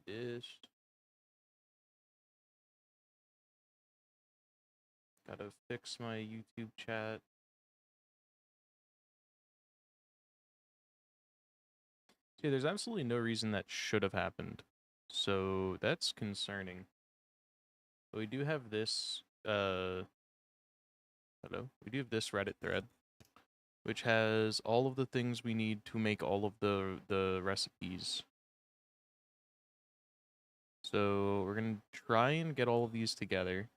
dish. Gotta fix my YouTube chat. See, there's absolutely no reason that should have happened. So that's concerning. But we do have this, hello? We do have this Reddit thread, which has all of the things we need to make all of the recipes. So we're gonna try and get all of these together.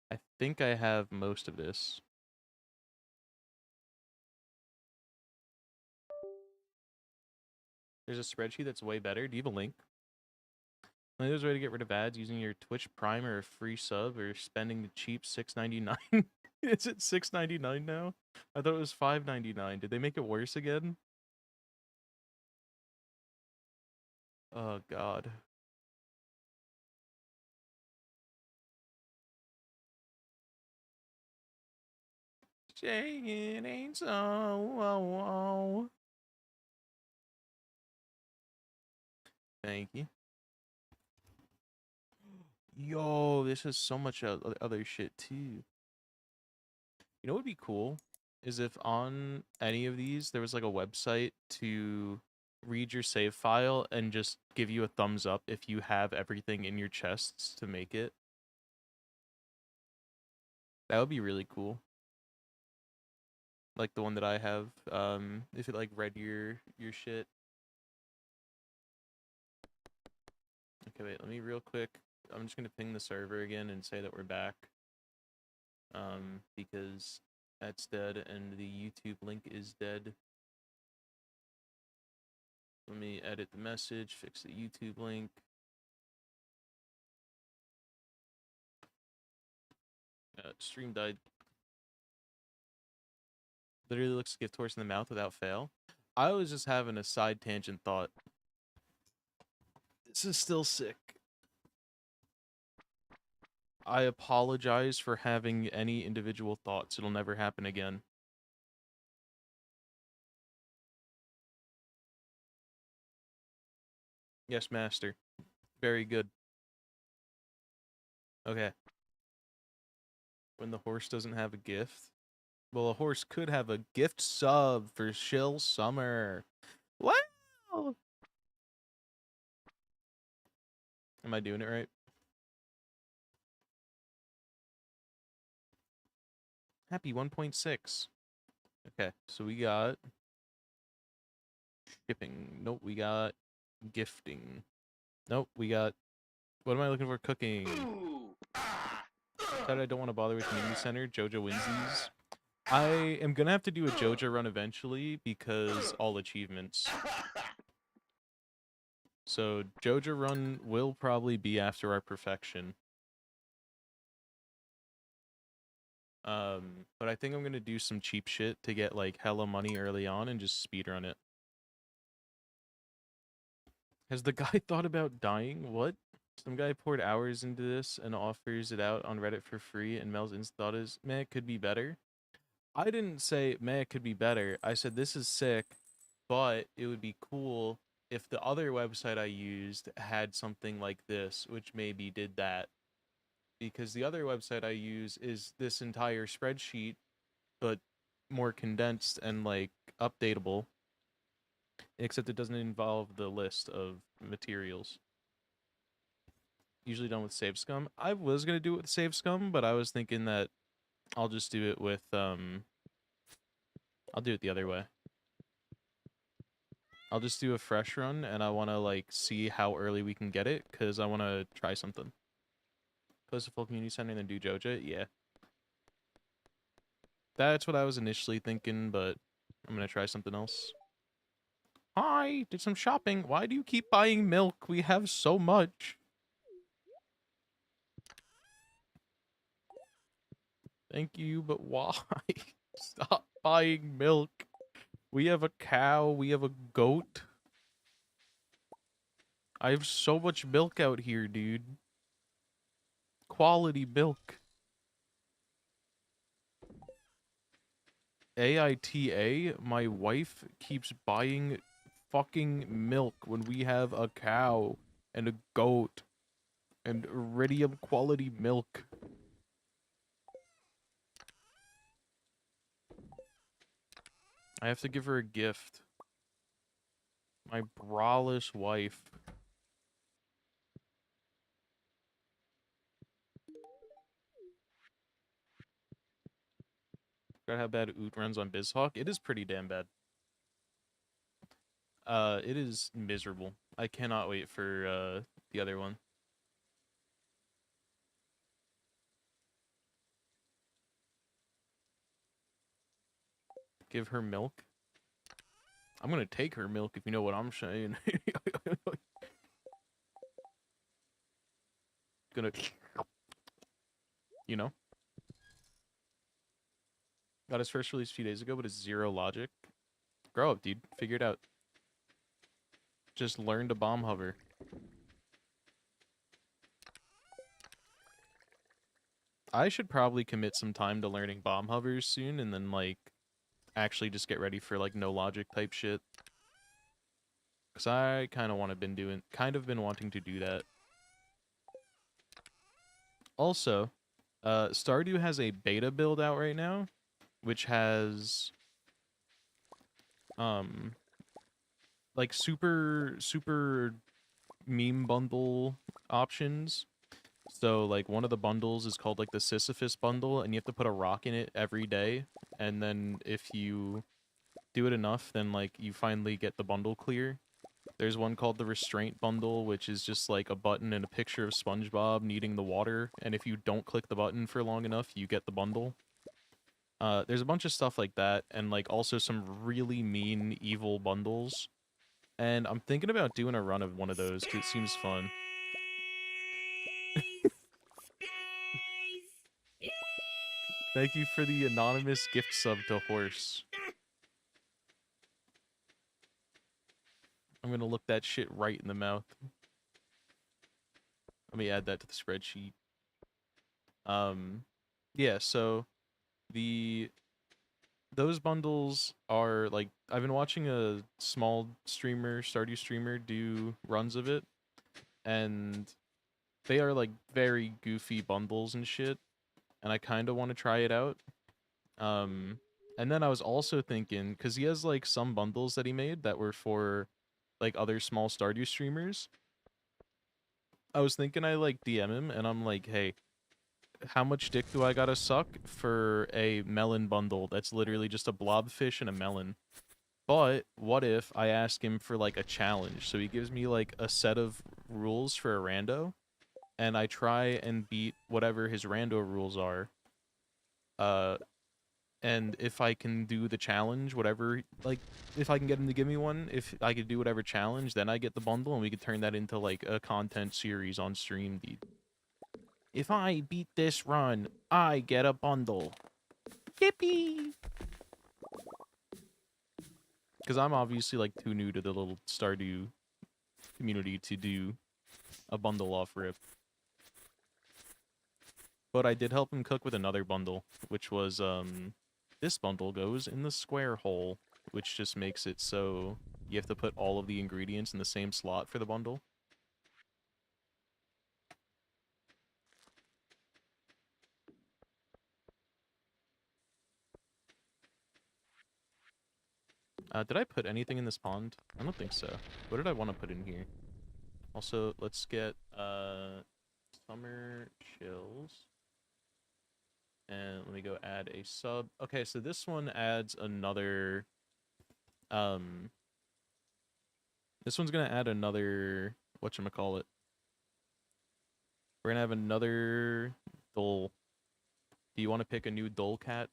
I think I have most of this. There's a spreadsheet that's way better. Do you have a link? There's a way to get rid of ads using your Twitch Prime or a free sub or spending the cheap $6.99. Is it $6.99 now? I thought it was $5.99. Did they make it worse again? Oh god. Saying it ain't so. Oh, oh. Thank you. Yo, this has so much other shit too. You know what would be cool is if on any of these there was like a website to read your save file and just give you a thumbs up if you have everything in your chests to make it. That would be really cool. Like the one that I have, if it like read your shit. Okay, wait, let me real quick. I'm just gonna ping the server again and say that we're back. Because that's dead and the YouTube link is dead. Let me edit the message, fix the YouTube link. Stream died. Literally looks gift horse in the mouth without fail. I was just having a side tangent thought. This is still sick. I apologize for having any individual thoughts. It'll never happen again. Yes, master. Very good. Okay. When the horse doesn't have a gift. Well, a horse could have a gift sub for Shill Summer. Wow! Am I doing it right? Happy 1.6. Okay, so we got shipping. Nope, we got gifting. Nope, we got... What am I looking for? Cooking. Said I don't want to bother with community center. Jojo Winsies. I am gonna have to do a Jojo run eventually because all achievements. So Jojo run will probably be after our perfection. But I think I'm gonna do some cheap shit to get like hella money early on and just speedrun it. Has the guy thought about dying? What? Some guy poured hours into this and offers it out on Reddit for free, and Mel's instant thought is, man, it could be better. I didn't say, man, it could be better. I said, this is sick, but it would be cool if the other website I used had something like this, which maybe did that. Because the other website I use is this entire spreadsheet, but more condensed and like updatable, except it doesn't involve the list of materials. Usually done with Save Scum. I was gonna do it with Save Scum, but I was thinking that I'll just do it with I'll do it the other way. I'll just do a fresh run, and I want to like see how early we can get it, because I want to try something. Close to full community center and then do Joja? Yeah. That's what I was initially thinking, but I'm gonna try something else. Hi, did some shopping. Why do you keep buying milk? We have so much. Thank you, but why? Stop buying milk. We have a cow. We have a goat. I have so much milk out here, dude. Quality milk. AITA, my wife keeps buying fucking milk when we have a cow and a goat and iridium quality milk? I have to give her a gift. My braless wife. Forgot how bad Oot runs on BizHawk. It is pretty damn bad. It is miserable. I cannot wait for the other one. Give her milk. I'm gonna take her milk if you know what I'm saying. Gonna, you know. Got his first release a few days ago, but it's zero logic. Grow up, dude. Figure it out. Just learn to bomb hover. I should probably commit some time to learning bomb hovers soon, and then like actually just get ready for like no logic type shit. Cause I kind of been wanting to do that. Also, Stardew has a beta build out right now, which has um like super meme bundle options. So like one of the bundles is called like the Sisyphus bundle, and you have to put a rock in it every day, and then if you do it enough, then like you finally get the bundle clear. There's one called the Restraint bundle, which is just like a button and a picture of SpongeBob needing the water, and if you don't click the button for long enough, you get the bundle. There's a bunch of stuff like that, and like also some really mean evil bundles. And I'm thinking about doing a run of one of those because it seems fun. Thank you for the anonymous gift sub to Horse. I'm gonna look that shit right in the mouth. Let me add that to the spreadsheet. Yeah, so the those bundles are like I've been watching a small streamer, Stardew streamer, do runs of it, and they are like very goofy bundles and shit, and I kind of want to try it out. And then I was also thinking, because he has like some bundles that he made that were for like other small Stardew streamers. I was thinking I like DM him and I'm like, hey, how much dick do I gotta suck for a melon bundle that's literally just a blobfish and a melon? But what if I ask him for like a challenge? So he gives me like a set of rules for a rando, and I try and beat whatever his rando rules are. Uh, and if I can do the challenge, whatever, like, if I can get him to give me one, if I could do whatever challenge, then I get the bundle, and we could turn that into, like, a content series on stream, dude. If I beat this run, I get a bundle. Yippee! Because I'm obviously, like, too new to the little Stardew community to do a bundle off rip. But I did help him cook with another bundle, which was, this bundle goes in the square hole, which just makes it so you have to put all of the ingredients in the same slot for the bundle. Did I put anything in this pond? I don't think so. What did I want to put in here? Also, let's get, summer chills. And let me go add a sub. Okay, so this one adds another, um, this one's gonna add another, whatchamacallit. We're gonna have another dole. Do you want to pick a new dole cat?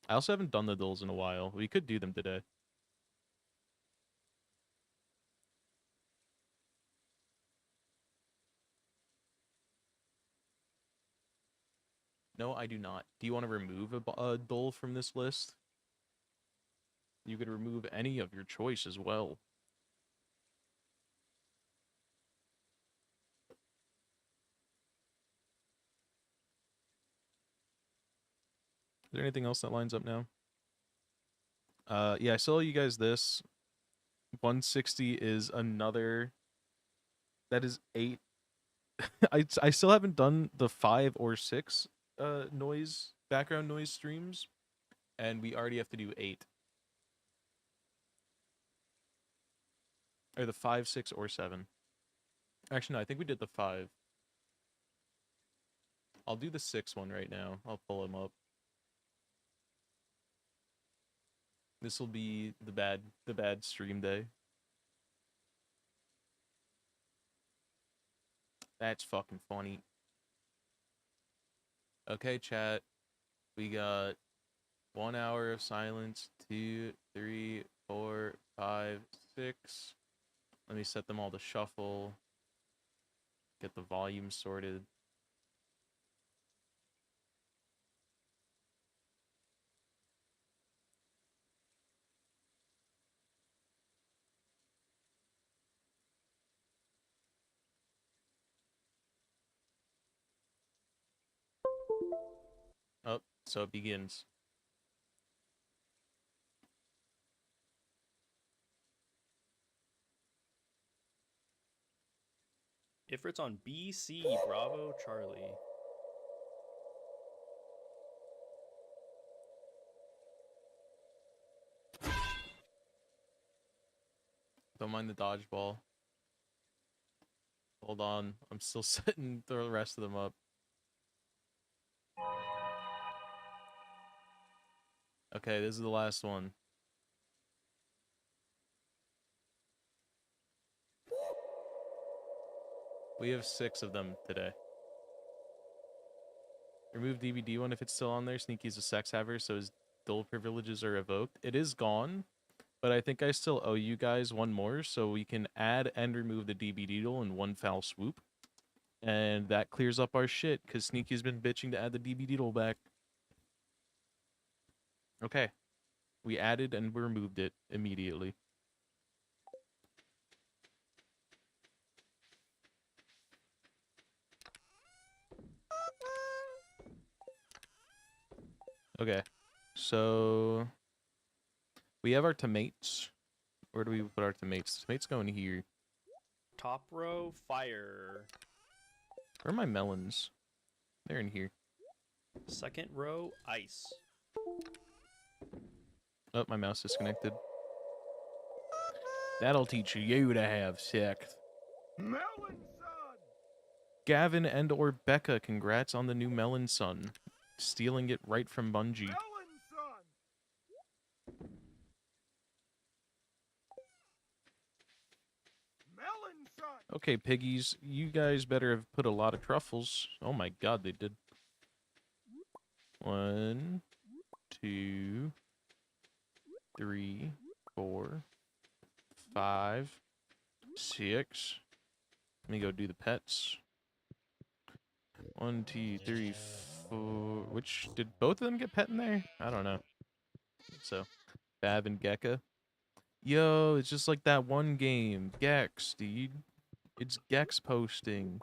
I also haven't done the doles in a while. We could do them today. No, I do not. Do you want to remove a dole from this list? You could remove any of your choice as well. Is there anything else that lines up now? Yeah, I saw you guys this. 160 is another. That is 8. I still haven't done the 5 or 6 background noise streams, and we already have to do 8. Or the 5, 6, or 7. Actually, no, I think we did the 5. I'll do the 6 one right now. I'll pull him up. This will be the bad stream day. That's fucking funny. Okay, chat. We got 1 hour of silence. 2, 3, 4, 5, 6. Let me set them all to shuffle. Get the volume sorted. Oh, so it begins. Ifrit's on BC, Bravo, Charlie. Don't mind the dodgeball. Hold on. I'm still setting the rest of them up. Okay, this is the last one. We have 6 of them today. Remove DVD one if it's still on there. Sneaky's a sex haver, so his dual privileges are revoked. It is gone, but I think I still owe you guys one more, so we can add and remove the DVD duel in one foul swoop. And that clears up our shit, because Sneaky's been bitching to add the DVD duel back. Okay. We added and removed it immediately. Okay. So we have our tomates. Where do we put our tomates? Tomates go in here. Top row, fire. Where are my melons? They're in here. Second row, ice. Oh, my mouse disconnected. That'll teach you to have sex. Melon son! Gavin and or Becca, congrats on the new melon son. Stealing it right from Bungie. Melon son! Melon son! Okay, piggies, you guys better have put a lot of truffles. Oh my god, they did. 1, 2, 3, 4, 5, 6. Let me go do the pets. 1, 2, 3, 4. Which did both of them get pet in there? I don't know. So, Bab and Gekka. Yo, it's just like that one game, Gex, dude. It's Gex posting.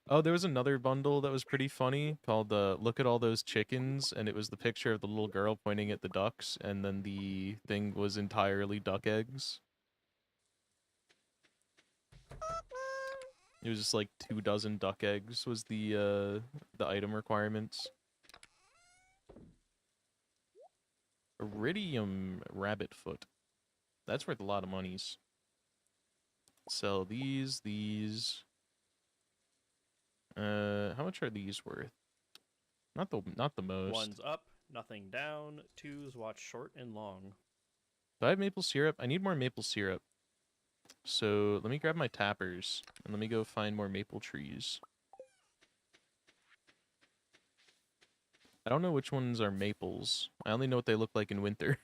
Oh, there was another bundle that was pretty funny called Look at All Those Chickens, and it was the picture of the little girl pointing at the ducks, and then the thing was entirely duck eggs. It was just like 24 duck eggs was the item requirements. Iridium rabbit foot. That's worth a lot of monies. Sell these. How much are these worth? Not the most. One's up, nothing down. Twos watch short and long. Do I have maple syrup? I need more maple syrup. So let me grab my tappers and let me go find more maple trees. I don't know which ones are maples. I only know what they look like in winter.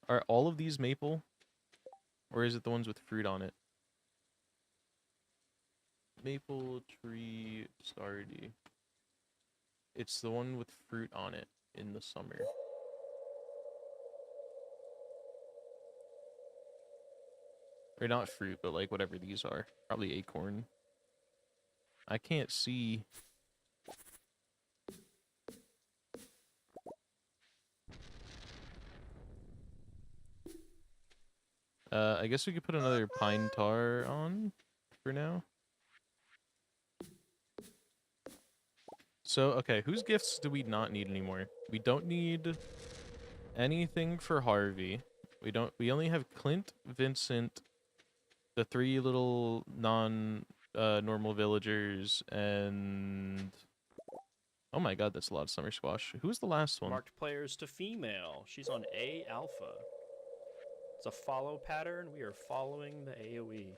Are all of these maple? Or is it the ones with fruit on it? Maple tree Stardew. It's the one with fruit on it in the summer. Or not fruit, but like whatever these are. Probably acorn. I can't see. I guess we could put another pine tar on for now. So, okay, whose gifts do we not need anymore? We don't need anything for Harvey. We only have Clint, Vincent, the three little normal villagers, and oh my god, that's a lot of summer squash. Who's the last one? Marked players to female. She's on A alpha. It's a follow pattern. We are following the AoE.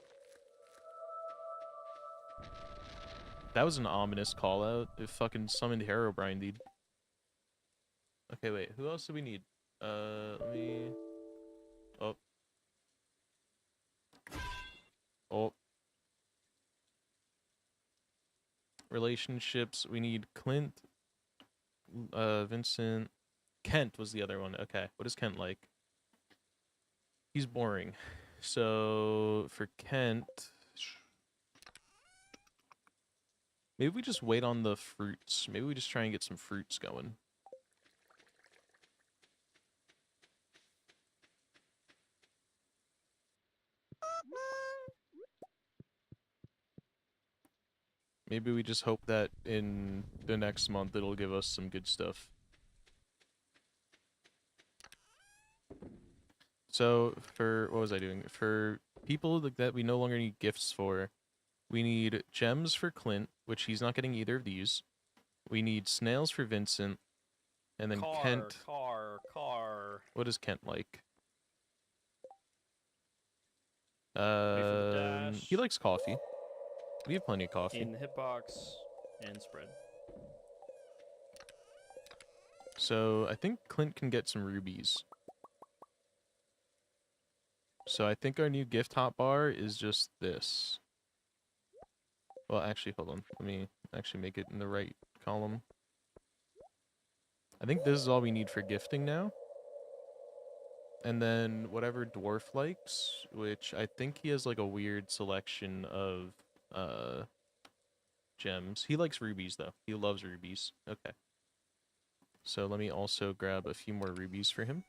That was an ominous call out. It fucking summoned Herobrine, dude. Okay, wait. Who else do we need? Let me. Oh. Oh. Relationships. We need Clint, Vincent. Kent was the other one. Okay. What is Kent like? He's boring. So for Kent, maybe we just wait on the fruits. Maybe we just try and get some fruits going. Maybe we just hope that in the next month it'll give us some good stuff. So for, what was I doing? For people that we no longer need gifts for, we need gems for Clint, which he's not getting either of these. We need snails for Vincent, and then Kent. Car. What is Kent like? Wait for the dash. He likes coffee. We have plenty of coffee. In the hitbox and spread. So I think Clint can get some rubies. So I think our new gift hotbar is just this. Well, actually, hold on. Let me actually make it in the right column. I think this is all we need for gifting now. And then whatever Dwarf likes, which I think he has like a weird selection of gems. He likes rubies though. He loves rubies. Okay. So let me also grab a few more rubies for him.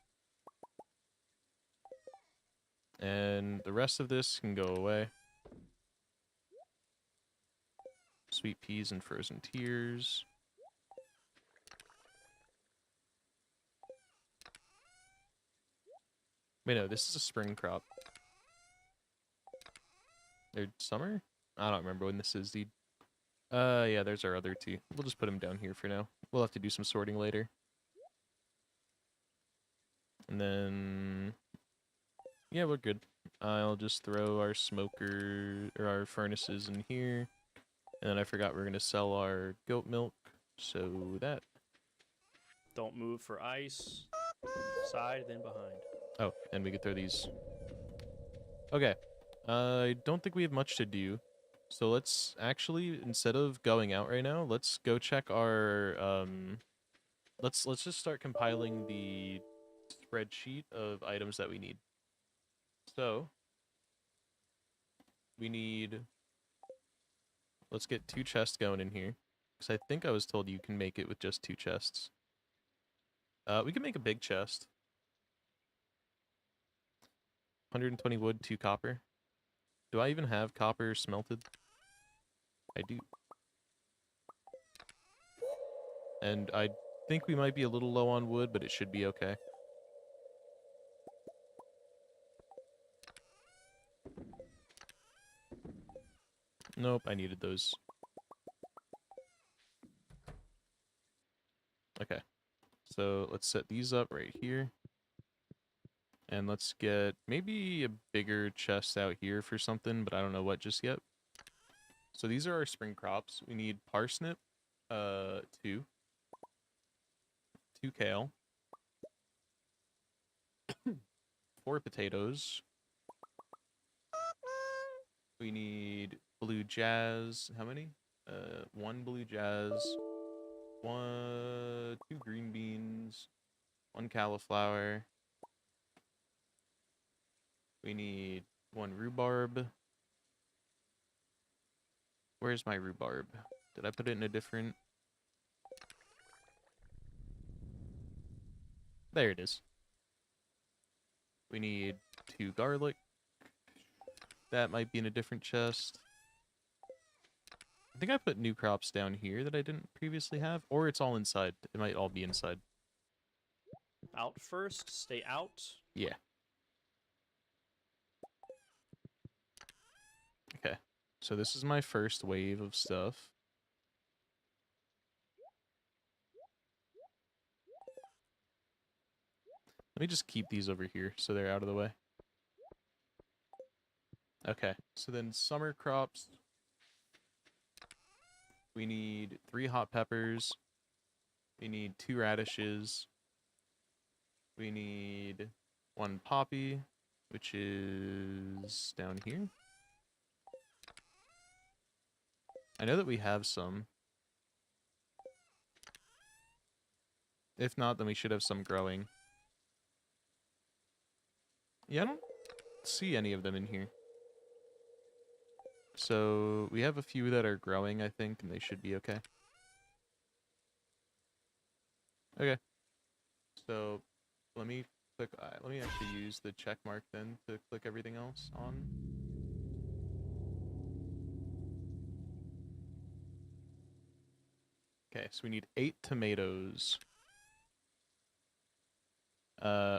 And the rest of this can go away. Sweet peas and frozen tears. Wait, no, this is a spring crop. Or summer? I don't remember when this is, dude. Yeah, there's our other two. We'll just put them down here for now. We'll have to do some sorting later. And then... yeah, we're good. I'll just throw our smoker, or our furnaces in here. And then I forgot we're gonna sell our goat milk. So that. Don't move for ice. Side, then behind. Oh, and we could throw these. Okay. I don't think we have much to do. So let's actually, instead of going out right now, let's go check our, let's just start compiling the spreadsheet of items that we need. So, we need, let's get 2 chests going in here. Because I think I was told you can make it with just 2 chests. We can make a big chest. 120 wood, 2 copper. Do I even have copper smelted? I do. And I think we might be a little low on wood, but it should be okay. Nope, I needed those. Okay. So let's set these up right here. And let's get maybe a bigger chest out here for something, but I don't know what just yet. So these are our spring crops. We need parsnip, 2 kale, 4 potatoes. We need blue jazz. How many? 1 blue jazz, 2 green beans, 1 cauliflower. We need 1 rhubarb. Where's my rhubarb? Did I put it in a different? There it is. We need 2 garlic, that might be in a different chest. I think I put new crops down here that I didn't previously have, or it's all inside. It might all be inside. Out first, stay out. Yeah. Okay. So this is my first wave of stuff. Let me just keep these over here so they're out of the way. Okay. So then summer crops. We need 3 hot peppers. We need 2 radishes. We need 1 poppy, which is down here. I know that we have some. If not, then we should have some growing. Yeah, I don't see any of them in here. So we have a few that are growing, I think, and they should be okay. Okay. So let me click. Let me actually use the check mark then to click everything else on. Okay, so we need 8 tomatoes.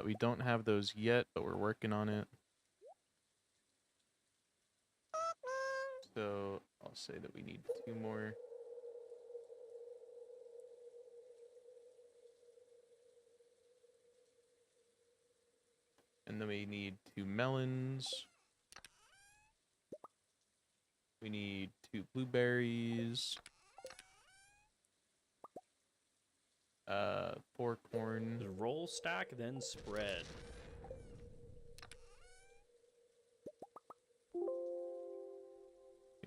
We don't have those yet, but we're working on it. So I'll say that we need 2 more. And then we need 2 melons. We need 2 blueberries. 4 corn. Just roll, stack, then spread.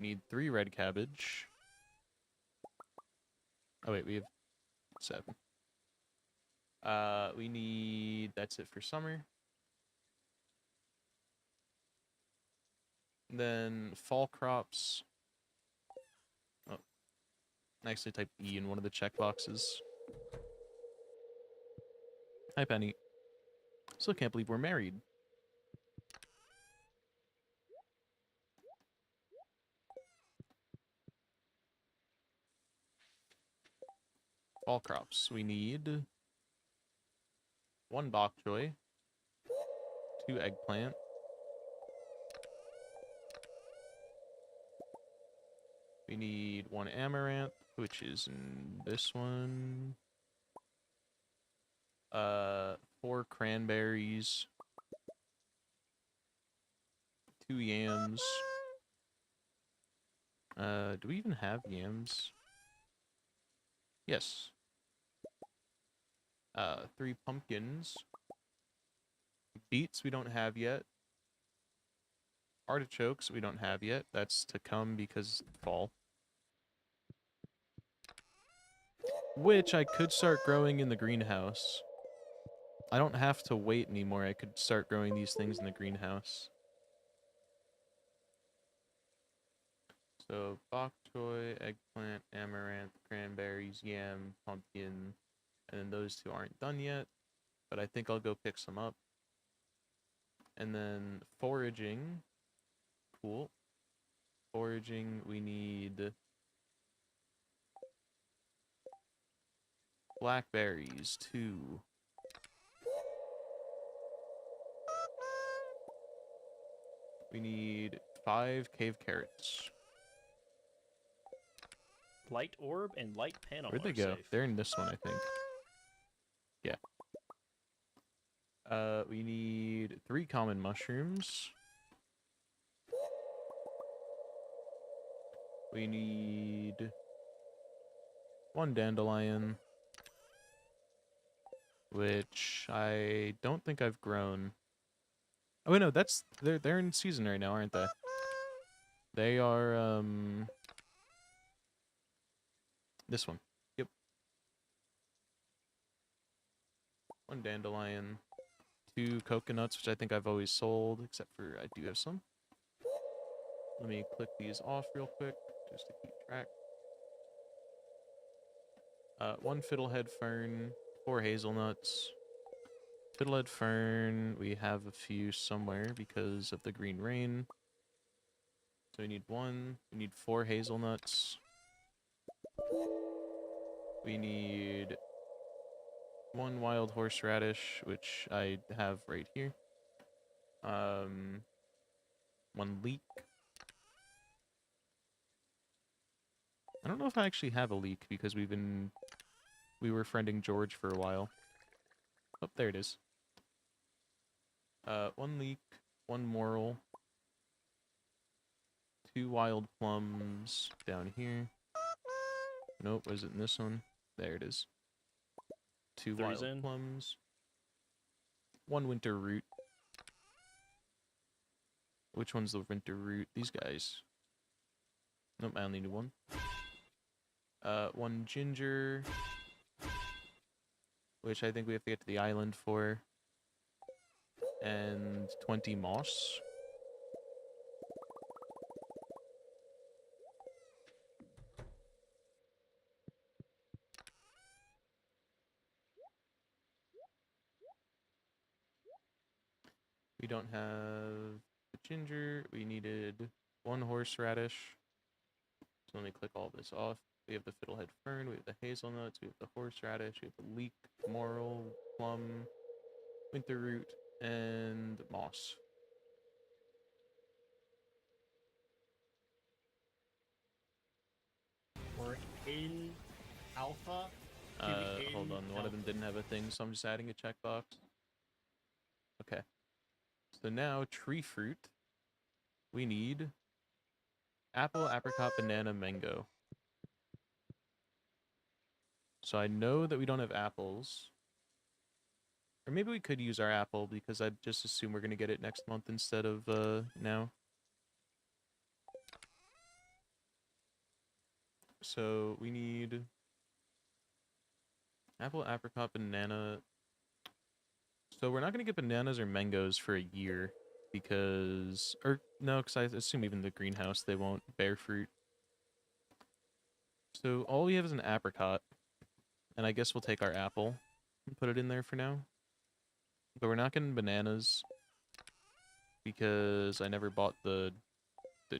We need 3 red cabbage. Oh wait, we have 7. We need, that's it for summer. And then fall crops. Oh, I actually typed E in one of the check boxes. Hi, Penny. Still can't believe we're married. Fall crops. We need 1 bok choy, 2 eggplant, we need 1 amaranth, which is in this one. 4 cranberries, 2 yams. Do we even have yams? Yes. 3 pumpkins. Beets we don't have yet. Artichokes we don't have yet. That's to come because fall. Which I could start growing in the greenhouse. I don't have to wait anymore. I could start growing these things in the greenhouse. So bok choy, eggplant, amaranth, cranberries, yam, pumpkin, and then those 2 aren't done yet, but I think I'll go pick some up. And then foraging. Cool. Foraging, we need blackberries, 2. We need 5 cave carrots. Light orb and light panel. Where'd they are go? Safe. They're in this one, I think. Yeah. We need 3 common mushrooms. We need 1 dandelion, which I don't think I've grown. Oh wait, no, that's they're in season right now, aren't they? They are this one. Yep. 1 dandelion, 2 coconuts, which I think I've always sold, except for I do have some. Let me click these off real quick just to keep track. 1 fiddlehead fern, 4 hazelnuts. Fiddlehead fern, we have a few somewhere because of the green rain. So we need 1. We need 4 hazelnuts. We need 1 wild horseradish, which I have right here. 1 leek. I don't know if I actually have a leek because we were friending George for a while. Oh, there it is. 1 leek, 1 morel, 2 wild plums down here. Nope, was it in this one? There it is. 2 Three's wild in. plums. 1 winter root. Which one's the winter root? These guys. Nope, I only need 1. 1 ginger. Which I think we have to get to the island for. And 20 moss. We don't have the ginger. We needed 1 horseradish. So let me click all this off. We have the fiddlehead fern, we have the hazelnuts, we have the horseradish, we have the leek, morel, plum, winter root, and moss. We're in alpha. Hold on, one of them didn't have a thing, so I'm just adding a checkbox. Okay. So now, tree fruit. We need apple, apricot, banana, mango. So I know that we don't have apples. Or maybe we could use our apple, because I'd just assume we're going to get it next month instead of now. So we need apple, apricot, banana. So we're not going to get bananas or mangoes for a year because... Or, no, because I assume even the greenhouse, they won't bear fruit. So all we have is an apricot. And I guess we'll take our apple and put it in there for now. But we're not getting bananas because I never bought the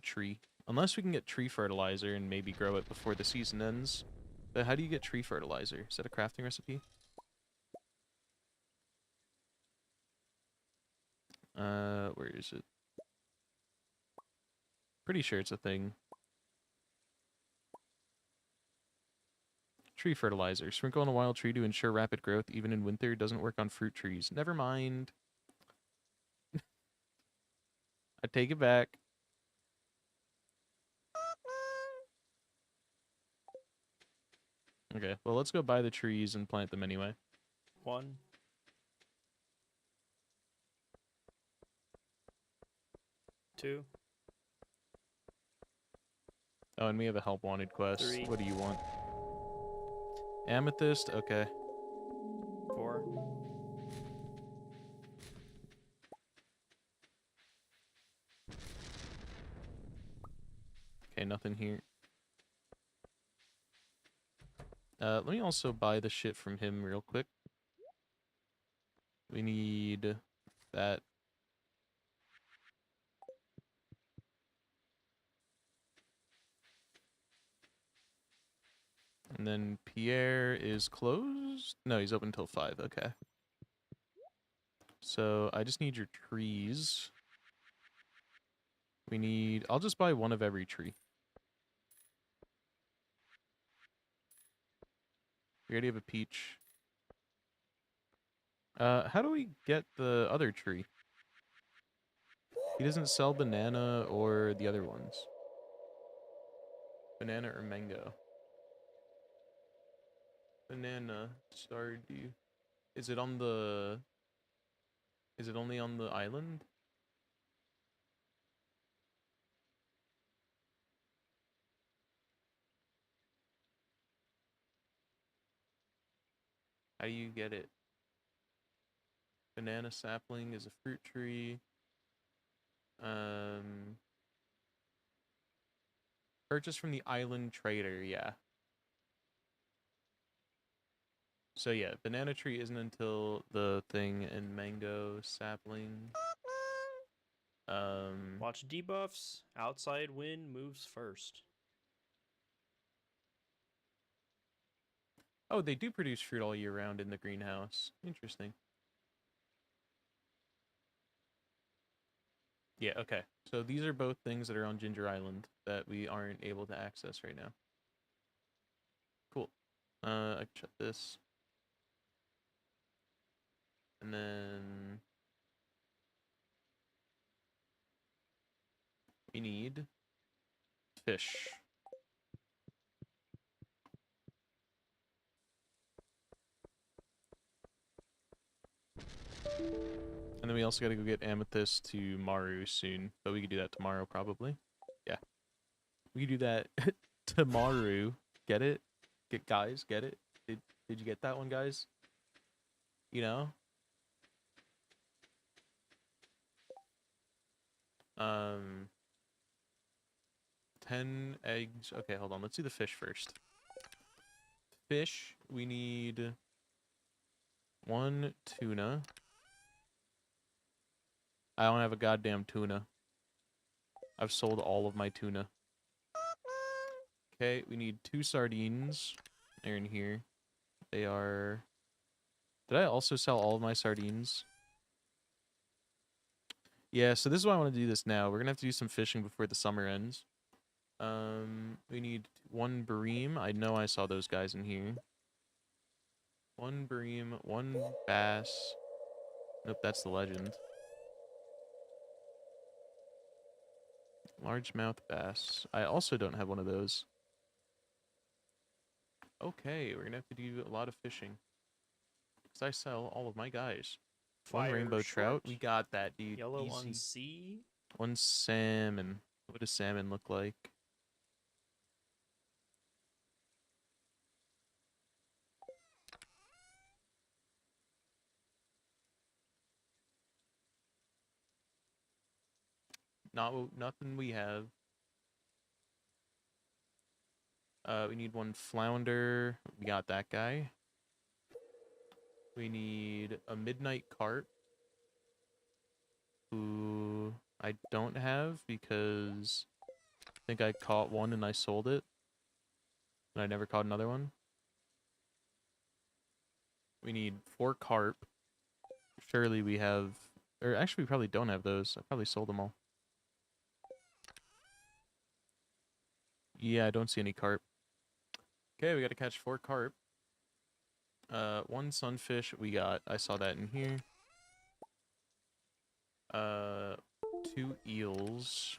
tree. Unless we can get tree fertilizer and maybe grow it before the season ends. But how do you get tree fertilizer? Is that a crafting recipe? Where is it? Pretty sure it's a thing. Tree fertilizer. Sprinkle on a wild tree to ensure rapid growth even in winter. Doesn't work on fruit trees. Never mind. I take it back. Okay, well, let's go buy the trees and plant them anyway. 1. Two. Oh, and we have a help wanted quest. 3. What do you want? Amethyst? Okay. 4. Okay, nothing here. Let me also buy the shit from him real quick. We need that. And then Pierre is closed? No, he's open until 5. Okay. So I just need your trees. We need... I'll just buy 1 of every tree. We already have a peach. How do we get the other tree? He doesn't sell banana or the other ones. Banana or mango? Banana. Stardew. Is it on the... Is it only on the island? How do you get it? Banana sapling is a fruit tree. Purchase from the island trader, yeah. So yeah, banana tree isn't until the thing, and mango sapling. Watch debuffs. Outside wind moves first. Oh, they do produce fruit all year round in the greenhouse. Interesting. Yeah, okay. So these are both things that are on Ginger Island that we aren't able to access right now. Cool. I can shut this. And then we need fish. And then we also got to go get amethyst to Maru soon, but we could do that tomorrow probably. Yeah. We could do that tomorrow. Get it? Get it? Did you get that one, guys? You know? 10 eggs. Okay, hold on. Let's do the fish first. Fish, we need 1 tuna. I don't have a goddamn tuna. I've sold all of my tuna. Okay, we need 2 sardines. They're in here. They are... Did I also sell all of my sardines? Yeah, so this is why I want to do this now. We're gonna have to do some fishing before the summer ends. We need 1 bream. I know I saw those guys in here. 1 bream, 1 bass. Nope, that's the legend. Largemouth bass. I also don't have one of those. Okay, we're gonna have to do a lot of fishing. Because I sell all of my guys. 1 Fire rainbow trout. short. We got that, dude. Yellow Easy. on C. 1 salmon. What does salmon look like? Nothing we have. We need 1 flounder. We got that guy. We need a midnight carp, who I don't have because I think I caught one and I sold it. And I never caught another one. We need 4 carp. Surely we have... Or actually, we probably don't have those. I probably sold them all. Yeah, I don't see any carp. Okay, we got to catch 4 carp. 1 sunfish we got. I saw that in here. 2 eels.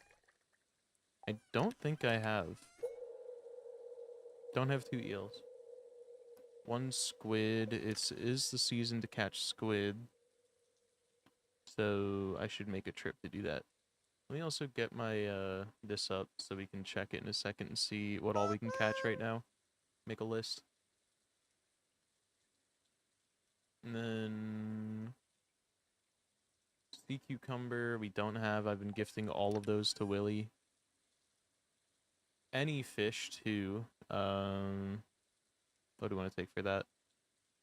I don't think I have. Don't have 2 eels. 1 squid. It is the season to catch squid. So I should make a trip to do that. Let me also get my this up so we can check it in a second and see what all we can catch right now. Make a list. And then sea cucumber we don't have. I've been gifting all of those to Willie. Any fish too. What do we want to take for that?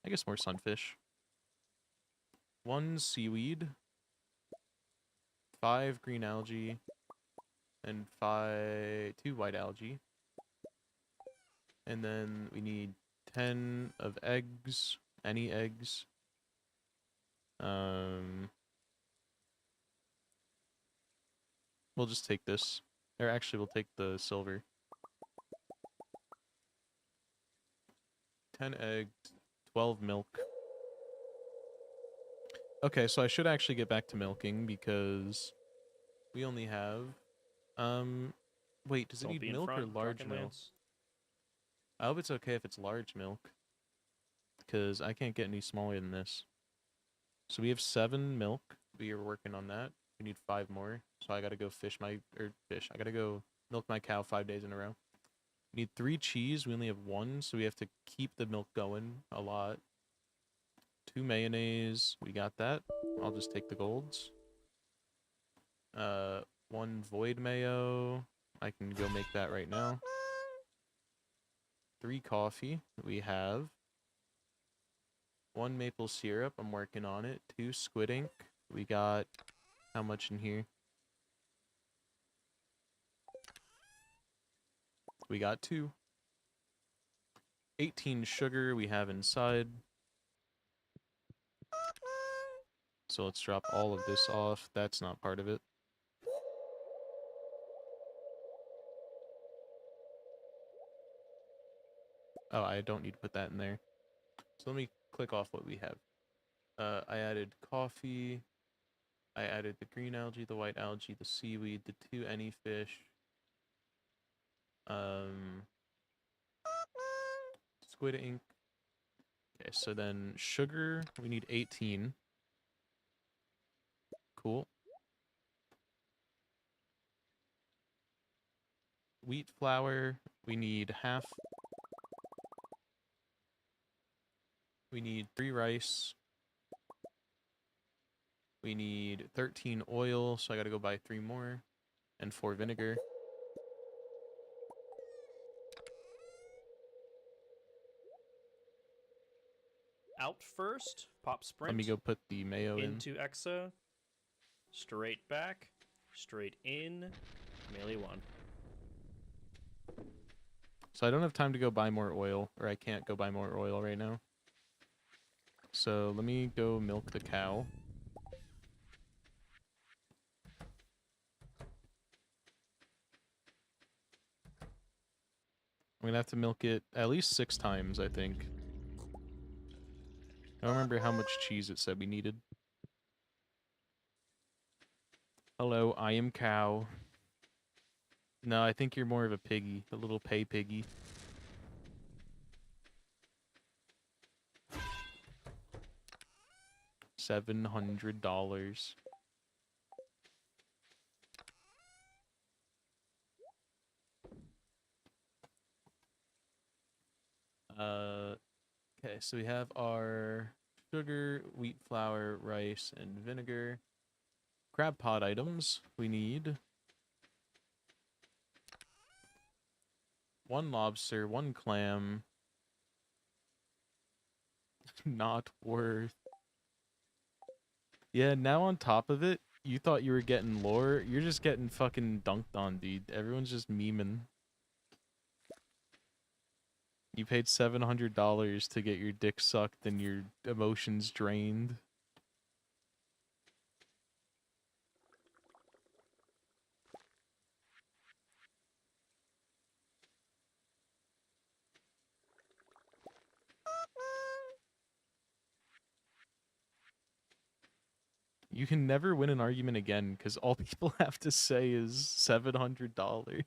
I guess more sunfish. 1 seaweed. 5 green algae. And 2 white algae. And then we need 10 of eggs. Any eggs. We'll just take this. Or actually, we'll take the silver. 10 eggs, 12 milk. Okay, so I should actually get back to milking because we only have... Wait, does it Don't need be in milk or front, large Drunken milk? Lance. I hope it's okay if it's large milk. Because I can't get any smaller than this. So we have 7 milk. We are working on that. We need 5 more. So I gotta go I gotta go milk my cow 5 days in a row. We need 3 cheese. We only have 1, so we have to keep the milk going a lot. 2 mayonnaise. We got that. I'll just take the golds. 1 void mayo. I can go make that right now. 3 coffee. We have 1 maple syrup. I'm working on it. 2 squid ink. We got how much in here? We got 2. 18 sugar we have inside. So let's drop all of this off. That's not part of it. Oh, I don't need to put that in there. So let me click off what we have. I added coffee. I added the green algae, the white algae, the seaweed, the 2 any fish. Squid ink. Okay, so then sugar, we need 18. Cool. Wheat flour, we need half. We need 3 rice. We need 13 oil, so I gotta go buy 3 more. And 4 vinegar. Out first, pop sprint. Let me go put the mayo in. Into Exa. Straight back. Straight in. Melee 1. So I don't have time to go buy more oil, or I can't go buy more oil right now. So let me go milk the cow. I'm gonna have to milk it at least 6 times, I think. I don't remember how much cheese it said we needed. Hello, I am cow. No, I think you're more of a piggy, a little pay piggy. $700. Okay, so we have our sugar, wheat flour, rice, and vinegar. Crab pot items. We need 1 lobster, 1 clam. Not worth. Yeah, now on top of it, you thought you were getting lore. You're just getting fucking dunked on, dude. Everyone's just memeing. You paid $700 to get your dick sucked and your emotions drained. You can never win an argument again because all people have to say is $700.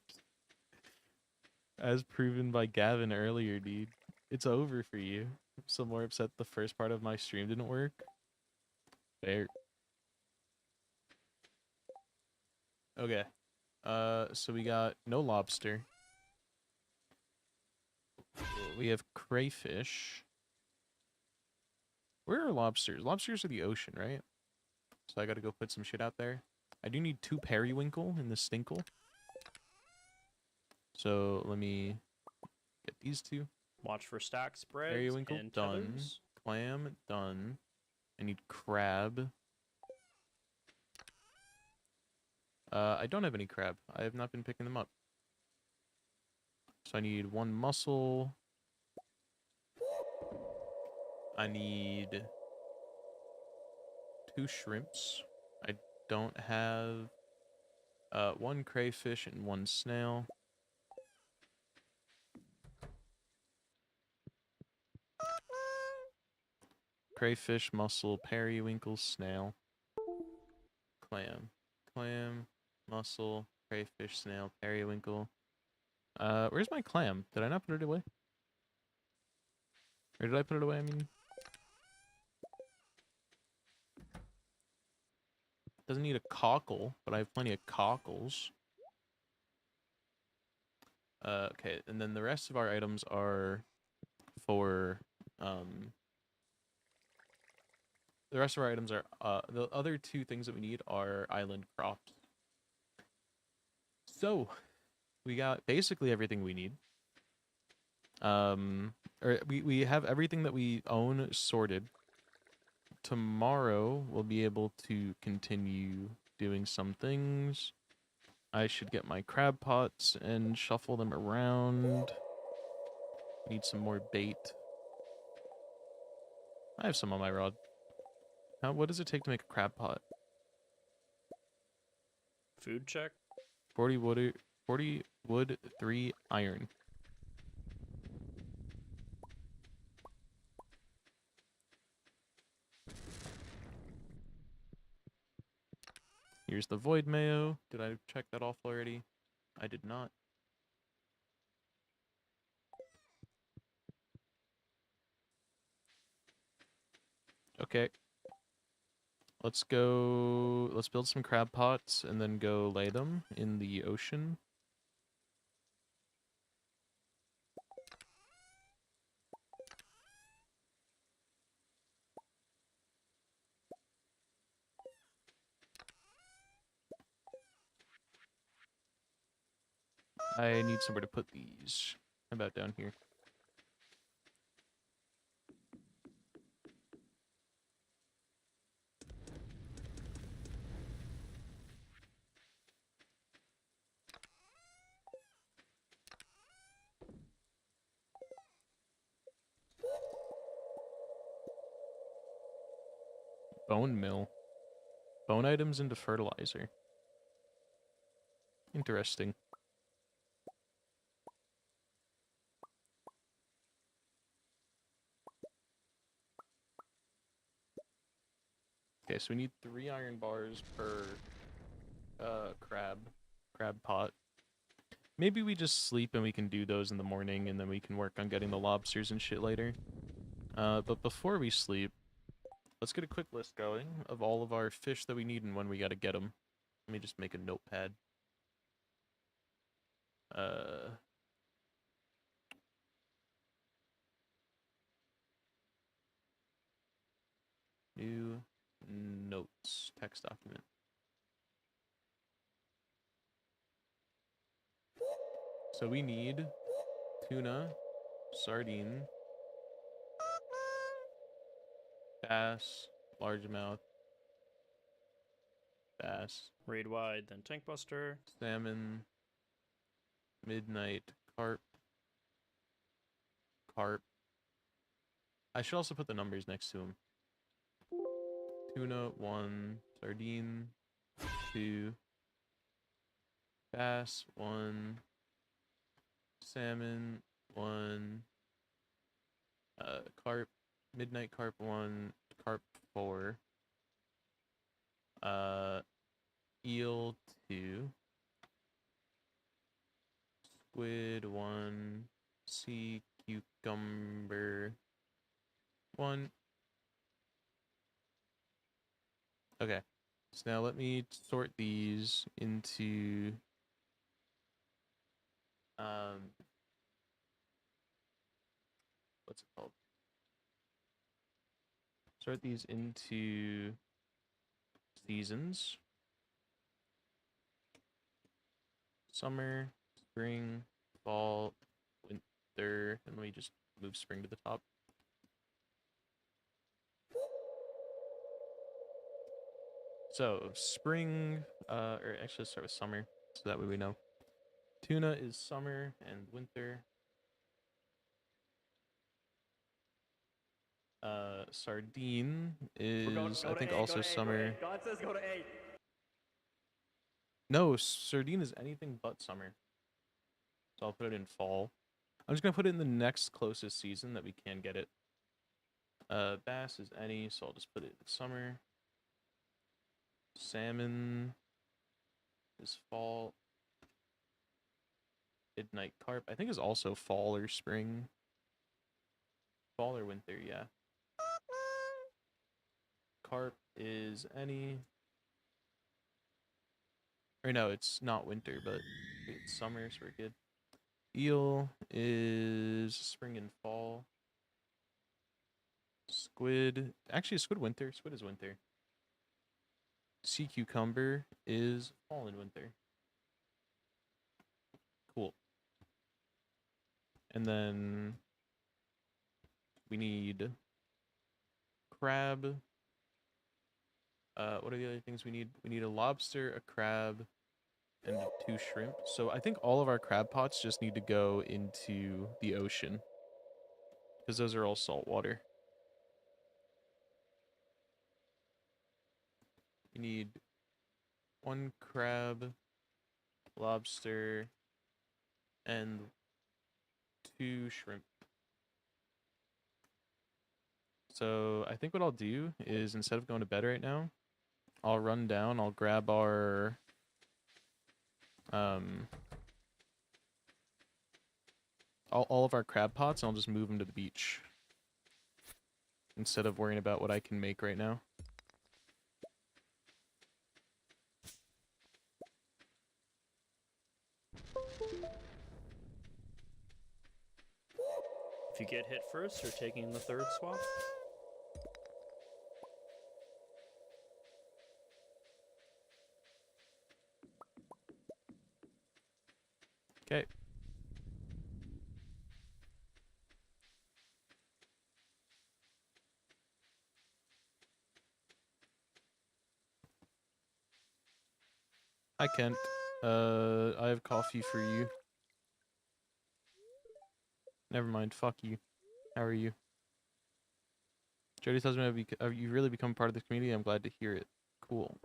As proven by Gavin earlier, dude. It's over for you. I'm still more upset the first part of my stream didn't work. Fair. Okay. So we got no lobster. We have crayfish. Where are lobsters? Lobsters are the ocean, right? So I gotta go put some shit out there. I do need 2 periwinkle in the stinkle. So let me get these 2. Watch for stack spreads Periwinkle and done. tethers. Clam done. I need crab. I don't have any crab. I have not been picking them up. So I need 1 mussel. I need 2 shrimps. I don't have 1 crayfish and 1 snail. Crayfish, mussel, periwinkle, snail. Clam. Clam, mussel, crayfish, snail, periwinkle. Where's my clam? Did I not put it away? Or did I put it away? I mean... Doesn't need a cockle, but I have plenty of cockles. Okay, and then the rest of our items are for, the rest of our items are, the other 2 things that we need are island crops. So, we got basically everything we need. Or we have everything that we own sorted. Tomorrow, we'll be able to continue doing some things. I should get my crab pots and shuffle them around. Need some more bait. I have some on my rod. What does it take to make a crab pot? Food check. 40 wood, 40 wood, 3 iron. Here's the void mayo. Did I check that off already? I did not. Okay. Let's go. Let's build some crab pots and then go lay them in the ocean. I need somewhere to put these. How about down here? Bone mill. Bone items into fertilizer. Interesting. Okay, so we need 3 iron bars per crab pot. Maybe we just sleep and we can do those in the morning and then we can work on getting the lobsters and shit later. But before we sleep, let's get a quick list going of all of our fish that we need and when we gotta get them. Let me just make a notepad. New notes, text document. So we need tuna, sardine, bass, largemouth, bass, Raid wide, then tank buster. salmon, midnight, carp, carp. I should also put the numbers next to them. Tuna, 1, sardine, 2, bass, 1, salmon, 1, carp, midnight carp, 1, carp, 4, eel, 2, squid, 1, sea cucumber, 1. Okay, so now let me sort these into what's it called? Sort these into seasons. Summer, spring, fall, winter, and let me just move spring to the top. So spring, or actually let's start with summer, so that way we know. Tuna is summer and winter. Sardine is, I think, also summer. God says go to A. No, sardine is anything but summer. So I'll put it in fall. I'm just gonna put it in the next closest season that we can get it. Bass is any, so I'll just put it in summer. Salmon is fall. Midnight carp, I think, is also fall or spring. Fall or winter, yeah. Carp is any. Or no, it's not winter, but it's summer, so we're good. Eel is spring and fall. Squid, actually, squid winter. Squid is winter. Sea cucumber is fall and winter. Cool. And then we need crab. What are the other things we need? We need a lobster, a crab, and 2 shrimp. So I think all of our crab pots just need to go into the ocean. Because those are all salt water. You need 1 crab, lobster, and 2 shrimp. So I think what I'll do is instead of going to bed right now, I'll run down, I'll grab our all of our crab pots and I'll just move them to the beach instead of worrying about what I can make right now. If you get hit first, you're taking the third swap. Okay. Hi Kent. I have coffee for you. Never mind, fuck you. How are you? Jody tells me you really become part of the community. I'm glad to hear it. Cool.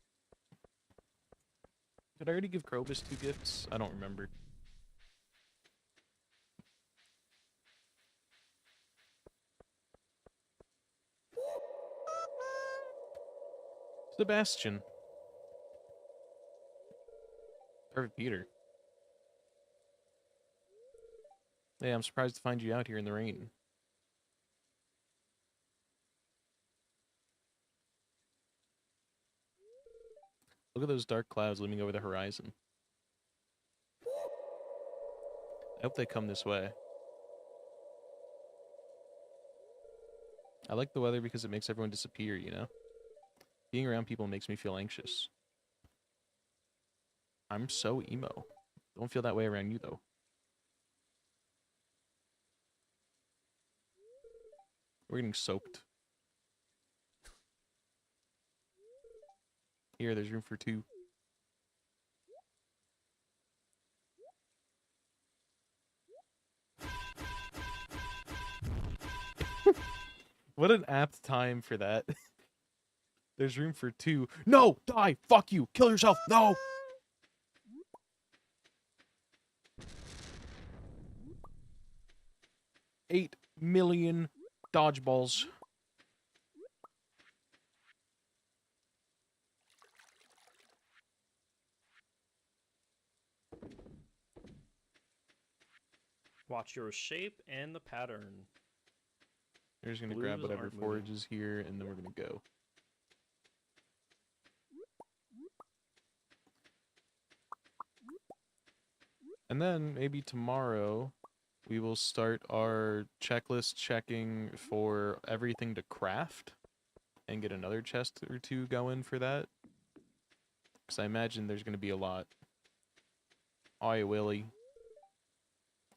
Did I already give Krobus 2 gifts? I don't remember. Sebastian. Perfect Peter. Hey, I'm surprised to find you out here in the rain. Look at those dark clouds looming over the horizon. I hope they come this way. I like the weather because it makes everyone disappear, you know? Being around people makes me feel anxious. I'm so emo. Don't feel that way around you, though. We're getting soaked. Here, there's room for 2. What an apt time for that. There's room for 2. No! Die! Fuck you! Kill yourself! No! $8 million dodgeballs. Watch your shape and the pattern. We're just gonna Blues grab whatever aren't moving. forage is here, and then we're gonna go. And then maybe tomorrow we will start our checklist checking for everything to craft and get another chest or 2 going for that. Because I imagine there's going to be a lot. Aye, Willie.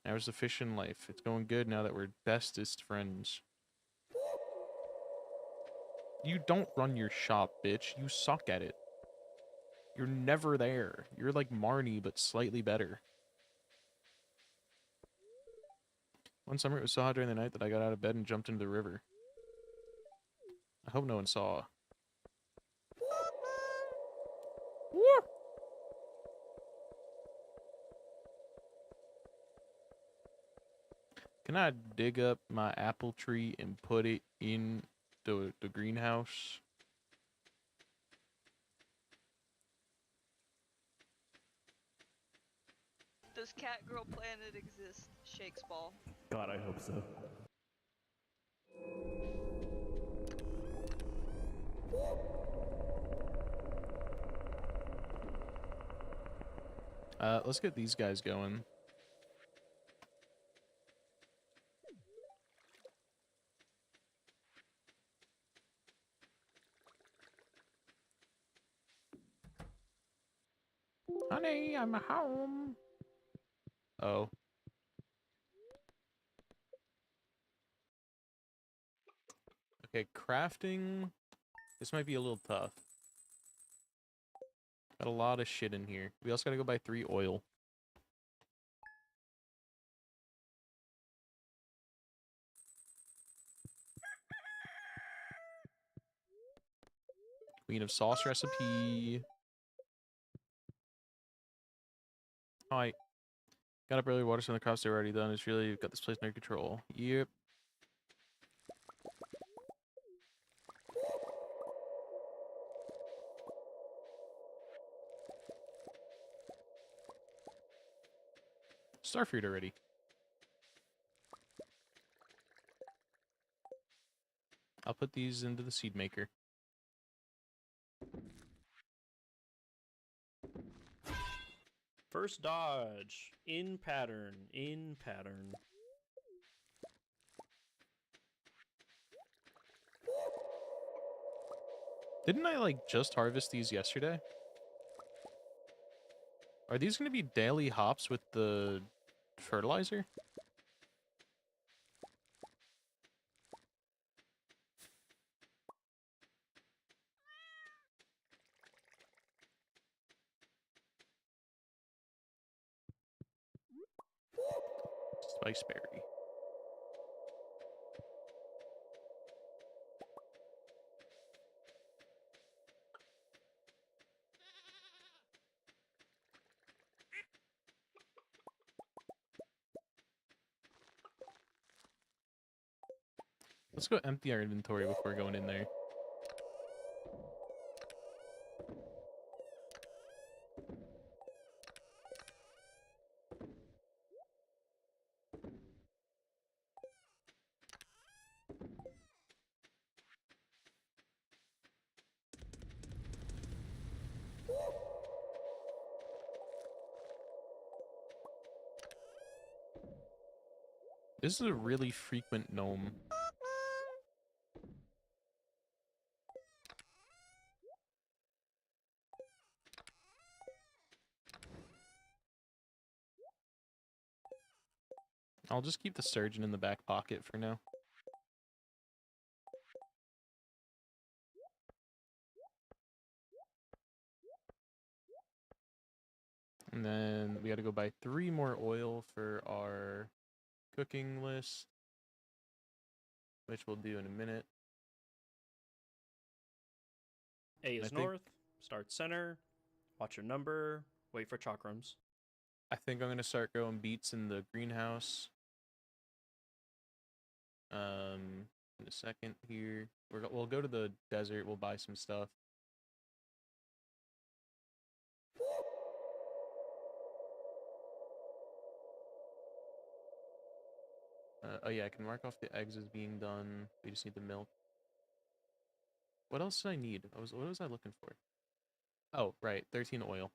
How's the fishing life? It's going good now that we're bestest friends. You don't run your shop, bitch. You suck at it. You're never there. You're like Marnie, but slightly better. One summer it was so hot during the night that I got out of bed and jumped into the river. I hope no one saw. Can I dig up my apple tree and put it in the greenhouse? Does Cat Girl Planet exist? Shakes ball. God, I hope so. Let's get these guys going. Honey, I'm home. Oh. Okay, crafting. This might be a little tough. Got a lot of shit in here. We also gotta go buy 3 oil. Queen of sauce recipe. Alright. Got up early, water some of the crops they were already done. It's really got this place under control. Yep. Starfruit already. I'll put these into the seed maker. First dodge. In pattern. In pattern. Didn't I, like, just harvest these yesterday? Are these going to be daily hops with the fertilizer? Spiceberry. Let's go empty our inventory before going in there. This is a really frequent gnome. I'll just keep the surgeon in the back pocket for now. And then we gotta go buy 3 more oil for our cooking list, which we'll do in a minute. A I is think- north. Start center. Watch your number. Wait for chakrams. I think I'm gonna start growing beets in the greenhouse. In a second here. We'll go to the desert, we'll buy some stuff. Oh yeah, I can mark off the eggs as being done. We just need the milk. What else did I need? What was I looking for? Oh, right, 13 oil.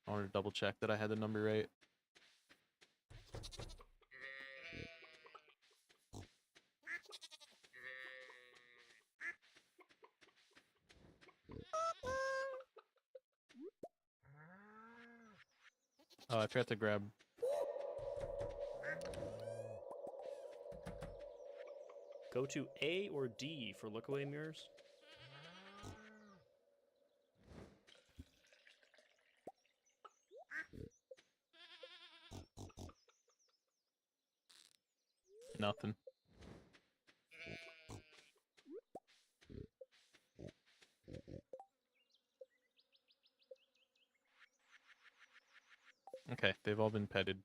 I wanted to double check that I had the number right. Oh, I forgot to grab. Go to A or D for look-away mirrors. Nothing. Okay, they've all been petted.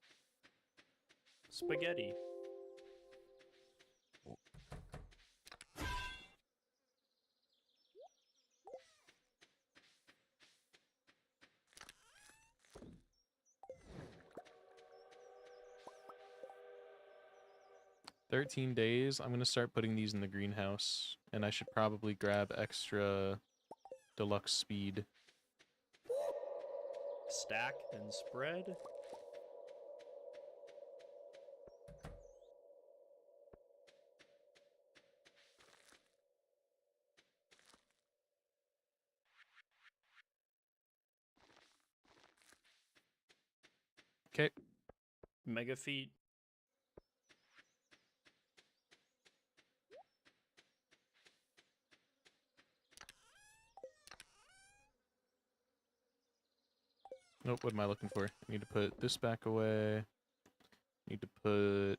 Spaghetti. $13. I'm gonna start putting these in the greenhouse, and I should probably grab extra deluxe speed. Stack, then spread. Okay. Mega feet. Nope, what am I looking for? I need to put this back away. Need to put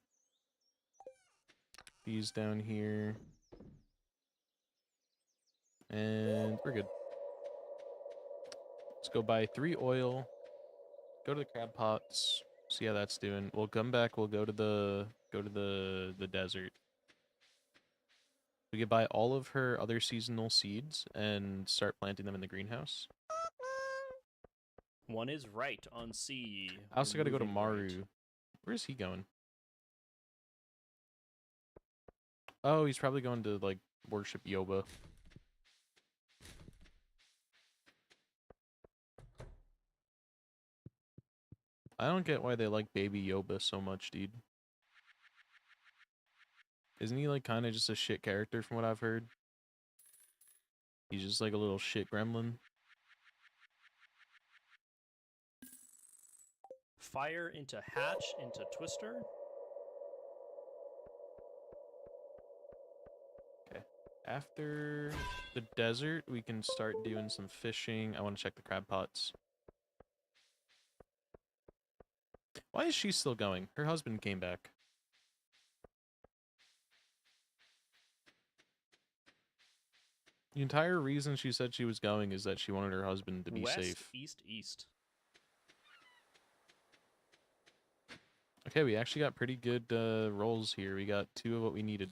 these down here. And we're good. Let's go buy 3 oil. Go to the crab pots. See how that's doing. We'll come back. We'll go to the desert. We could buy all of her other seasonal seeds and start planting them in the greenhouse. One is right on C. I also got to go to We're moving Maru. right. Where's he going? Oh, he's probably going to, like, worship Yoba. I don't get why they like baby Yoba so much, dude. Isn't he, like, kind of just a shit character from what I've heard? He's just, like, a little shit gremlin. Fire into hatch into twister. Okay. After the desert, we can start doing some fishing. I want to check the crab pots. Why is she still going? Her husband came back. The entire reason she said she was going is that she wanted her husband to be West, safe. east, east. Okay, we actually got pretty good rolls here. We got 2 of what we needed.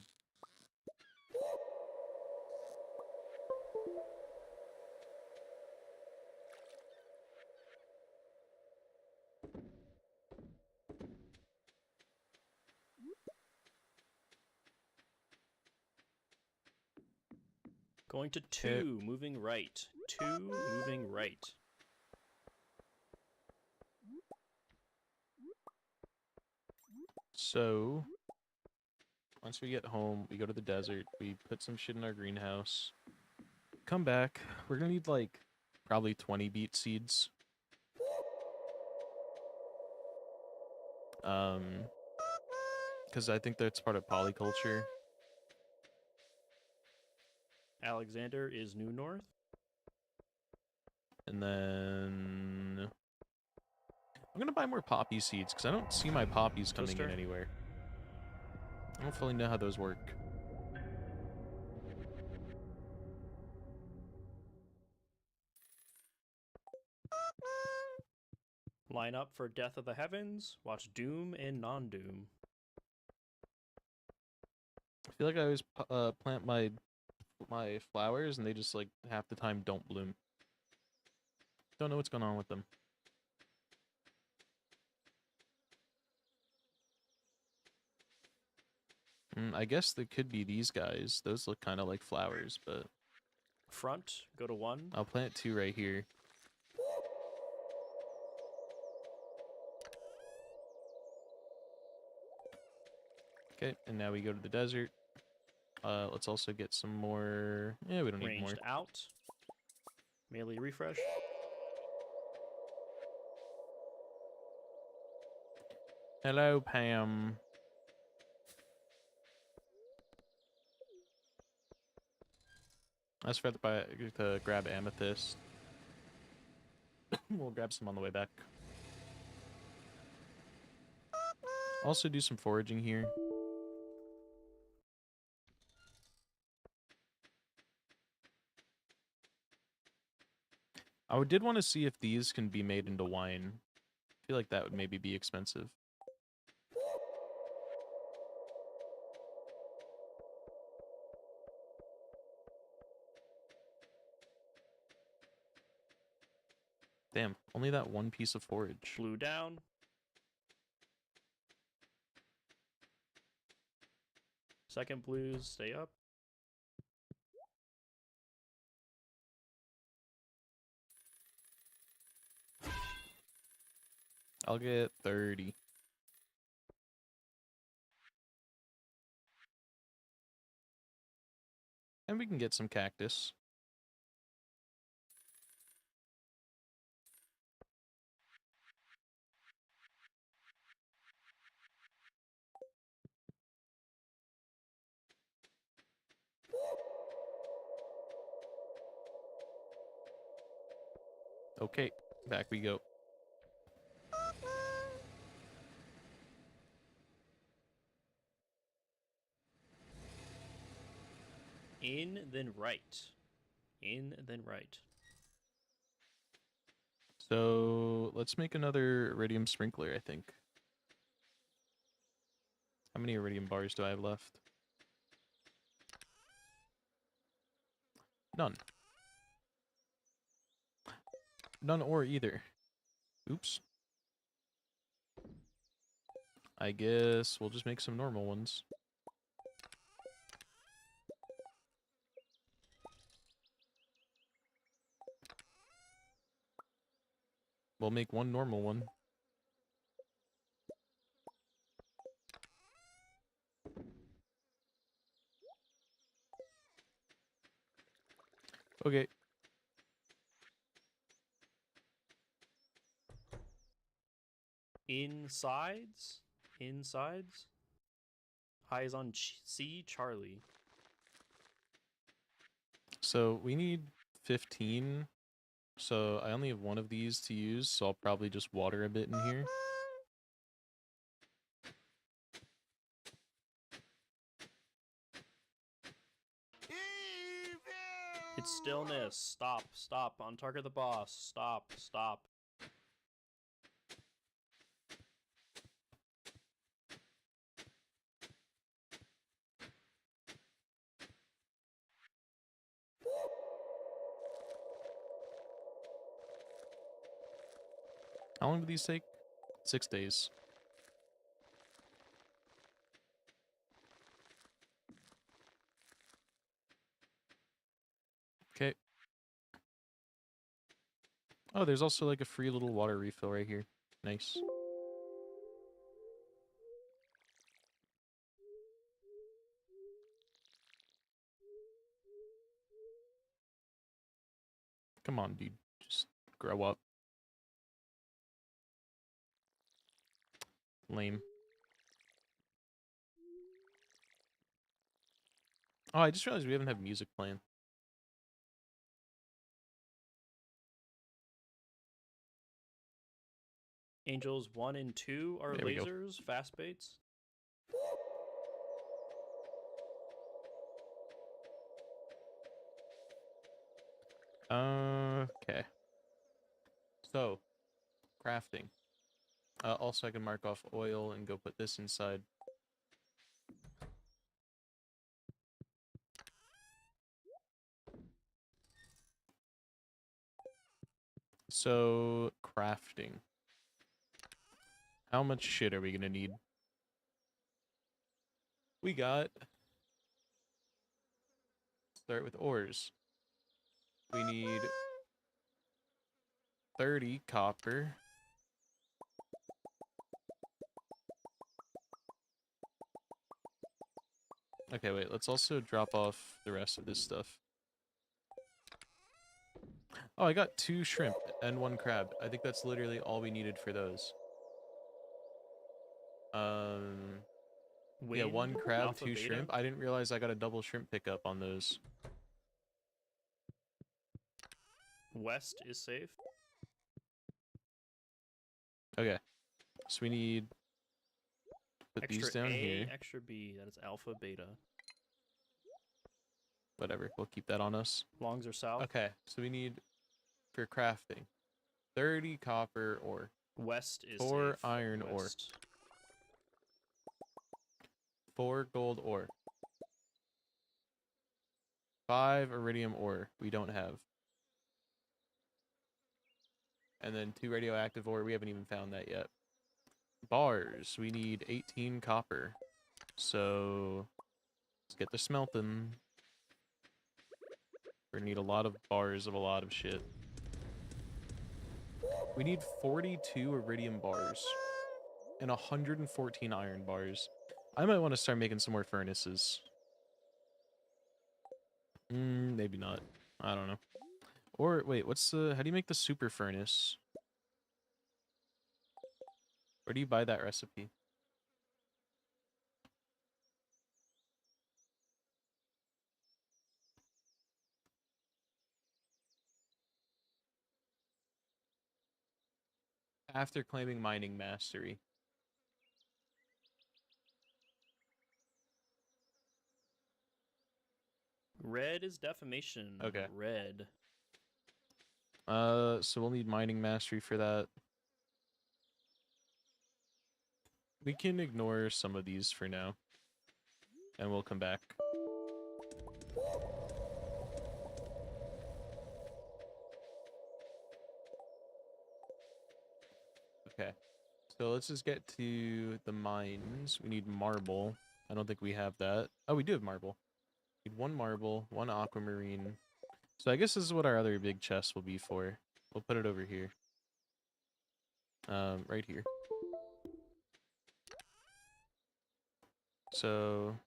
Going to 2, moving right. 2, moving right. So, once we get home, we go to the desert. We put some shit in our greenhouse. Come back. We're gonna need, like, probably 20 beet seeds. Because I think that's part of polyculture. Alexander is New North. And then I'm gonna buy more poppy seeds because I don't see my poppies coming in Twister. anywhere. I don't fully know how those work. Line up for Death of the Heavens. Watch Doom and Non-Doom. I feel like I always plant my flowers and they just, like, half the time don't bloom. Don't know what's going on with them. I guess there could be these guys. Those look kind of like flowers, but Front, go to 1. I'll plant 2 right here. Okay, and now we go to the desert. Let's also get some more. Yeah, we don't need more. Ranged out. Melee refresh. Hello, Pam. I just forgot to grab amethyst. We'll grab some on the way back. Also do some foraging here. I did want to see if these can be made into wine. I feel like that would maybe be expensive. Damn, only that one piece of forage. Blue down. Second blues, stay up. I'll get 30. And we can get some cactus. Okay, back we go. In, then right. In, then right. So let's make another iridium sprinkler, I think. How many iridium bars do I have left? None. None or either. Oops. I guess we'll just make some normal ones. We'll make one normal one. Okay. Insides? Insides? Eyes on C, Charlie. So we need 15. So I only have one of these to use, so I'll probably just water a bit in here. It's stillness. Stop, stop. On target the boss. Stop, stop. How long do these take? 6 days. Okay. Oh, there's also like a free little water refill right here. Nice. Come on, dude. Just grow up. Lame. Oh, I just realized we haven't had music playing. Angels 1 and 2 are There we go. lasers, fast baits. Okay. So, crafting. Also, I can mark off oil and go put this inside. So, crafting. How much shit are we gonna need? We got... Start with ores. We need 30 copper. Okay, wait, let's also drop off the rest of this stuff. Oh, I got 2 shrimp and 1 crab. I think that's literally all we needed for those. Yeah, 1 Wind, crab, alpha, 2 beta. shrimp. I didn't realize I got a double shrimp pickup on those. West is safe. Okay, so we need... Put Extra these down A, here. extra B. That is alpha, beta. Whatever, we'll keep that on us. Longs are south. Okay, so we need, for crafting, 30 copper ore, West is 4 safe. iron ore, West. 4 gold ore, 5 iridium ore we don't have, and then 2 radioactive ore, we haven't even found that yet. Bars, we need 18 copper, so let's get the smelting. We're gonna need a lot of bars of a lot of shit. We need 42 iridium bars and 114 iron bars. I might want to start making some more furnaces. Maybe not. I don't know. Or, wait, what's the... How do you make the super furnace? Where do you buy that recipe? After claiming mining mastery. Red is defamation. Okay. Red. So we'll need mining mastery for that. We can ignore some of these for now. And we'll come back. Okay. So let's just get to the mines. We need marble. I don't think we have that. Oh, we do have marble. We need one marble, one aquamarine. So I guess this is what our other big chest will be for. We'll put it over here. Right here. So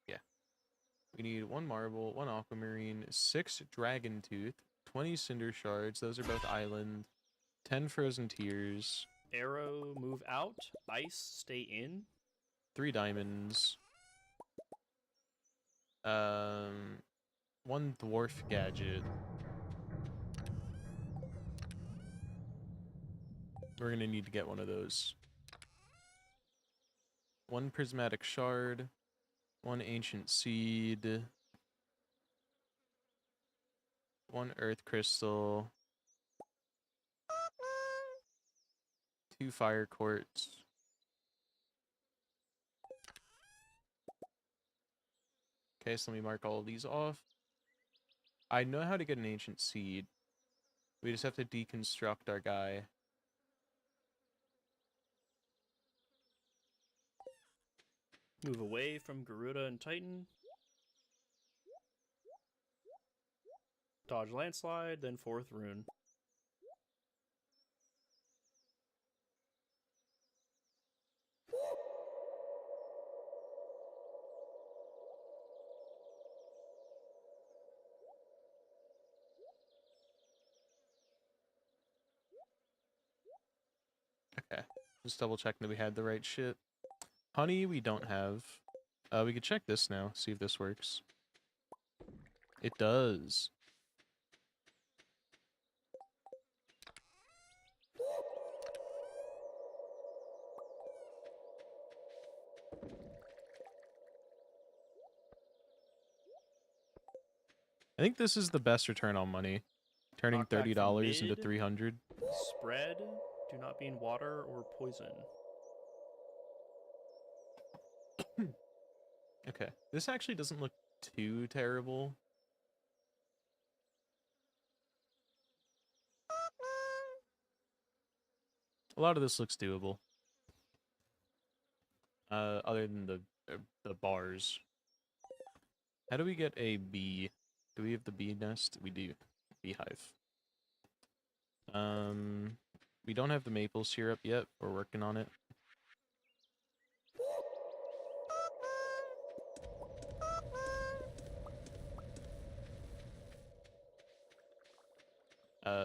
yeah. We need one marble, one aquamarine, 6 dragon tooth, 20 cinder shards. Those are both island. 10 frozen tears. Arrow, move out. Ice, stay in. 3 diamonds. 1 dwarf gadget. We're gonna need to get one of those. 1 prismatic shard. 1 ancient seed. 1 earth crystal. 2 fire quartz. Okay, so let me mark all of these off. I know how to get an ancient seed. We just have to deconstruct our guy. Move away from Garuda and Titan. Dodge landslide, then 4th rune. Okay. Just double checking that we had the right shit. Honey, we don't have. We could check this now, see if this works. It does. I think this is the best return on money. Turning Knockback from $30 into mid. 300. Spread, do not be in water or poison. Okay. This actually doesn't look too terrible. A lot of this looks doable. Other than the bars. How do we get a bee? Do we have the bee nest? We do. Beehive. We don't have the maple syrup yet. We're working on it.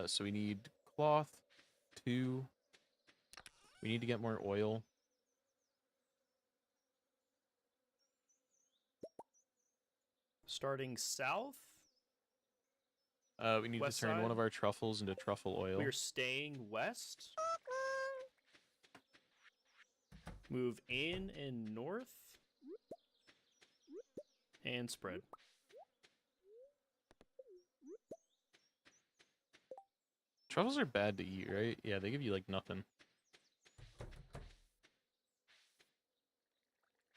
So we need cloth, 2. We need to get more oil. Starting south. We need West to turn side. one of our truffles into truffle oil. We're staying west. Move in and north. And spread. Truffles are bad to eat, right? Yeah, they give you like nothing.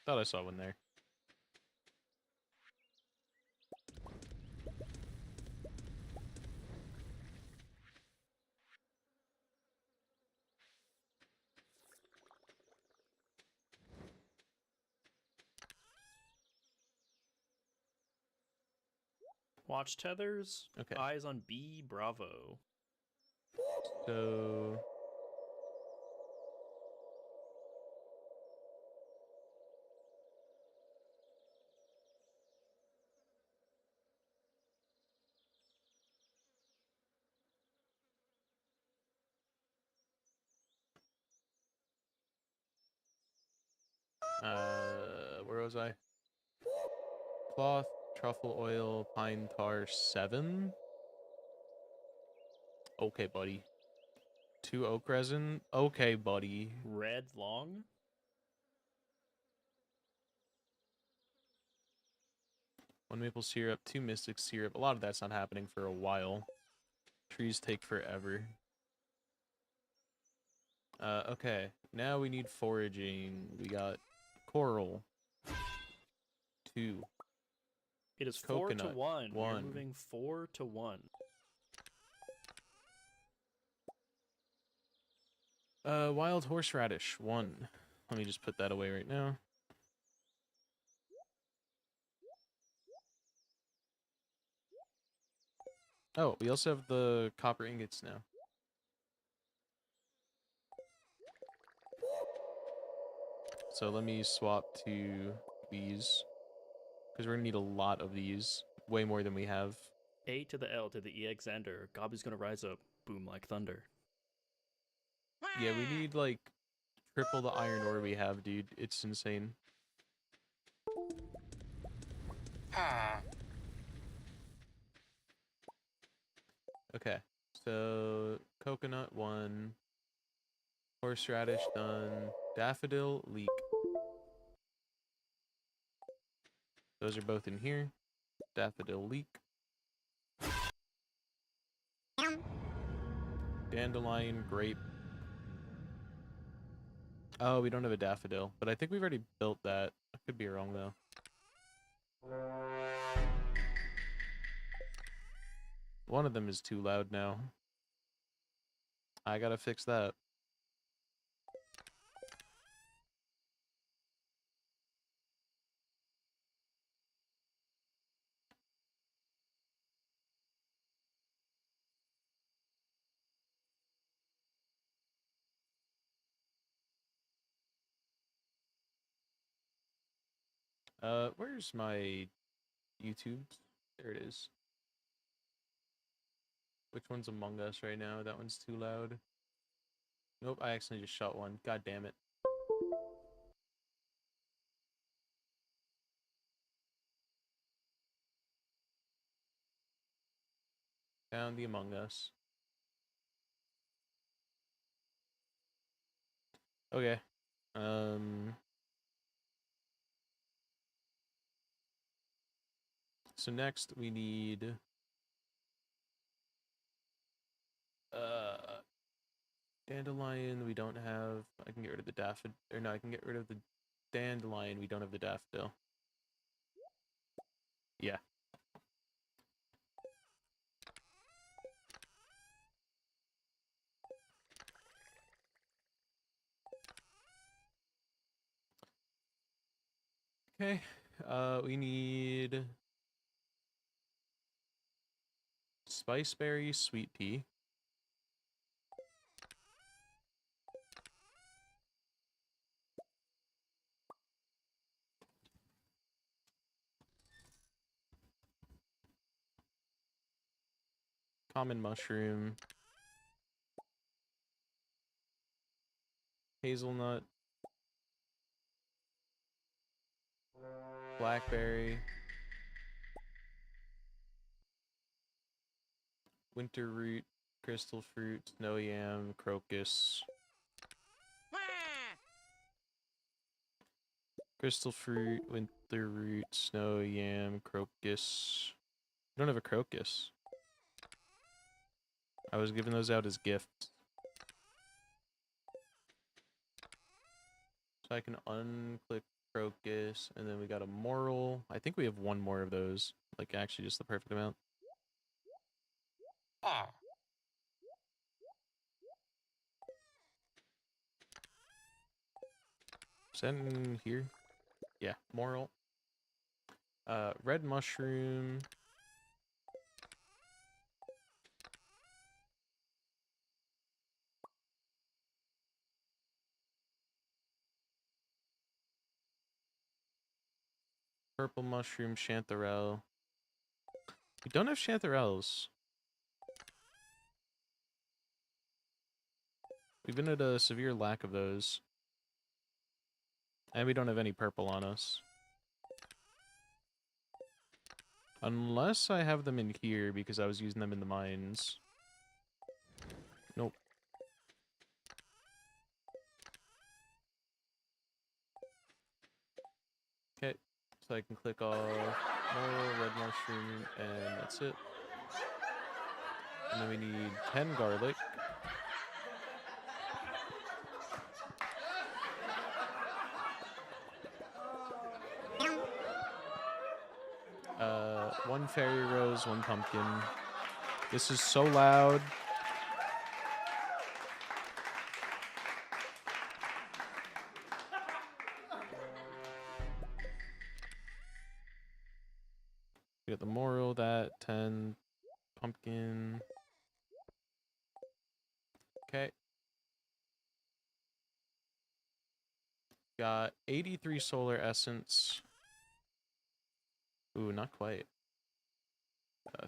Thought I saw one there. Watch tethers. Okay. Eyes on B. Bravo. So where was I? Cloth, truffle oil, pine tar, 7. Okay, buddy. 2 oak resin. Okay, buddy. Red long. 1 maple syrup, 2 mystic syrup. A lot of that's not happening for a while. Trees take forever. Okay. Now we need foraging. We got coral. 2. It is 4 to Coconut, 1. We're 1. moving 4 to 1. Wild horseradish, 1. Let me just put that away right now. Oh, we also have the copper ingots now. So let me swap to these. Because we're going to need a lot of these. Way more than we have. A to the L to the EXander. Gobby's gonna rise up. Boom like thunder. Yeah, we need, like, triple the iron ore we have, dude. It's insane. Okay. So, coconut, 1. Horseradish, done. Daffodil, leek. Those are both in here. Daffodil, leek. Dandelion, grape. Oh, we don't have a daffodil, but I think we've already built that. I could be wrong, though. One of them is too loud now. I gotta fix that. Where's my YouTube? There it is. Which one's Among Us right now? That one's too loud. Nope, I accidentally just shot one. God damn it. Found the Among Us. Okay. So next we need dandelion. We don't have. I can get rid of the daffodil. Or no, I can get rid of the dandelion. We don't have the daffodil. Yeah. Okay. We need spiceberry, sweet pea. Common mushroom. Hazelnut. Blackberry. Winter root. Crystal fruit. Snow yam. Crocus. Crystal fruit. Winter root. Snow yam. Crocus. We don't have a crocus. I was giving those out as gifts. So I can unclick crocus, and then we got a moral. I think we have one more of those. Like, actually just the perfect amount. Is that in here? Yeah, moral. Red mushroom. Purple mushroom, chanterelle. We don't have chanterelles. We've been at a severe lack of those. And we don't have any purple on us. Unless I have them in here because I was using them in the mines. Nope. Okay. So So I can click off more red mushroom, and that's it. And then we need 10 garlic. One fairy rose, one pumpkin. This is so loud. We got the moral, that 10 pumpkin. Okay. Got 83 solar essence. Ooh, not quite.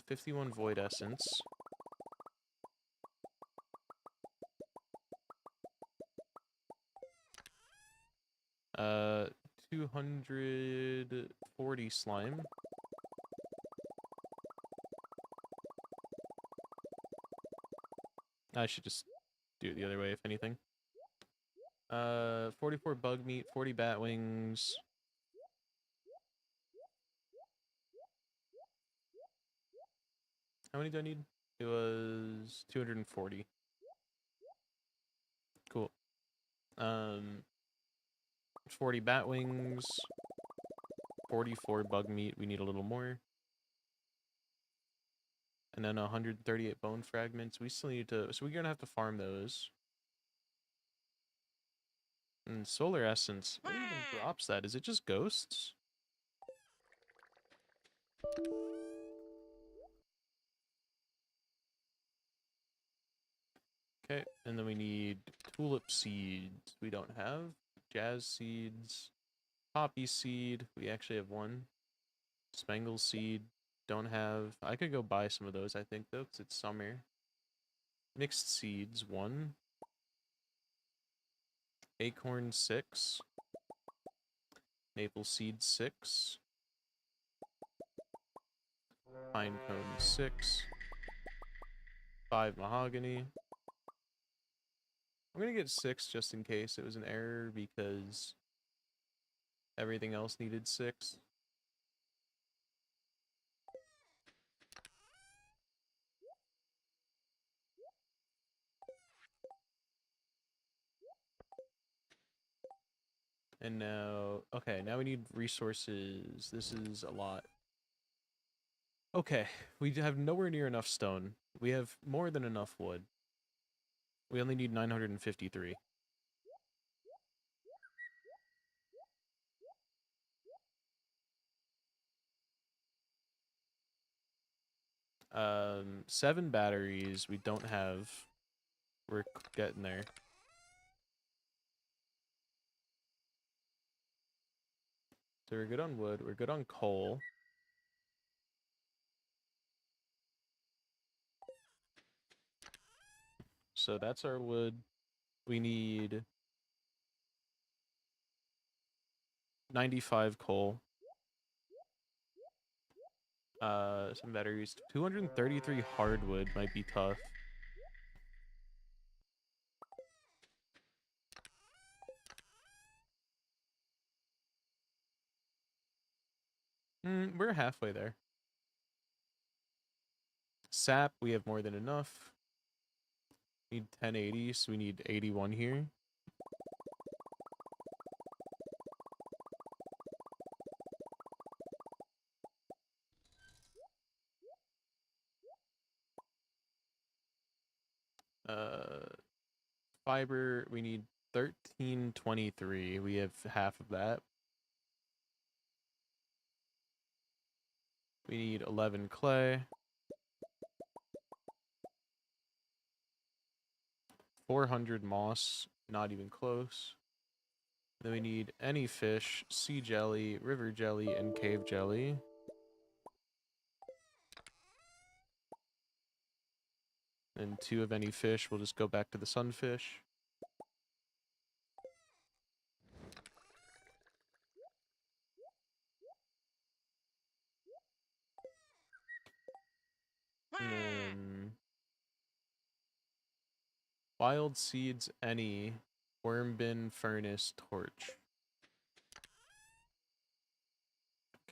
51 void essence. Uh, 240 slime. I should just do it the other way, if anything. 44 bug meat, 40 bat wings. How many do I need? It was 240. Cool. 40 bat wings. 44 bug meat. We need a little more. And then 138 bone fragments. We still need to... So we're going to have to farm those. And solar essence. What even drops that? Is it just ghosts? Okay, and then we need tulip seeds. We don't have. Jazz seeds. Poppy seed. We actually have one. Spangle seed. Don't have. I could go buy some of those, I think, though, because it's summer. Mixed seeds. 1. Acorn 6. Maple seed 6. Pine cone 6. 5 mahogany. I'm gonna get 6 just in case it was an error because everything else needed 6. And now, okay, now we need resources. This is a lot. Okay, we have nowhere near enough stone. We have more than enough wood. We only need 953. Um, 7 batteries we don't have. We're getting there. So we're good on wood. We're good on coal. So that's our wood. We need 95 coal. Some batteries. 233 hardwood might be tough. We're halfway there. Sap, we have more than enough. Need 1080, so we need 81 here. Fiber, we need 1323. We have half of that. We need 11 clay. 400 moss, not even close. Then we need any fish, sea jelly, river jelly, and cave jelly. And 2 of any fish, we'll just go back to the sunfish. And then wild seeds, any, worm bin, furnace, torch.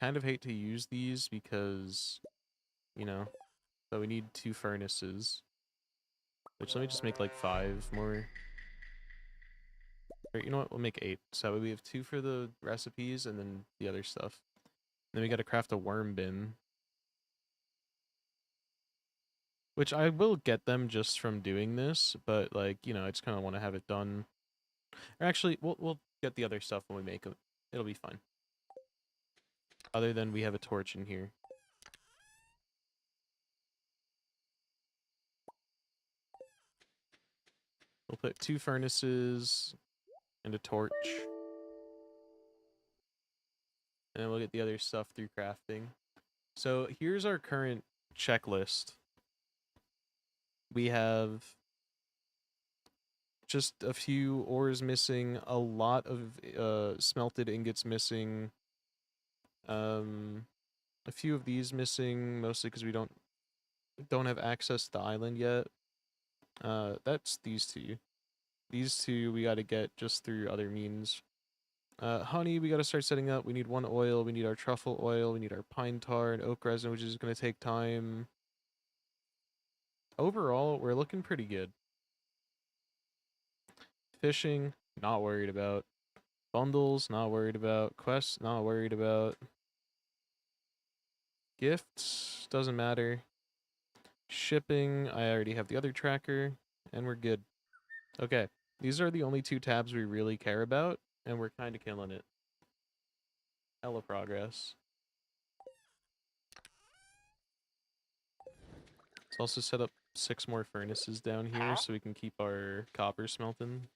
kind of hate to use these because, you know, but we need 2 furnaces. Which, let me just make like 5 more. Or, you know what? We'll make 8. So that way we have 2 for the recipes and then the other stuff. Then we gotta craft a worm bin. Which I will get them just from doing this, but like, you know, I just kind of want to have it done. Or actually, we'll get the other stuff when we make it. It'll be fine. Other than we have a torch in here. We'll put 2 furnaces and a torch. And then we'll get the other stuff through crafting. So here's our current checklist. We have just a few ores missing, a lot of smelted ingots missing, a few of these missing, mostly because we don't have access to the island yet. That's these 2. These 2 we gotta get just through other means. Honey, we gotta start setting up. We need 1 oil, we need our truffle oil, we need our pine tar and oak resin, which is gonna take time. Overall, we're looking pretty good. Fishing, not worried about. Bundles, not worried about. Quests, not worried about. Gifts, doesn't matter. Shipping, I already have the other tracker, and we're good. Okay, these are the only 2 tabs we really care about, and we're kind of killing it. Hella progress. Let's also set up 6 more furnaces down here so we can keep our copper smelting.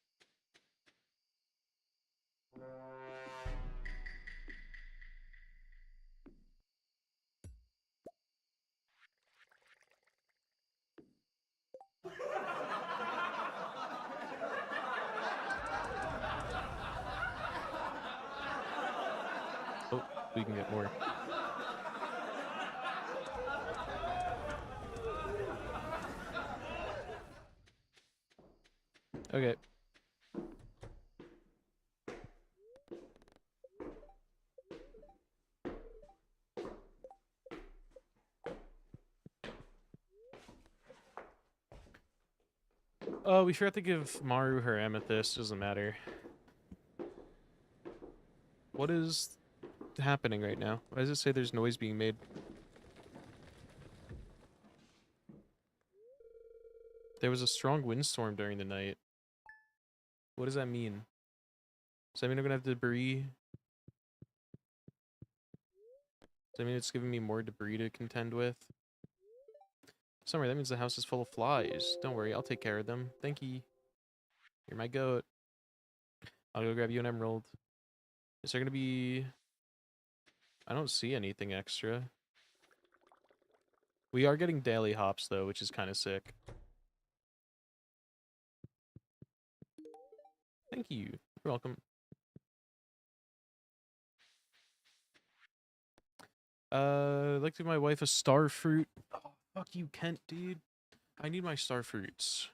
Oh, we can get more. Okay. Oh, we forgot to give Maru her amethyst. Doesn't matter. What is happening right now? Why does it say there's noise being made? There was a strong windstorm during the night. What does that mean? Does that mean I'm gonna have debris? Does that mean it's giving me more debris to contend with? Somewhere, that means the house is full of flies. Don't worry, I'll take care of them. Thank you. You're my goat. I'll go grab you an emerald. Is there gonna be... I don't see anything extra. We are getting daily hops, though, which is kind of sick. Thank you. You're welcome. I'd like to give my wife a star fruit. Oh, fuck you, Kent, dude. I need my star fruits.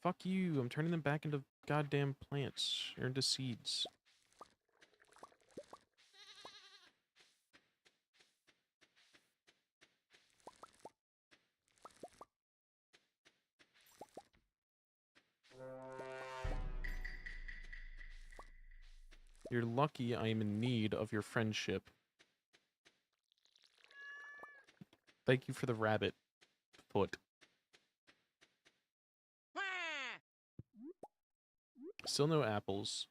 Fuck you. I'm turning them back into goddamn plants. Or into seeds. You're lucky I am in need of your friendship. Thank you for the rabbit foot. Still no apples.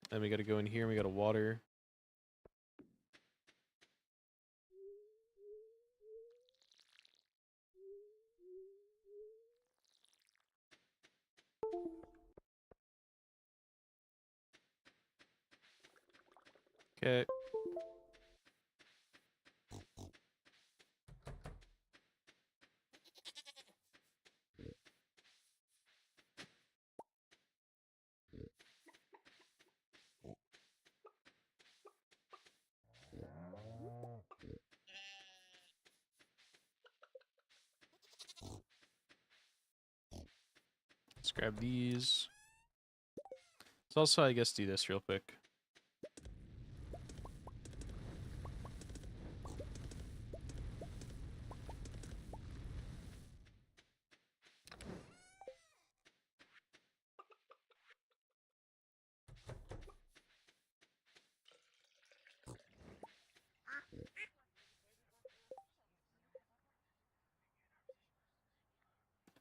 Then we gotta go in here and we gotta water. Okay. Let's grab these. Let's also, I guess, do this real quick.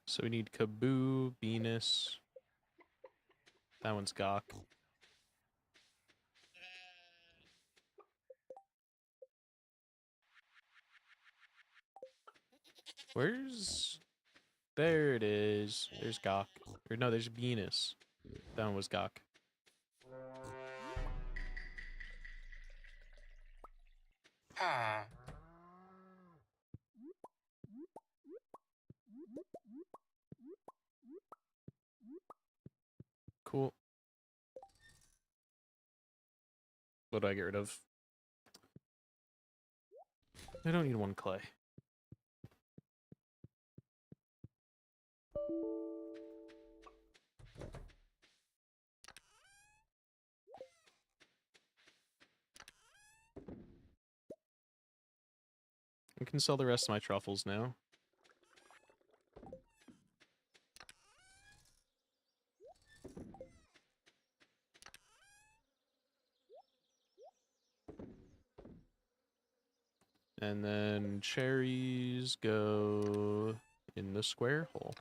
So we need Kaboo, Venus. That one's Gawk. Where's... There it is. There's Gawk. Or no, there's Venus. That one was Gawk. Cool. What do I get rid of? I don't need one clay. I can sell the rest of my truffles now. And then cherries go in the square hole.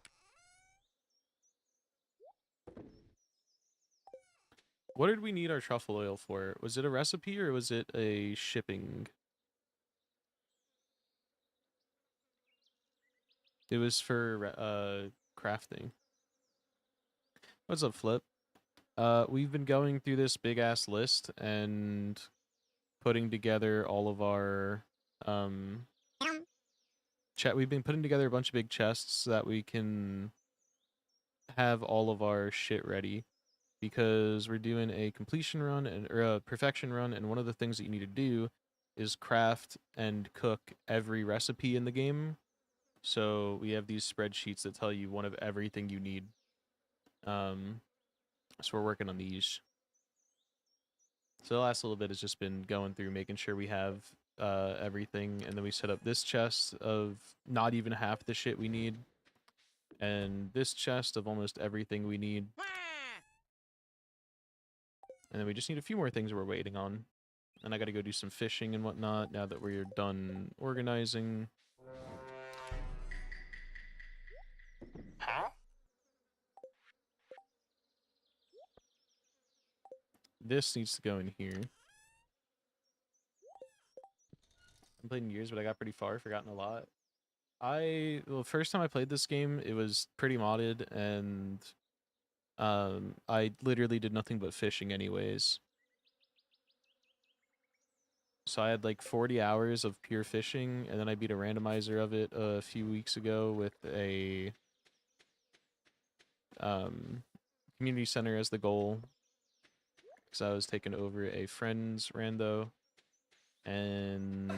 What did we need our truffle oil for? Was it a recipe or was it a shipping? It was for crafting. What's up, Flip? We've been going through this big ass list and putting together all of our we've been putting together a bunch of big chests so that we can have all of our shit ready, because we're doing a completion run or a perfection run, and one of the things that you need to do is craft and cook every recipe in the game. So we have these spreadsheets that tell you one of everything you need. So we're working on these. So the last little bit has just been going through, making sure we have everything, and then we set up this chest of not even half the shit we need, and this chest of almost everything we need. And then we just need a few more things we're waiting on. And I gotta go do some fishing and whatnot now that we're done organizing. This needs to go in here. I played in years, but I got pretty far, forgotten a lot. Well, first time I played this game, it was pretty modded, and I literally did nothing but fishing anyways. So I had like 40 hours of pure fishing, and then I beat a randomizer of it a few weeks ago with a community center as the goal, because I was taking over a friend's rando, and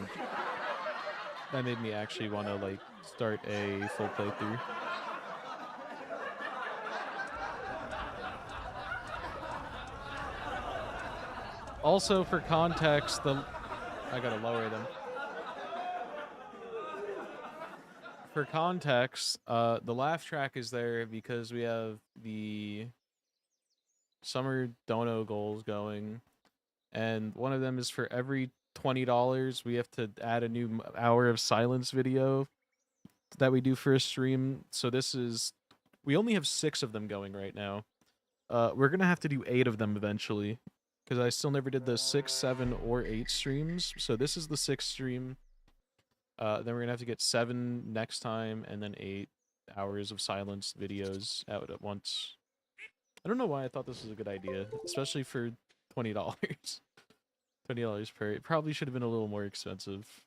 that made me actually want to like start a full playthrough. Also, for context, I gotta lower them. For context, the laugh track is there because we have the summer dono goals going, and one of them is for every $20 we have to add a new hour of silence video that we do for a stream. So we only have 6 of them going right now. We're gonna have to do 8 of them eventually, because I still never did the 6, 7, or 8 streams. So this is the 6th stream. Then we're gonna have to get 7 next time, and then 8 hours of silence videos out at once. I don't know why I thought this was a good idea, especially for $20. $20 per. It probably should have been a little more expensive.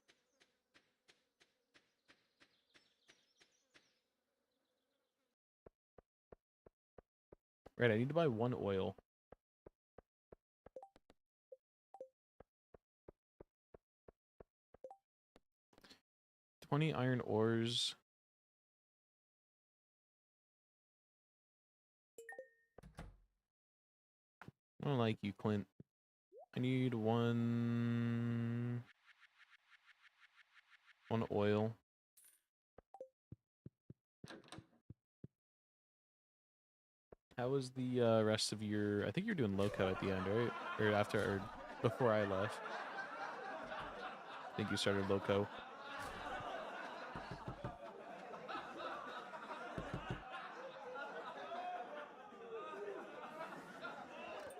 Right, I need to buy 1 oil. 20 iron ores. I don't like you, Clint. I need one oil. How was the rest of your? I think you're doing loco at the end, right? Or after, or before I left. I think you started loco.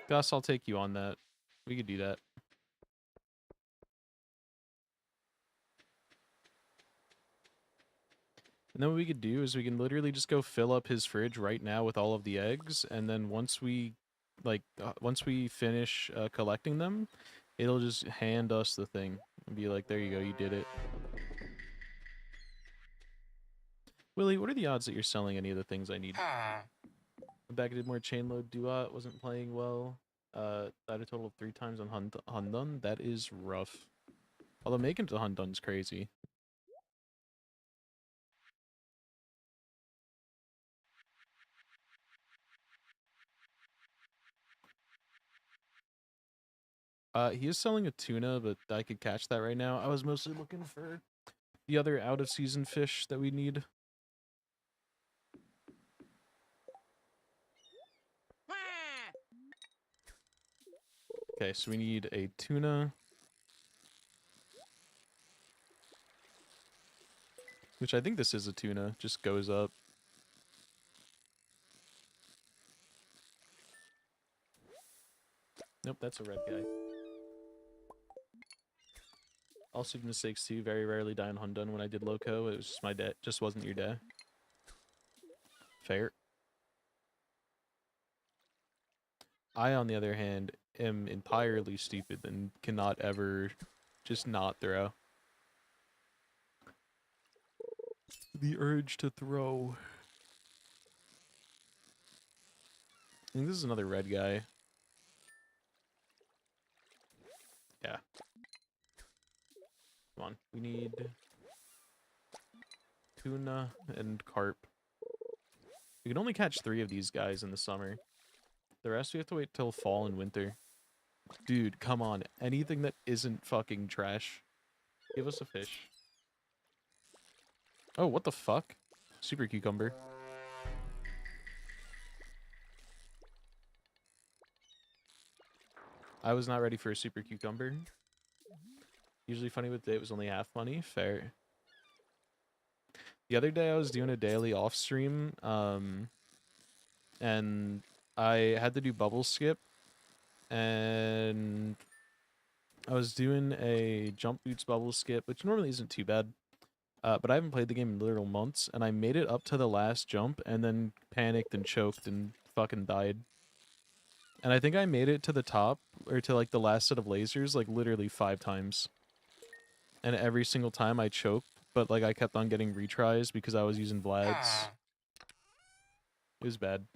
Gus, I'll take you on that. We could do that. And then what we could do is we can literally just go fill up his fridge right now with all of the eggs, and then once we, once we finish collecting them, it'll just hand us the thing and be like, "There you go, you did it." Willie, what are the odds that you're selling any of the things I need? Back did more chain load duat, wasn't playing well. Died a total of 3 times on Hundun. That is rough. Although making it to Hundun's crazy. He is selling a tuna, but I could catch that right now. I was mostly looking for the other out-of-season fish that we need. Okay, so we need a tuna. Which I think this is a tuna. Just goes up. Nope, that's a red guy. Also mistakes too. Very rarely die on Hundun when I did Loco. It was just my day. Just wasn't your day. Fair. I, on the other hand, am entirely stupid and cannot ever just not throw. The urge to throw. I think this is another red guy. Yeah. Come on. We need tuna and carp. We can only catch 3 of these guys in the summer. The rest we have to wait till fall and winter. Dude, come on. Anything that isn't fucking trash. Give us a fish. Oh, what the fuck? Super cucumber. I was not ready for a super cucumber. Usually funny with it was only half money. Fair. The other day I was doing a daily off stream, and I had to do bubble skip, and I was doing a jump boots bubble skip, which normally isn't too bad. But I haven't played the game in literal months, and I made it up to the last jump, and then panicked and choked and fucking died. And I think I made it to the top, or to like the last set of lasers, like literally 5 times. And every single time I choked, but like I kept on getting retries because I was using Vlad's. It was bad.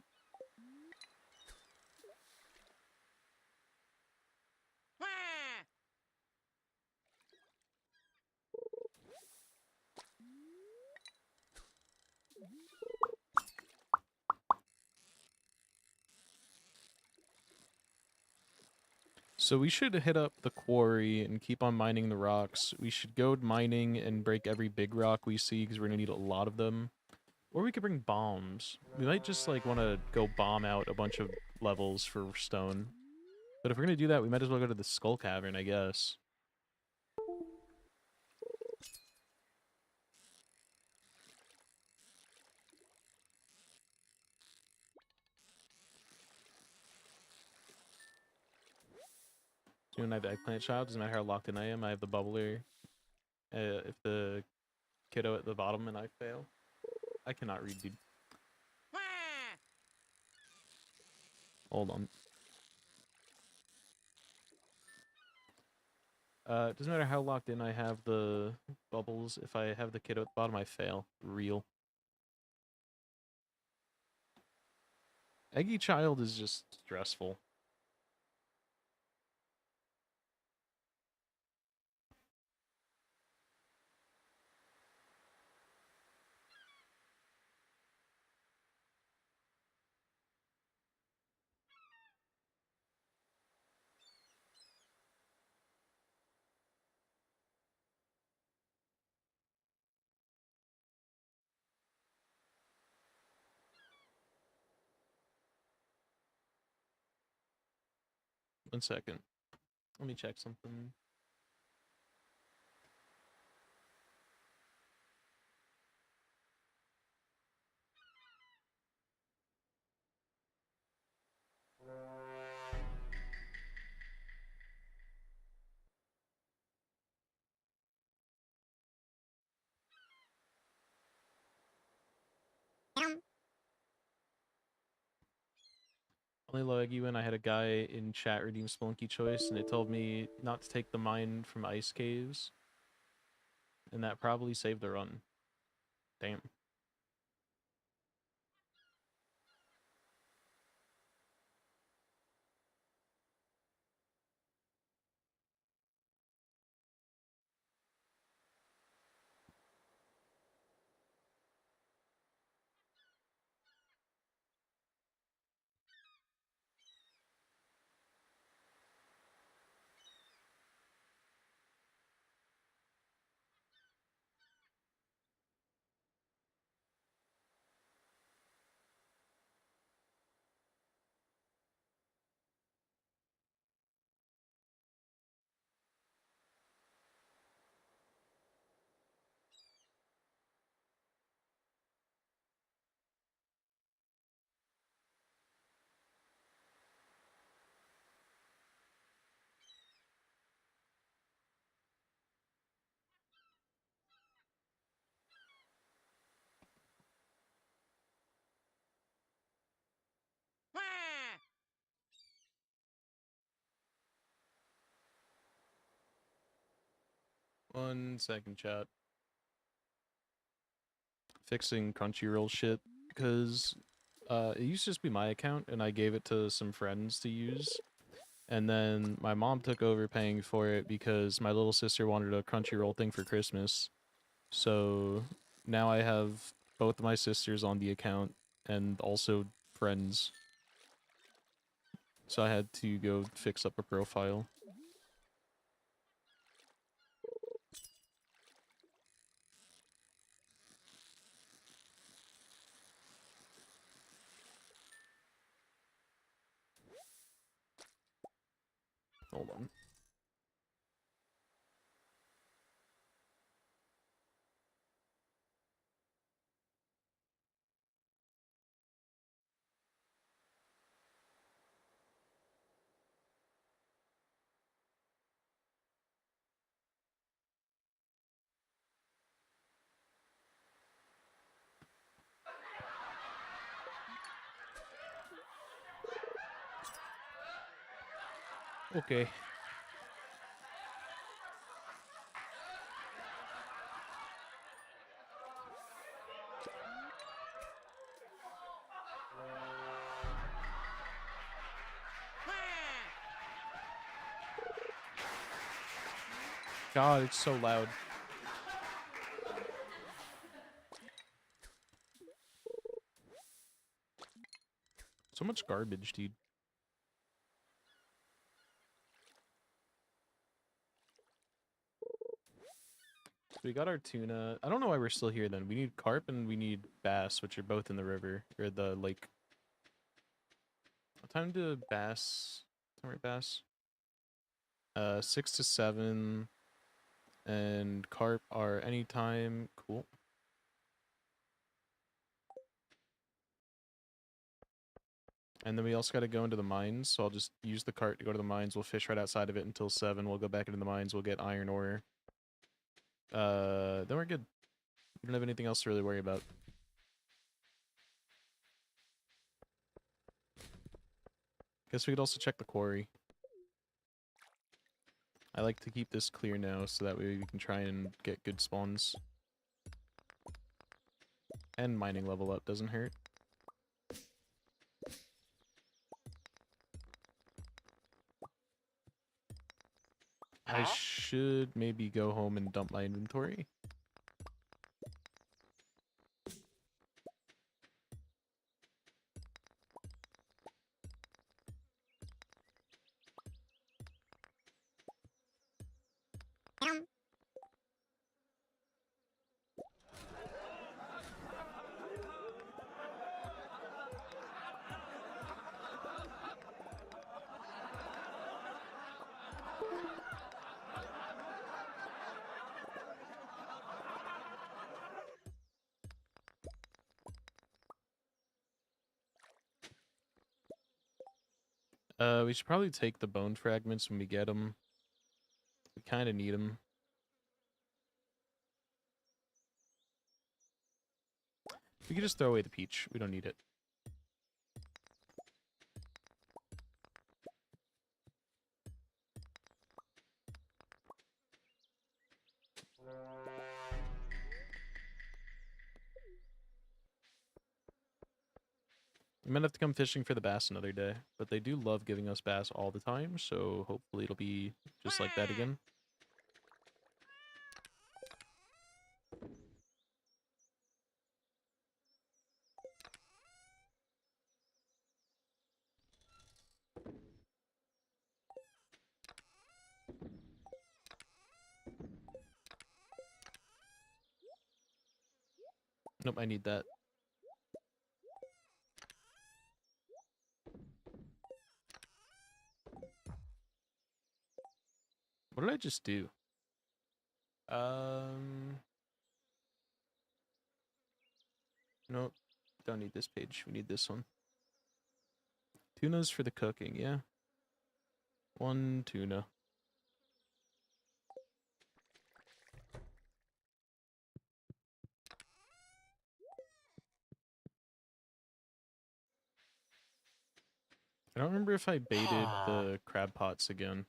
So we should hit up the quarry and keep on mining the rocks. We should go mining and break every big rock we see because we're gonna need a lot of them. Or we could bring bombs. We might just like want to go bomb out a bunch of levels for stone. But if we're gonna do that, we might as well go to the Skull Cavern, I guess. Soon I have the eggplant child. Doesn't matter how locked in I am. I have the bubbler. If the kiddo at the bottom and I fail, I cannot read, dude. Hold on. It doesn't matter how locked in I have the bubbles. If I have the kiddo at the bottom, I fail. Real. Eggy child is just stressful. 1 second. Let me check something. Only Loegi when I had a guy in chat redeem Spelunky choice, and it told me not to take the mine from ice caves, and that probably saved the run. Damn. One second, chat. Fixing Crunchyroll shit, because it used to just be my account, and I gave it to some friends to use. And then my mom took over paying for it because my little sister wanted a Crunchyroll thing for Christmas. So now I have both of my sisters on the account and also friends. So I had to go fix up a profile. Hold on. Okay. God, it's so loud. So much garbage, dude. So we got our tuna. I don't know why we're still here then. We need carp and we need bass, which are both in the river, or the lake. What time to bass? Time to bass? 6 to 7. And carp are anytime. Cool. And then we also got to go into the mines, so I'll just use the cart to go to the mines. We'll fish right outside of it until 7. We'll go back into the mines. We'll get iron ore. Then we're good. We don't have anything else to really worry about. Guess we could also check the quarry. I like to keep this clear now, so that way we can try and get good spawns. And mining level up doesn't hurt. I should maybe go home and dump my inventory. We should probably take the bone fragments when we get them. We kind of need them. We could just throw away the peach. We don't need it. We might have to come fishing for the bass another day, but they do love giving us bass all the time, so hopefully it'll be just like that again. Nope, I need that. What did I just do? Nope, don't need this page. We need this one. Tuna's for the cooking, yeah. 1 tuna. I don't remember if I baited the crab pots again.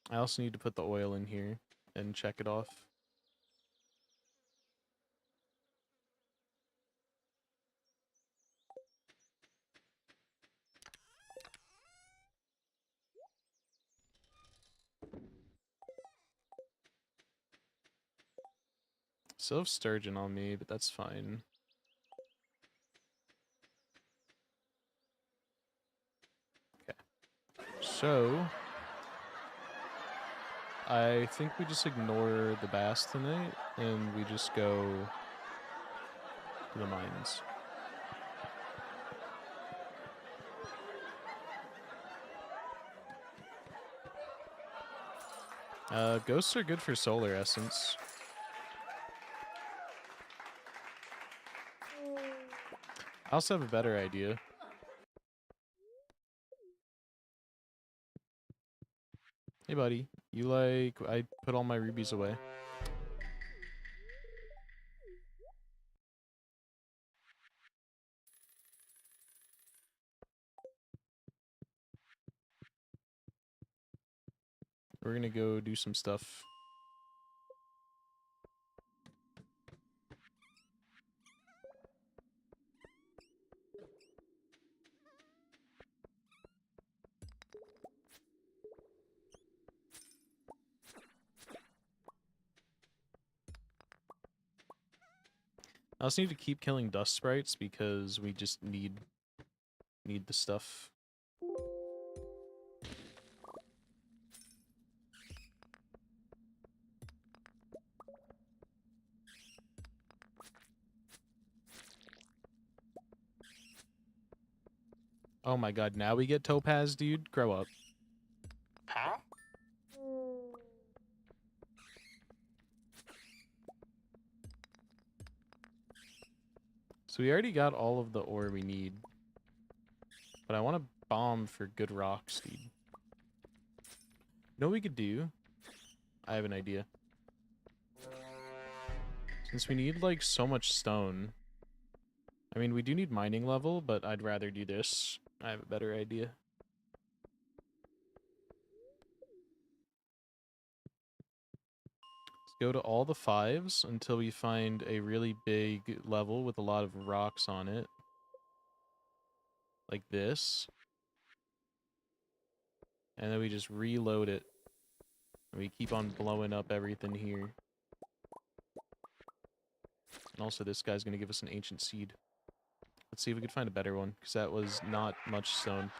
I also need to put the oil in here and check it off. Still have sturgeon on me, but that's fine. Okay. So, I think we just ignore the bass tonight, and we just go to the mines. Ghosts are good for solar essence. I also have a better idea. Hey buddy, you like, I put all my rubies away. We're gonna go do some stuff. I also need to keep killing dust sprites because we just need the stuff. Oh my god, now we get topaz, dude? Grow up. Huh? So we already got all of the ore we need. But I want a bomb for good rocks, dude. You know what we could do? I have an idea. Since we need, like, so much stone. I mean, we do need mining level, but I'd rather do this. I have a better idea. Let's go to all the 5s until we find a really big level with a lot of rocks on it. Like this. And then we just reload it. And we keep on blowing up everything here. And also this guy's gonna give us an ancient seed. Let's see if we can find a better one, because that was not much stone.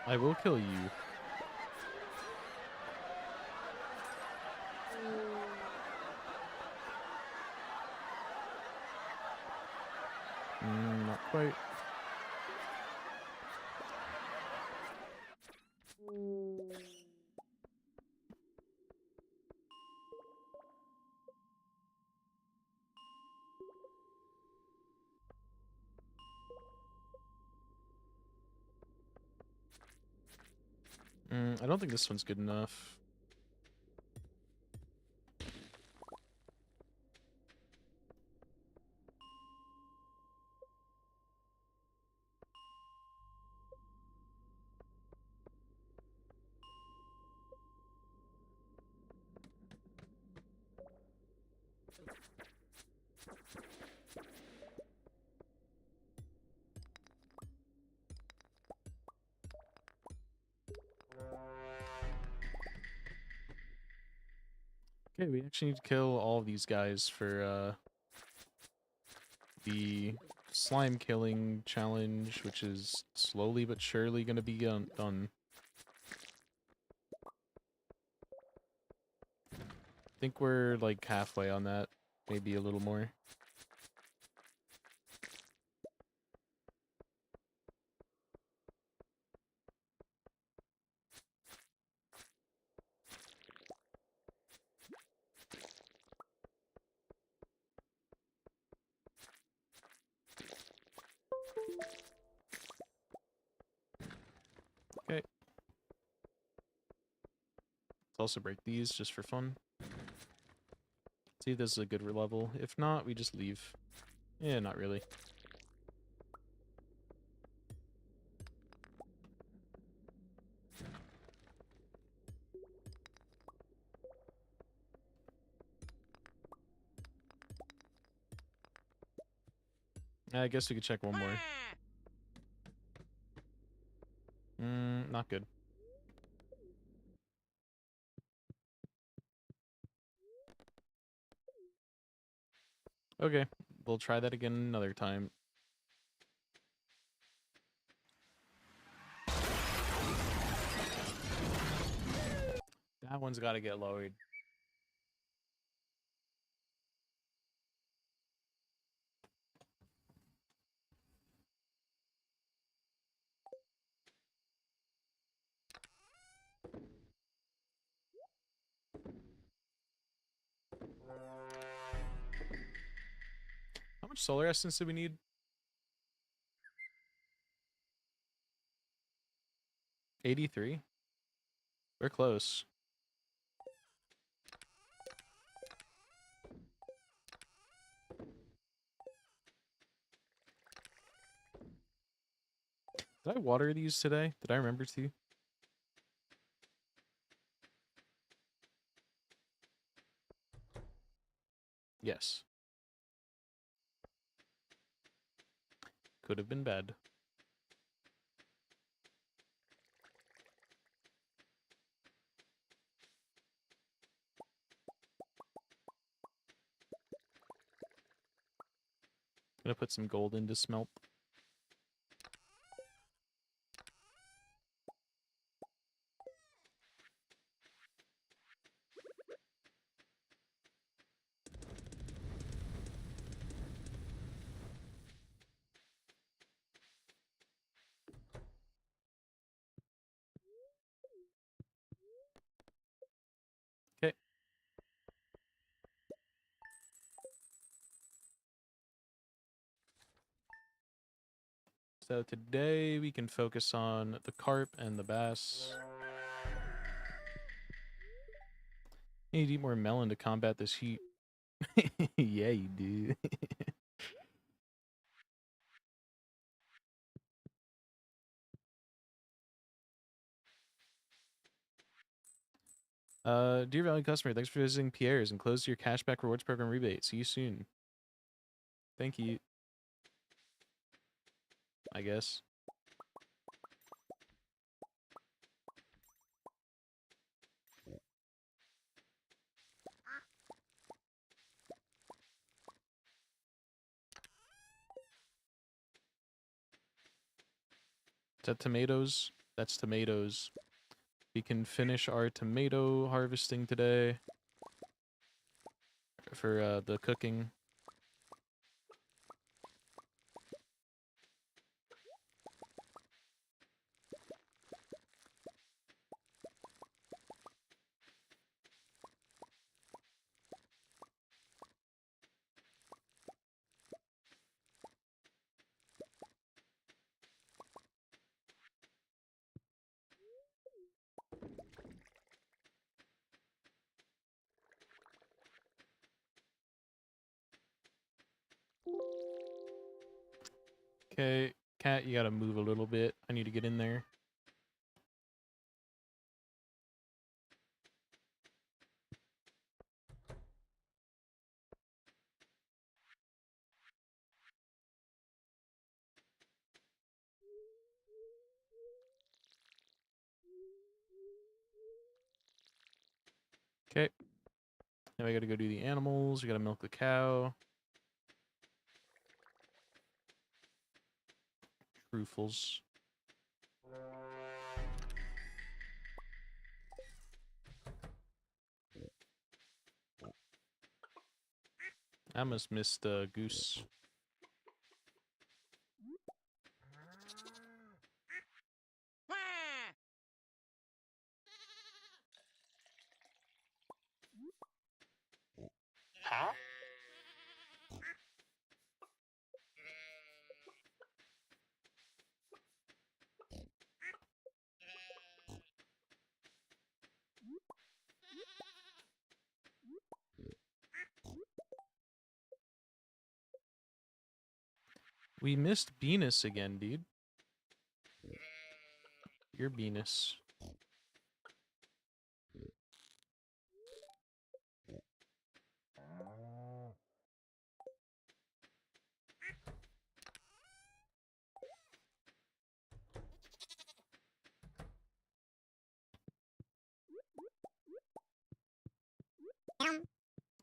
I will kill you. Not quite. I don't think this one's good enough. Okay, we actually need to kill all of these guys for the slime killing challenge, which is slowly but surely gonna be done. I think we're like halfway on that, maybe a little more. Okay. Let's also break these just for fun. See if this is a good level. If not, we just leave. Yeah, not really. I guess we could check one more. Not good. Okay, we'll try that again another time. That one's got to get lowered. How much solar essence do we need? 83? We're close. Did I water these today? Did I remember to? Yes. Could have been bad. Gonna put some gold into smelt. Okay. So today we can focus on the carp and the bass. You need to eat more melon to combat this heat. Yeah, you do. Dear valued customer, thanks for visiting Pierre's and close your cashback rewards program rebate. See you soon. Thank you. I guess. Is that tomatoes? That's tomatoes. We can finish our tomato harvesting today for the cooking. Okay, cat, you gotta move a little bit. I need to get in there. Okay. Now we gotta go do the animals. We gotta milk the cow. Truffles. I must missed goose. Huh? We missed Venus again, dude. You're Venus.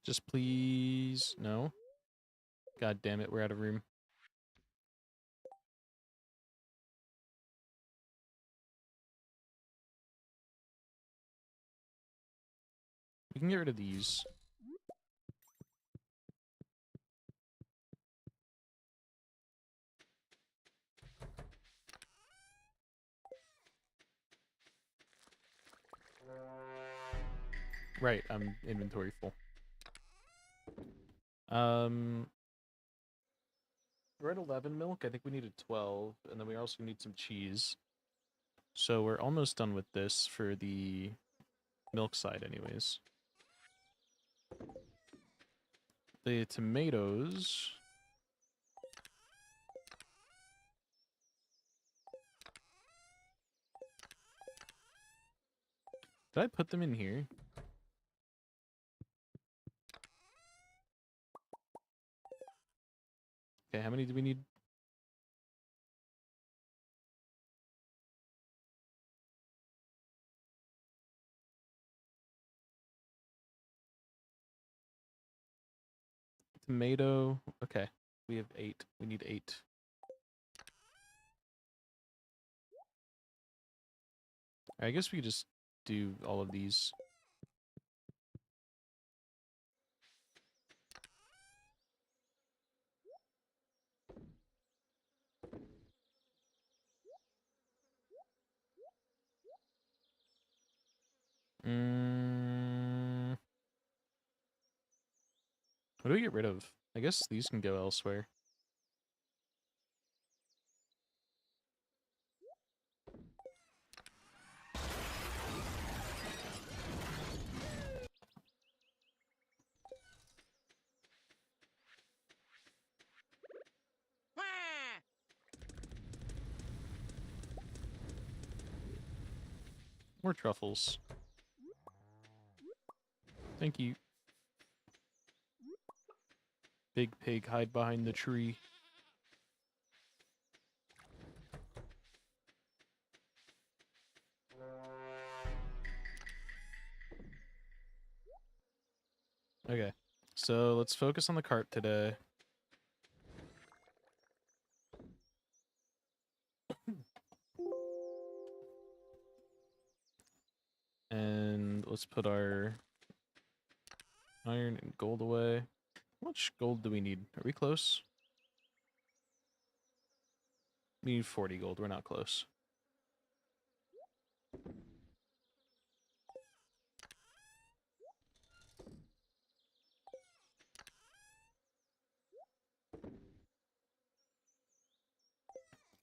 Just please. No. God damn it, we're out of room. We can get rid of these. Right, I'm inventory full. We're at 11 milk. I think we needed 12, and then we also need some cheese. So we're almost done with this for the milk side anyways. The tomatoes. Did I put them in here? Okay, how many do we need? Tomato. Okay, we have 8. We need 8. I guess we could just do all of these. What do we get rid of? I guess these can go elsewhere. More truffles. Thank you. Big pig, hide behind the tree. Okay, so let's focus on the cart today. And let's put our iron and gold away. How much gold do we need? Are we close? We need 40 gold. We're not close.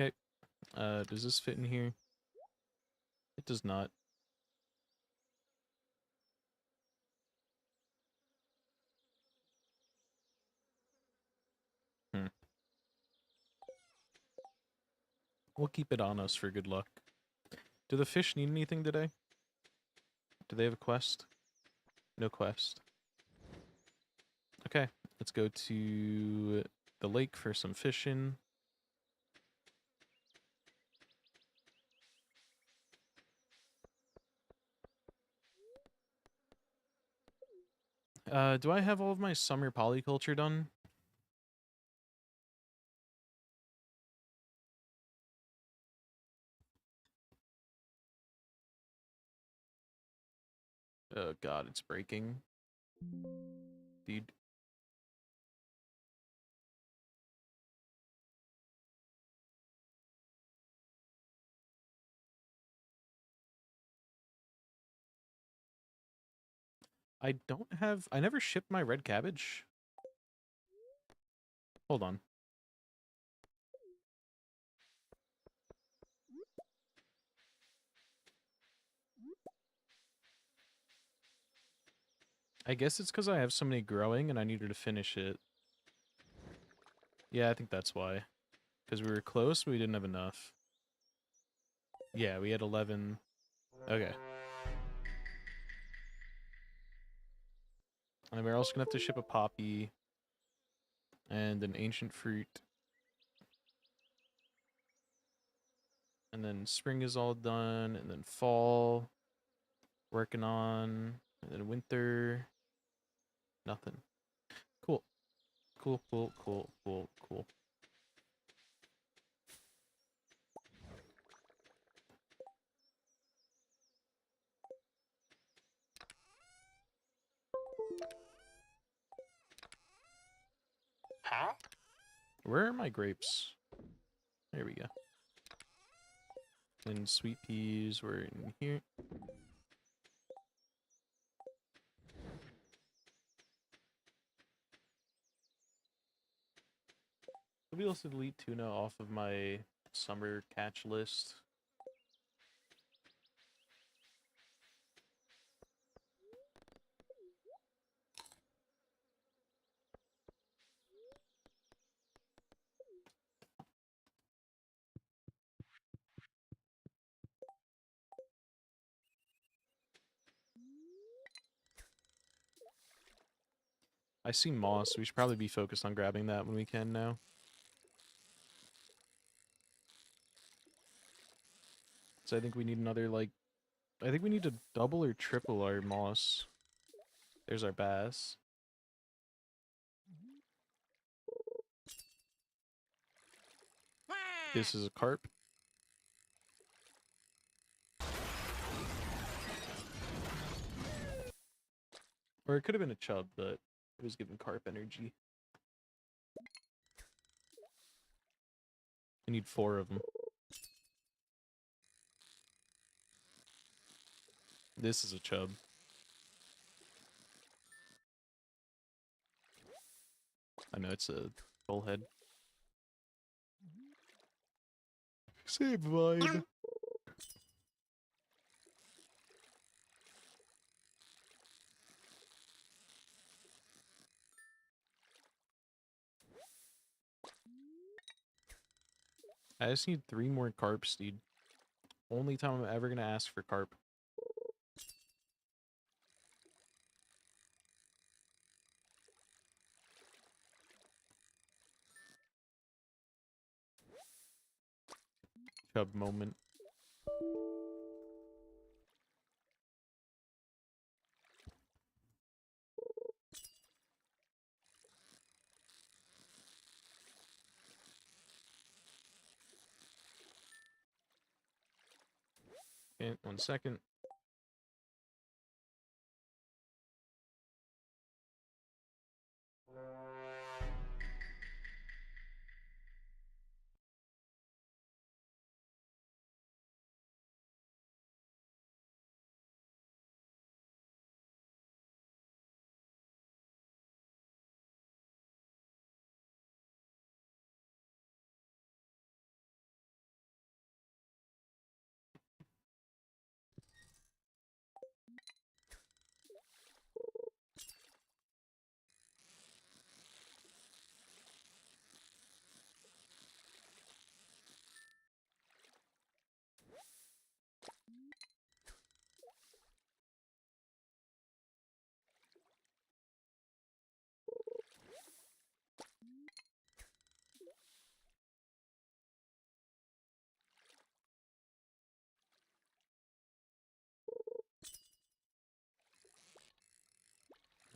Okay. Does this fit in here? It does not. Hmm. We'll keep it on us for good luck. Do the fish need anything today? Do they have a quest? No quest. Okay, let's go to the lake for some fishing. Do I have all of my summer polyculture done? Oh god, it's breaking. Dude. I never shipped my red cabbage. Hold on. I guess it's because I have so many growing and I needed to finish it. Yeah, I think that's why. Because we were close, but we didn't have enough. Yeah, we had 11. Okay. And we're also going to have to ship a poppy and an ancient fruit. And then spring is all done, and then fall, working on, and then winter, nothing. Cool. Cool, cool, cool, cool, cool. Huh? Where are my grapes? There we go. And sweet peas were in here. I'll be able to delete tuna off of my summer catch list. I see moss. We should probably be focused on grabbing that when we can now. So I think we need another, like... I think we need to double or triple our moss. There's our bass. This is a carp. Or it could have been a chub, but it was giving carp energy. I need 4 of them. This is a chub. I know it's a bullhead. Same vibe. I just need 3 more carps, dude. Only time I'm ever gonna ask for carp. Chub moment. Okay, 1 second.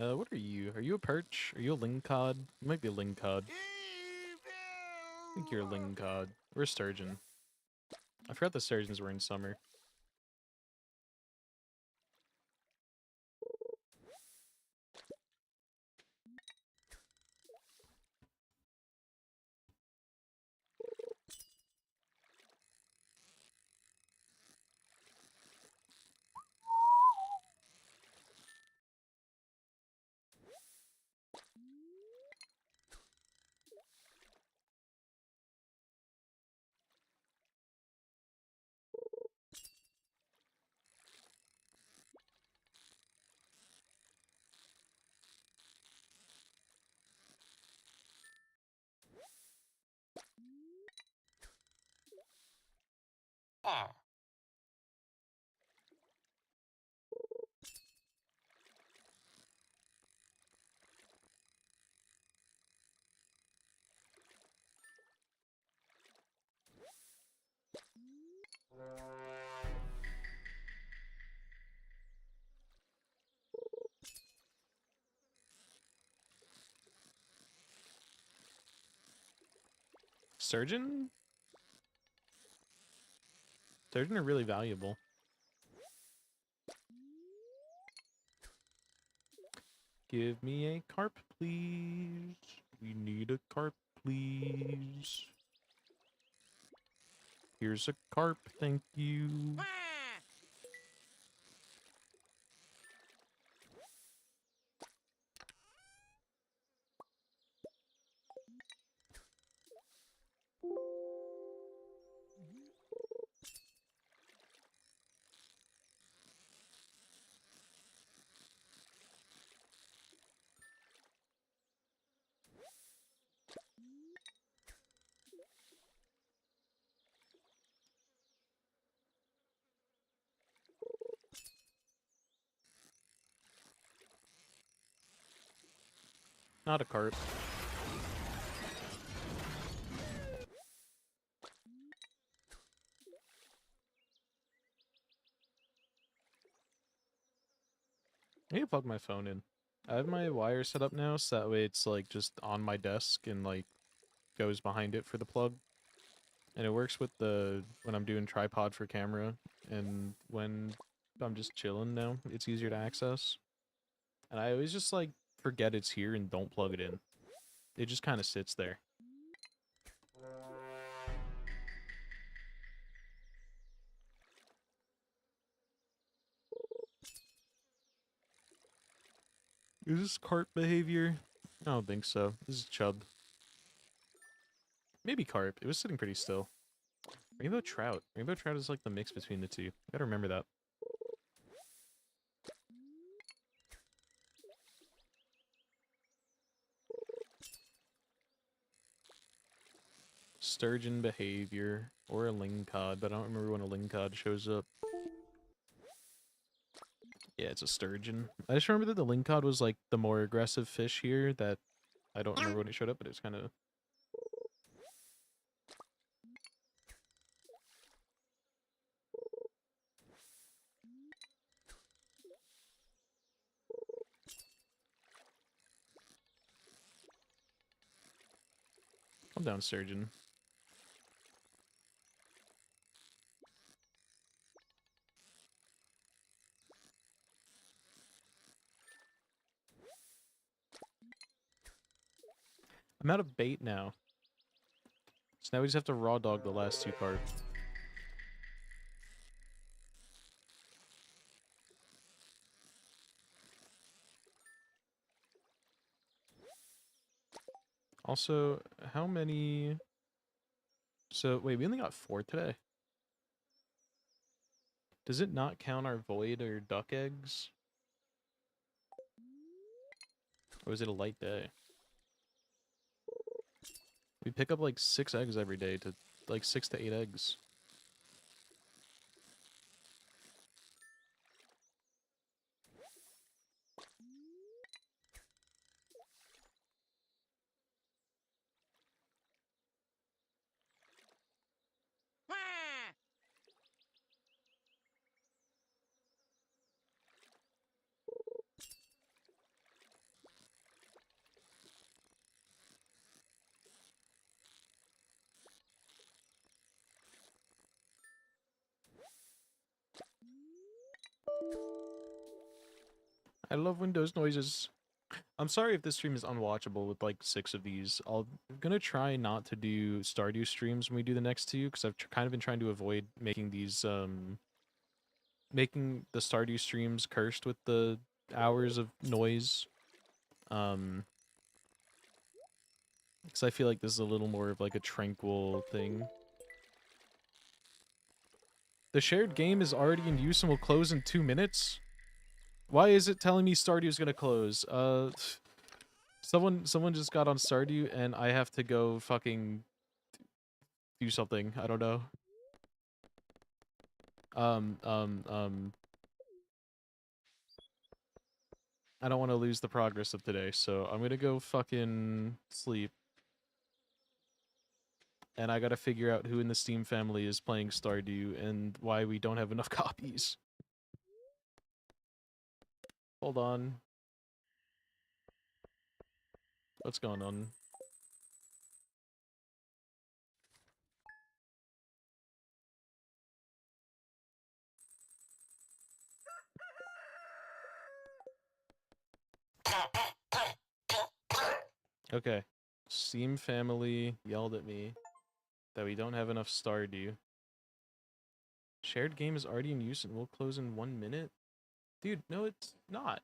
What are you? Are you a perch? Are you a lingcod? You might be a lingcod. I think you're a lingcod. Or a sturgeon. I forgot the sturgeons were in summer. Ah. Sturgeon? Sturgeon are really valuable. Give me a carp, please. We need a carp, please. Here's a carp, thank you. Not a carp. I need to plug my phone in. I have my wire set up now, so that way it's like just on my desk and like goes behind it for the plug. And it works with the when I'm doing tripod for camera and when I'm just chilling now, it's easier to access. And I always just like forget it's here and don't plug it in. It just kind of sits there. Is this carp behavior? I don't think so. This is chub. Maybe carp. It was sitting pretty still. Rainbow trout. Rainbow trout is like the mix between the two. Gotta remember that. Sturgeon behavior. Or a lingcod, but I don't remember when a lingcod shows up. Yeah, it's a sturgeon. I just remember that the lingcod was like the more aggressive fish here that I don't remember when it showed up, but it was kind of... Calm down, sturgeon. I'm out of bait now. So now we just have to raw dog the last two carp. Also, how many... So, wait, we only got 4 today. Does it not count our void or duck eggs? Or is it a light day? We pick up like 6 eggs every day to like 6 to 8 eggs. I love Windows noises. I'm sorry if this stream is unwatchable with like 6 of these. I'm gonna try not to do Stardew streams when we do the next 2, because I've kind of been trying to avoid making these making the Stardew streams cursed with the hours of noise. Because I feel like this is a little more of like a tranquil thing. The shared game is already in use and will close in 2 minutes. Why is it telling me Stardew is gonna close? Someone just got on Stardew and I have to go fucking do something. I don't know. Um, um, um. I don't want to lose the progress of today, so I'm gonna go fucking sleep. And I gotta figure out who in the Steam family is playing Stardew and why we don't have enough copies. Hold on. What's going on? Okay. Steam family yelled at me that we don't have enough Stardew. Shared game is already in use and will close in 1 minute? Dude, no it's not.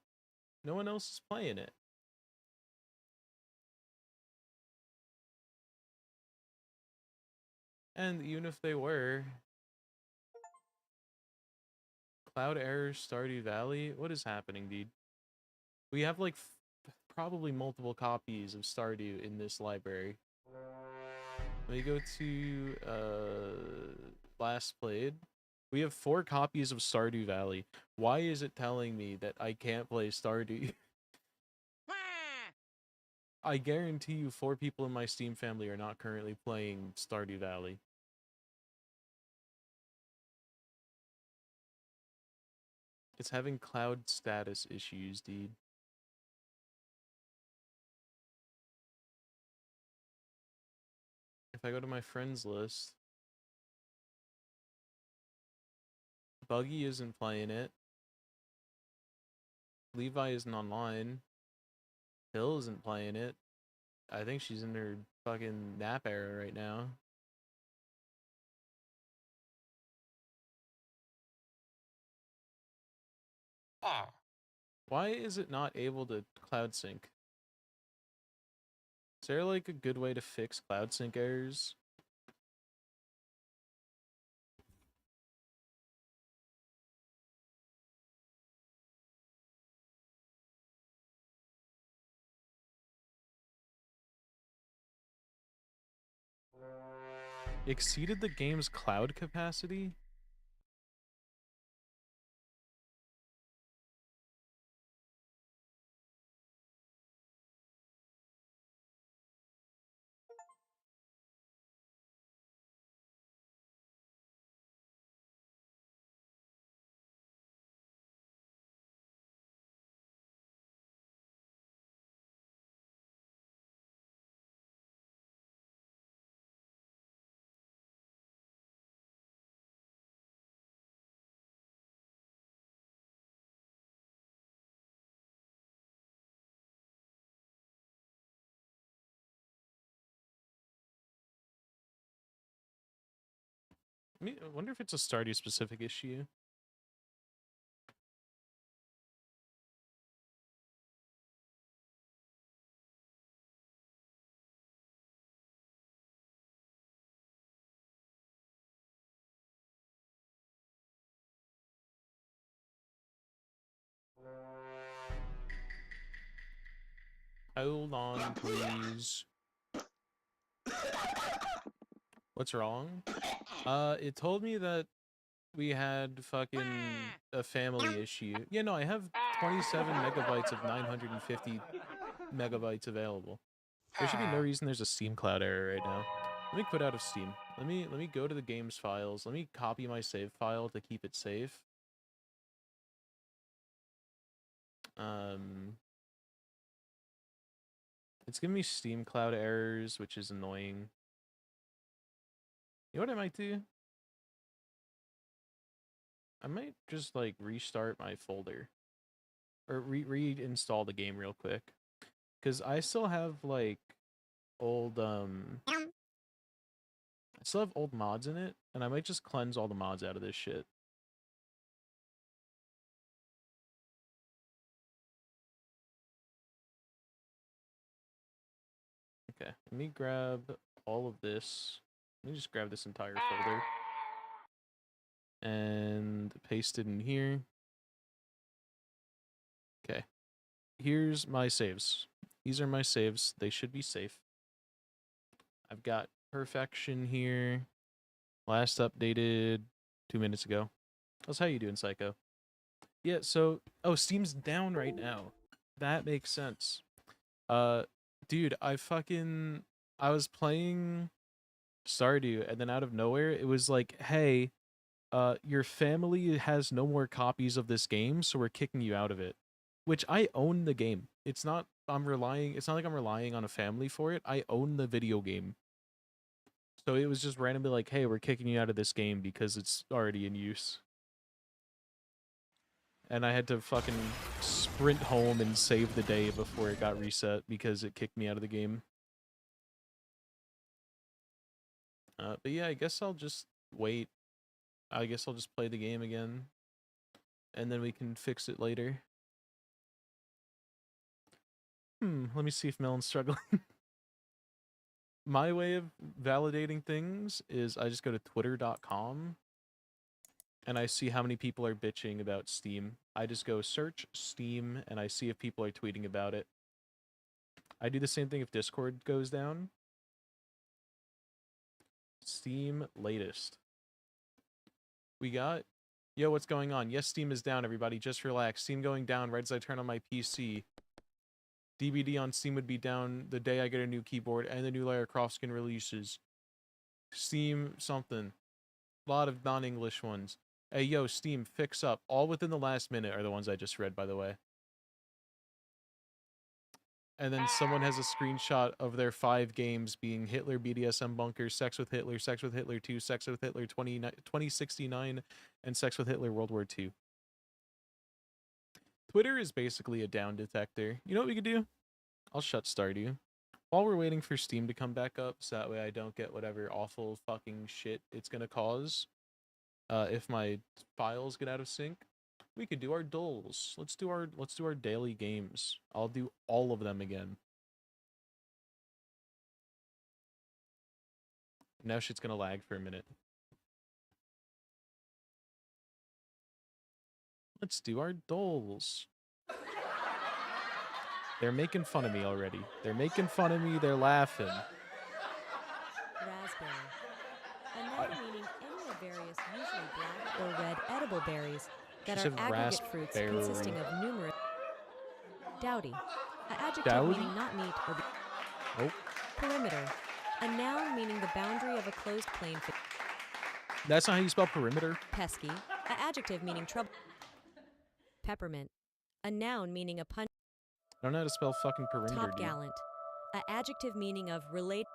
No one else is playing it. And even if they were... Cloud Error, Stardew Valley? What is happening, dude? We have like probably multiple copies of Stardew in this library. Let me go to last played. We have 4 copies of Stardew Valley. Why is it telling me that I can't play Stardew? I guarantee you 4 people in my Steam family are not currently playing Stardew Valley. It's having cloud status issues, dude. If I go to my friends list, Buggy isn't playing it. Levi isn't online. Hill isn't playing it. I think she's in her fucking nap era right now. Why is it not able to cloud sync? Is there like a good way to fix cloud sync errors? Exceeded the game's cloud capacity? I wonder if it's a Stardew specific issue. Hold on, please. What's wrong? It told me that we had fucking a family issue. Yeah, no, I have 27 megabytes of 950 megabytes available. There should be no reason there's a Steam Cloud error right now. Let me quit out of Steam. Let me go to the game's files. Let me copy my save file to keep it safe. It's giving me Steam Cloud errors, which is annoying. You know what I might do? I might just like restart my folder. or reinstall the game real quick, because I still have like old I still have old mods in it, and I might just cleanse all the mods out of this shit. Okay, let me grab all of this. Let me just grab this entire folder and paste it in here. Okay, here's my saves. These are my saves. They should be safe. I've got perfection here. Last updated 2 minutes ago. How's how you doing, Psycho? Yeah, so Steam's down right now. That makes sense. Dude, I was playing Stardew, and then out of nowhere it was like, hey, your family has no more copies of this game, so we're kicking you out of it. Which I own the game. It's not like I'm relying on a family for it. I own the video game. So it was just randomly like, hey, we're kicking you out of this game because it's already in use. And I had to fucking sprint home and save the day before it got reset because it kicked me out of the game. But yeah, I guess I'll just wait. I guess I'll just play the game again. And then we can fix it later. Let me see if Melon's struggling. My way of validating things is I just go to twitter.com and I see how many people are bitching about Steam. I just go search Steam and I see if people are tweeting about it. I do the same thing if Discord goes down. Steam latest. We got... Yo, what's going on? Yes, Steam is down, everybody. Just relax. Steam going down right as I turn on my PC. DVD on Steam would be down the day I get a new keyboard and the new Lara Croft skin releases. Steam something. A lot of non-English ones. Hey, yo, Steam, fix up. All within the last minute are the ones I just read, by the way. And then someone has a screenshot of their 5 games being Hitler, BDSM Bunker, Sex with Hitler 2, Sex with Hitler 2069, and Sex with Hitler World War II. Twitter is basically a down detector. You know what we could do? I'll shut Stardew. While we're waiting for Steam to come back up, so that way I don't get whatever awful fucking shit it's gonna cause if my files get out of sync. We could do our dulls. Let's do our daily games. I'll do all of them again. Now shit's gonna lag for a minute. Let's do our dulls. They're making fun of me already. They're making fun of me. They're laughing. Raspberry. A noun meaning any of various, usually black or red edible berries that She are said aggregate fruits raspberry. consisting of numerous. Dowdy. An adjective Dowdy? meaning not meet or. Oh. Perimeter. A noun meaning the boundary of a closed plain. That's not how you spell perimeter. Pesky. An adjective meaning trouble. Peppermint. A noun meaning a pun. I don't know how to spell fucking perimeter, Top dude. gallant. An adjective meaning of relate.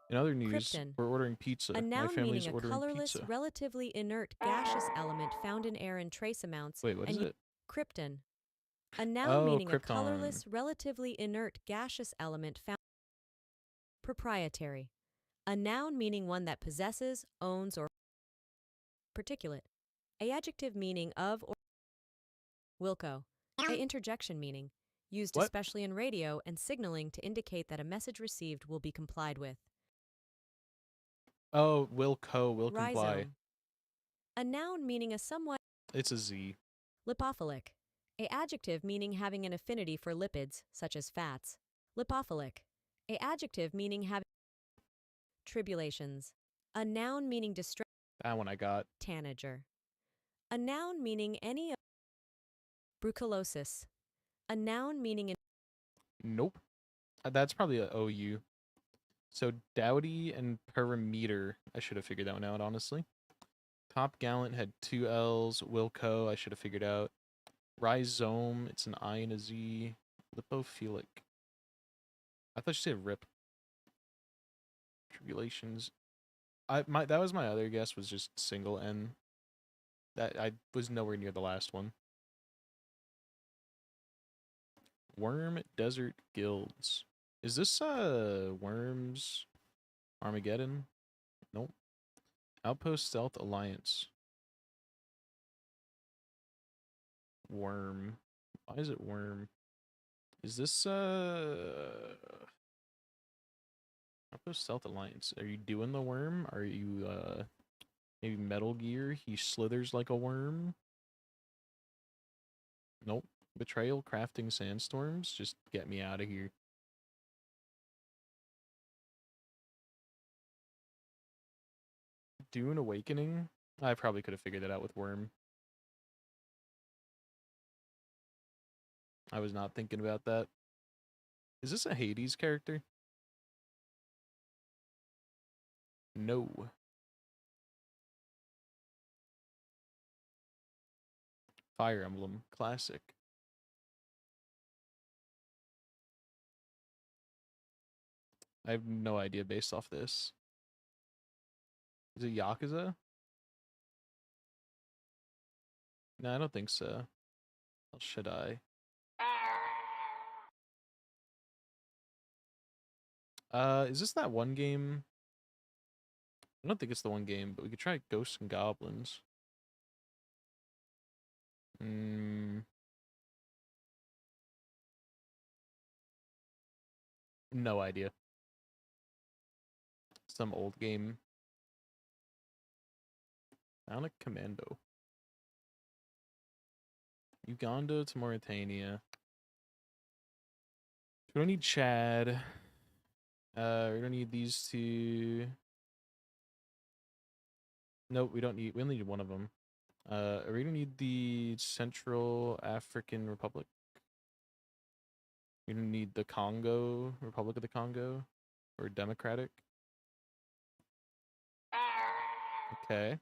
In other news, Krypton. we're ordering pizza. A My noun family's meaning a ordering colorless, pizza. relatively inert gaseous element found in air in trace amounts. Wait, what is it? Krypton. A noun meaning a Krypton. colorless, relatively inert gaseous element found. Proprietary. A noun meaning one that possesses, owns, or. Particulate. A adjective meaning of or. Wilco. A interjection meaning. Used What? especially in radio and signaling to indicate that a message received will be complied with. Oh, will comply. Rhizome. A noun meaning a somewhat. It's a Z. Lipophilic. A adjective meaning having an affinity for lipids, such as fats. Lipophilic. A adjective meaning having. Tribulations. A noun meaning distress. That one I got. Tanager. A noun meaning any of. Brucellosis. A noun meaning Nope. That's probably a OU. So Dowdy and perimeter. I should have figured that one out, honestly. Top gallant had 2 L's. Wilco, I should have figured out. Rhizome, it's an I and a Z. Lipophilic. I thought you said rip. Tribulations. That was my other guess, was just single N. That I was nowhere near the last one. Worm Desert Guilds. Is this Worms Armageddon? Nope. Outpost Stealth Alliance. Worm. Why is it worm? Is this Outpost Stealth Alliance? Are you doing the worm? Are you maybe Metal Gear? He slithers like a worm? Nope. Betrayal Crafting Sandstorms? Just get me out of here. Dune Awakening? I probably could have figured that out with Worm. I was not thinking about that. Is this a Hades character? No. Fire Emblem Classic. I have no idea based off this. Is it Yakuza? No, I don't think so. Or should I? Is this that one game? I don't think it's the one game, but we could try Ghosts and Goblins. No idea. Some old game. Bionic Commando. Uganda to Mauritania. We don't need Chad. We don't need these two. Nope, we don't need. We only need one of them. We don't need the Central African Republic. We don't need the Congo, Republic of the Congo, or Democratic. Okay.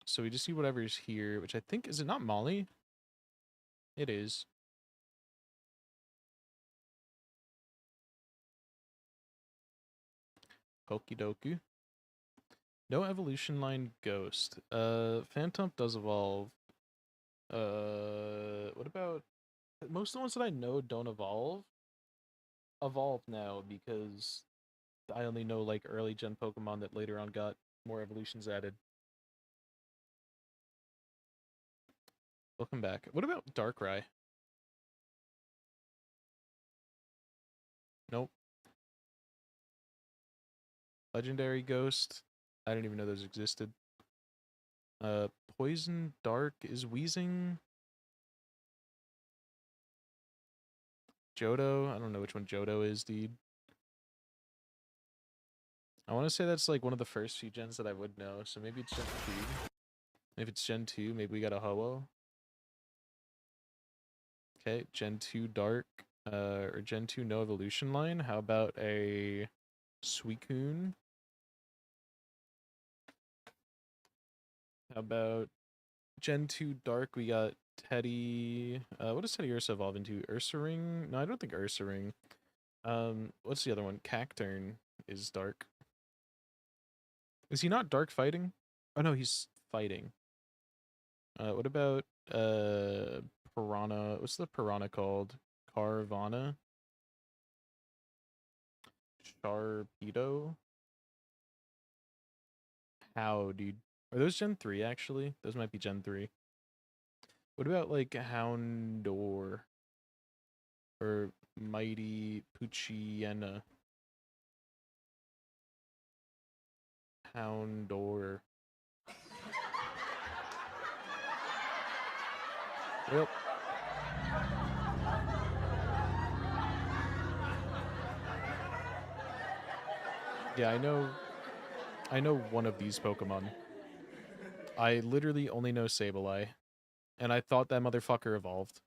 So we just see whatever's here, which I think, is it not Mali? It is. Okie dokie. No evolution line ghost. Phantom does evolve. What about... Most of the ones that I know don't evolve. Evolve now, because I only know, like, early gen Pokemon that later on got more evolutions added. Welcome back. What about Darkrai? Nope. Legendary Ghost. I didn't even know those existed. Poison Dark is Wheezing. Johto. I don't know which one Johto is, dude. I want to say that's like one of the first few gens that I would know, so maybe it's Gen 2. If it's Gen 2, maybe we got a Ho-Oh. Okay, Gen 2 Dark. Or Gen 2 no evolution line. How about a Suicune? How about Gen 2 Dark? We got Teddy. What does Teddy Ursa evolve into? Ursaring? No, I don't think Ursaring. What's the other one? Cacturn is Dark. Is he not Dark fighting? Oh no, he's fighting. What about Piranha? What's the Piranha called? Carvana? Sharpedo? How, dude? Are those Gen 3 actually? Those might be Gen 3. What about like Houndour? Or Mighty Puchiena? Houndour. Yep. Yeah, I know one of these Pokemon. I literally only know Sableye. And I thought that motherfucker evolved.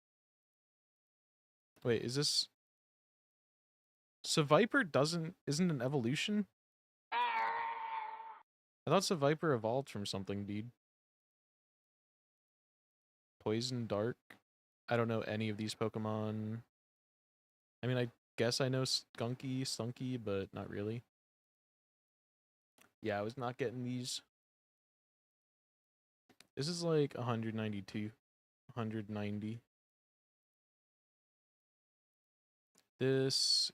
Wait, is this... Seviper isn't an evolution? I thought Seviper evolved from something, dude. Poison Dark? I don't know any of these Pokemon. I mean, I guess I know Stunky, but not really. Yeah, I was not getting these. This is like 192. 190. This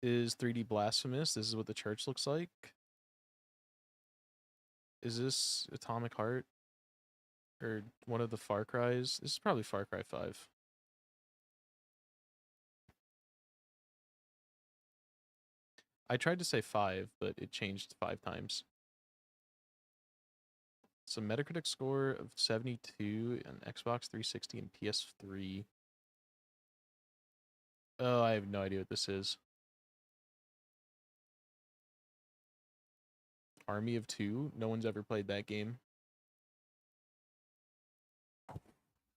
is 3D Blasphemous. This is what the church looks like. Is this Atomic Heart? Or one of the Far Cries? This is probably Far Cry 5. I tried to say 5, but it changed 5 times. So Metacritic score of 72 on Xbox 360 and PS3. Oh, I have no idea what this is. Army of Two? No one's ever played that game.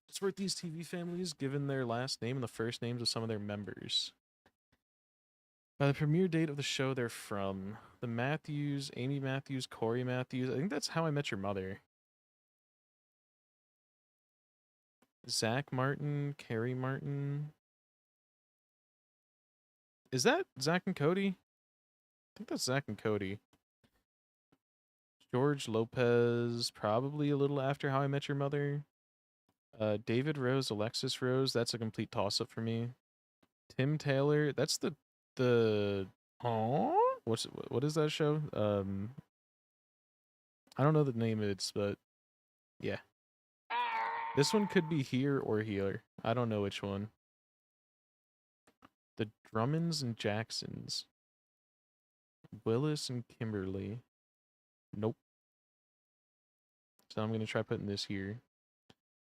It's worth these TV families given their last name and the first names of some of their members. By the premiere date of the show they're from. The Matthews, Amy Matthews, Corey Matthews. I think that's How I Met Your Mother. Zach Martin, Carrie Martin. Is that Zach and Cody? I think that's Zach and Cody. George Lopez, probably a little after How I Met Your Mother. David Rose, Alexis Rose, that's a complete toss-up for me. Tim Taylor, that's the what is that show? I don't know the name of it, but yeah. This one could be Here or Healer. I don't know which one. The Drummonds and Jacksons. Willis and Kimberly. Nope. So I'm going to try putting this here.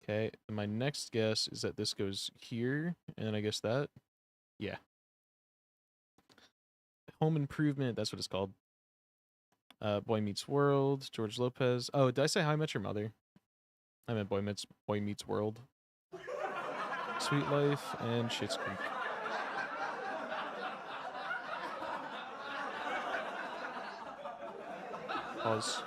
Okay, and my next guess is that this goes here, and then I guess that. Yeah. Home Improvement, that's what it's called. Boy Meets World, George Lopez. Oh, did I say How I Met Your Mother? I meant Boy Meets World. Sweet Life and Schitt's Creek. Pause.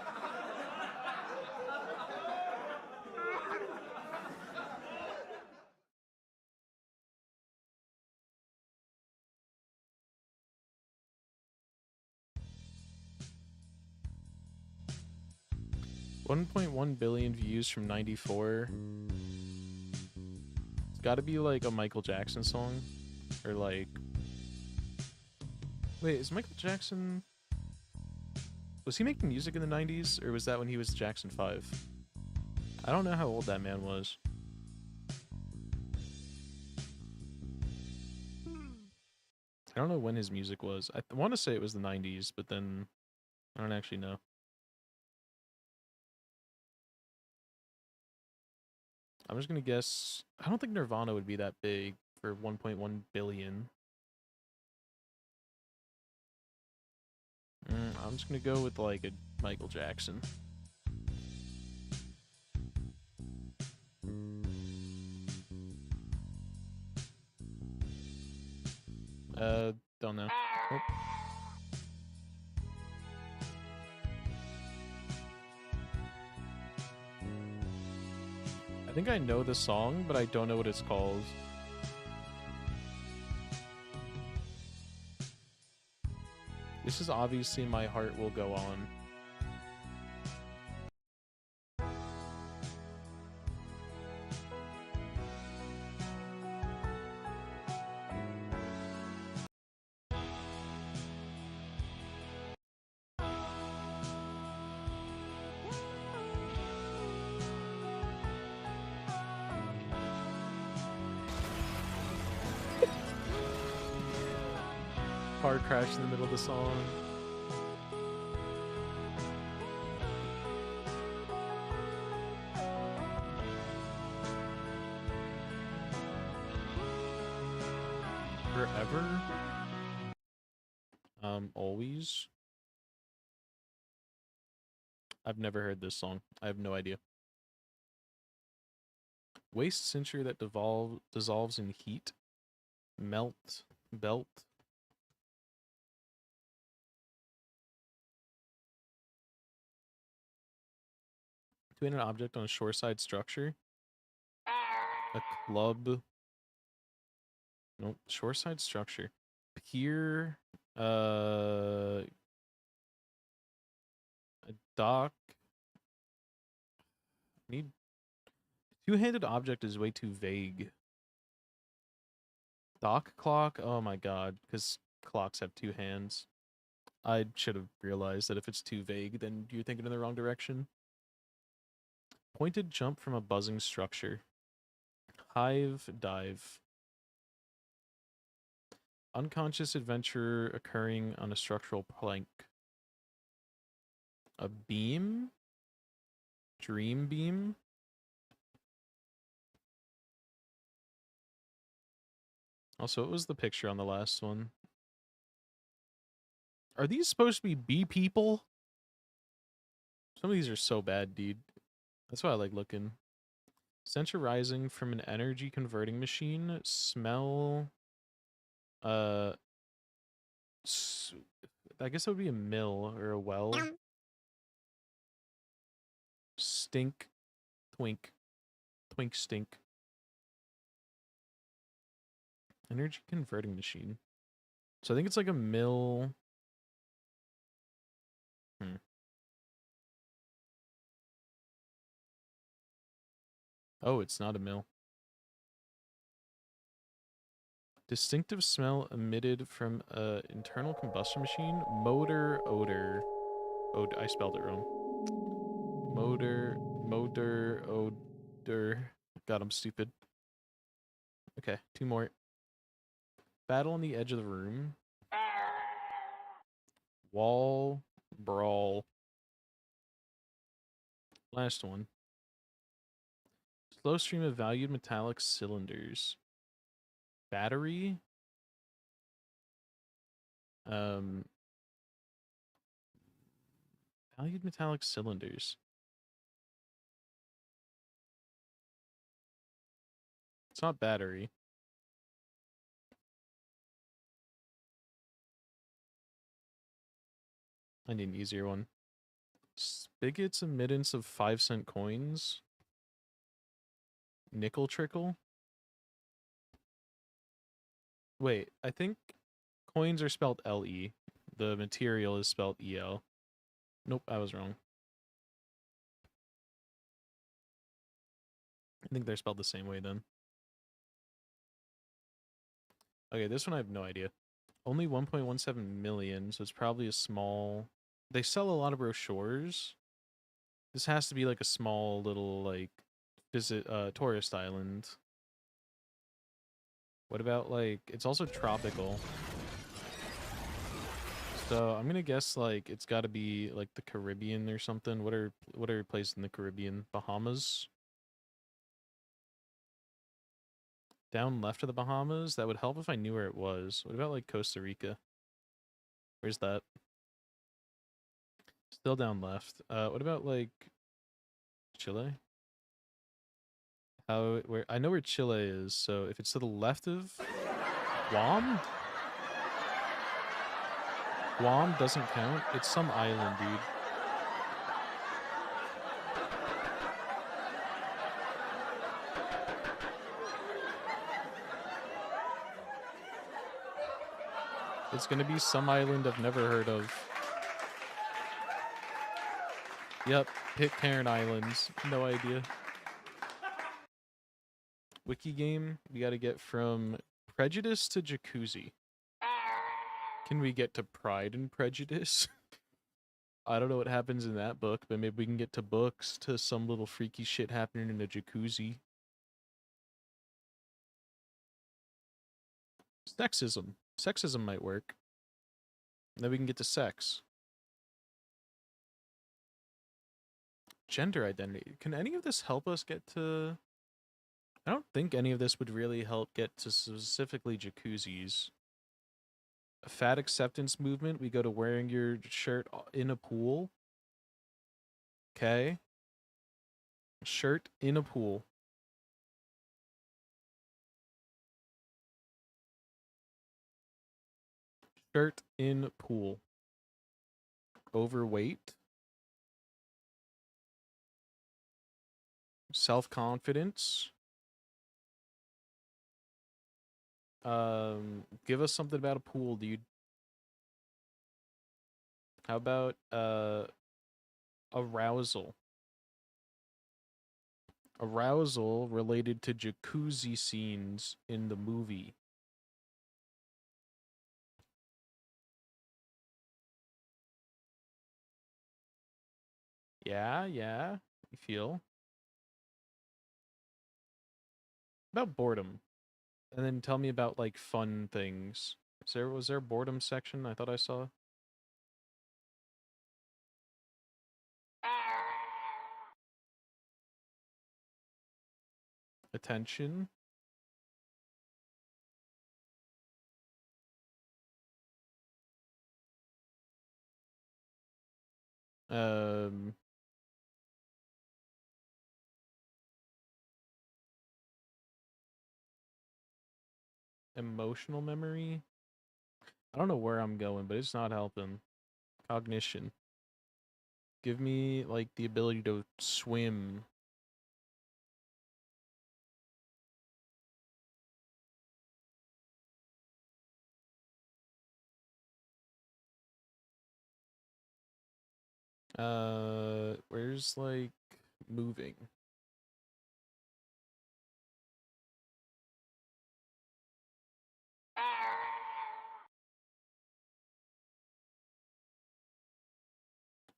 $1.1 billion views from 94. It's gotta be like a Michael Jackson song. Or like... Wait, is Michael Jackson... Was he making music in the 90s? Or was that when he was Jackson 5? I don't know how old that man was. I don't know when his music was. I want to say it was the 90s, but then I don't actually know. I'm just going to guess... I don't think Nirvana would be that big for 1.1 billion. I'm just going to go with like a Michael Jackson. Don't know. Nope. I think I know the song, but I don't know what it's called. This is obviously My Heart Will Go On. Car crash in the middle of the song. Forever. Always. I've never heard this song. I have no idea. Waste cincture that dissolves in heat. Melt. Belt. Doing an object on a shoreside structure. A club. Nope. Shoreside structure. Pier. A dock. Need. Two-handed object is way too vague. Stock clock? Oh my god, because clocks have two hands. I should have realized that if it's too vague, then you're thinking in the wrong direction. Pointed jump from a buzzing structure. Hive dive. Unconscious adventure occurring on a structural plank. A beam? Dream beam? Also, what was the picture on the last one? Are these supposed to be bee people? Some of these are so bad, dude. That's why I like looking. Stench arising from an energy converting machine. Smell. I guess it would be a mill or a well. Stink. Twink. Twink stink. Energy converting machine. So I think it's like a mill. Oh, it's not a mill. Distinctive smell emitted from a internal combustion machine. Motor odor. Oh, I spelled it wrong. Motor odor. God, I'm stupid. Okay, two more. Battle on the edge of the room. Wall brawl. Last one. Slow stream of valued metallic cylinders. Battery. Valued metallic cylinders. It's not battery. I need an easier one. Spigot's emittance of 5-cent coins. Nickel trickle. Wait, I think coins are spelled L-E. The material is spelled E-L. Nope, I was wrong. I think they're spelled the same way then. Okay, this one I have no idea. Only 1.17 million, so it's probably a small... They sell a lot of brochures. This has to be like a small little, like, tourist island. What about, like... It's also tropical. So I'm gonna guess, like, it's gotta be, like, the Caribbean or something. What are places in the Caribbean? Bahamas? Down left of the Bahamas? That would help if I knew where it was. What about, like, Costa Rica? Where's that? Still down left. What about, like, Chile? Where? I know where Chile is, so if it's to the left of Guam? Guam doesn't count. It's some island, dude. It's gonna be some island I've never heard of. Yep, Pitcairn Islands. No idea. Wiki game, we gotta get from prejudice to jacuzzi. Can we get to Pride and Prejudice? I don't know what happens in that book, but maybe we can get to books to some little freaky shit happening in a jacuzzi. Sexism. Sexism might work. And then we can get to sex. Gender identity. Can any of this help us get to... I don't think any of this would really help get to specifically jacuzzis. A fat acceptance movement. We go to wearing your shirt in a pool. Okay. Shirt in a pool. Shirt in pool. Overweight. Self-confidence. Give us something about a pool, dude. How about arousal? Arousal related to jacuzzi scenes in the movie. Yeah, you feel. About boredom. And then tell me about, like, fun things. Was there a boredom section I thought I saw? Attention. Um, Emotional memory. I don't know where I'm going, but it's not helping. Cognition. Give me, like, the ability to swim. Where's, like, moving?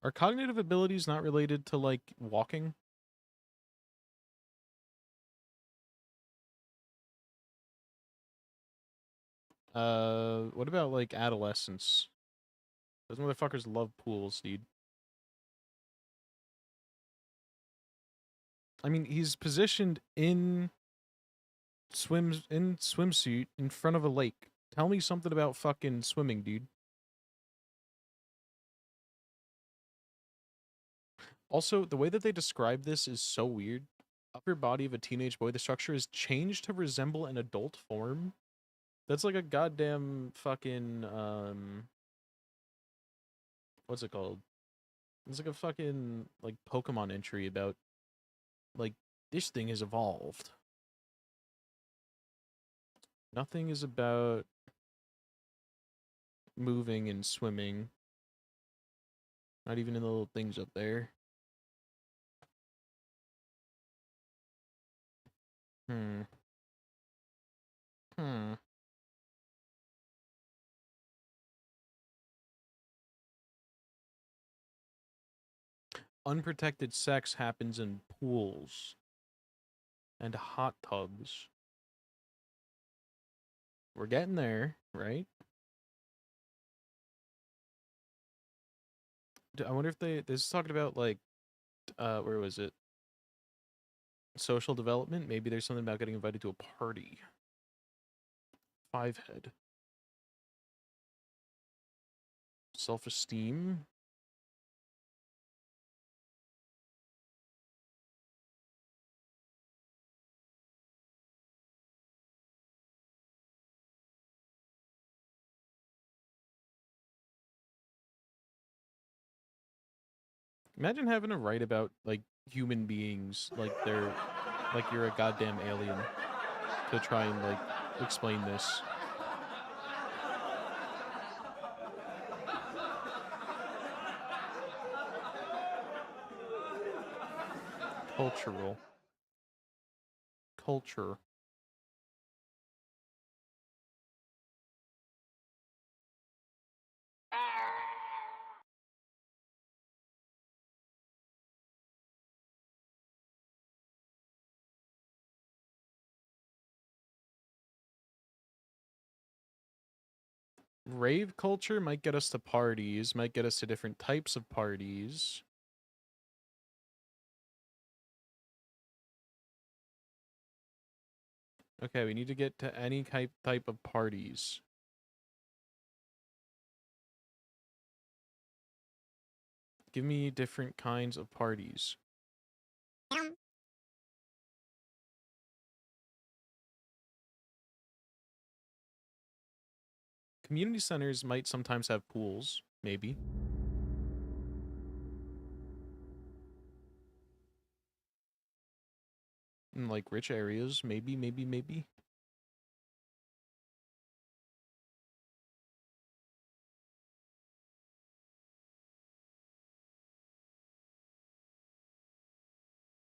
Are cognitive abilities not related to, like, walking? What about, like, adolescence? Those motherfuckers love pools, dude. I mean, he's positioned in swimsuit in front of a lake. Tell me something about fucking swimming, dude. Also, the way that they describe this is so weird. Upper body of a teenage boy, the structure is changed to resemble an adult form. That's like a goddamn fucking what's it called? It's like a fucking like Pokemon entry about like this thing has evolved. Nothing is about moving and swimming. Not even in the little things up there. Hmm. Hmm. Unprotected sex happens in pools and hot tubs. We're getting there, right? I wonder if this is talking about like where was it? Social development? Maybe there's something about getting invited to a party. 5 head. Self-esteem? Imagine having to write about like human beings like they're like you're a goddamn alien to try and like explain this. Cultural. Culture. Rave culture might get us to parties, might get us to different types of parties. Okay, we need to get to any type of parties. Give me different kinds of parties. Community centers might sometimes have pools, maybe. In like rich areas, maybe.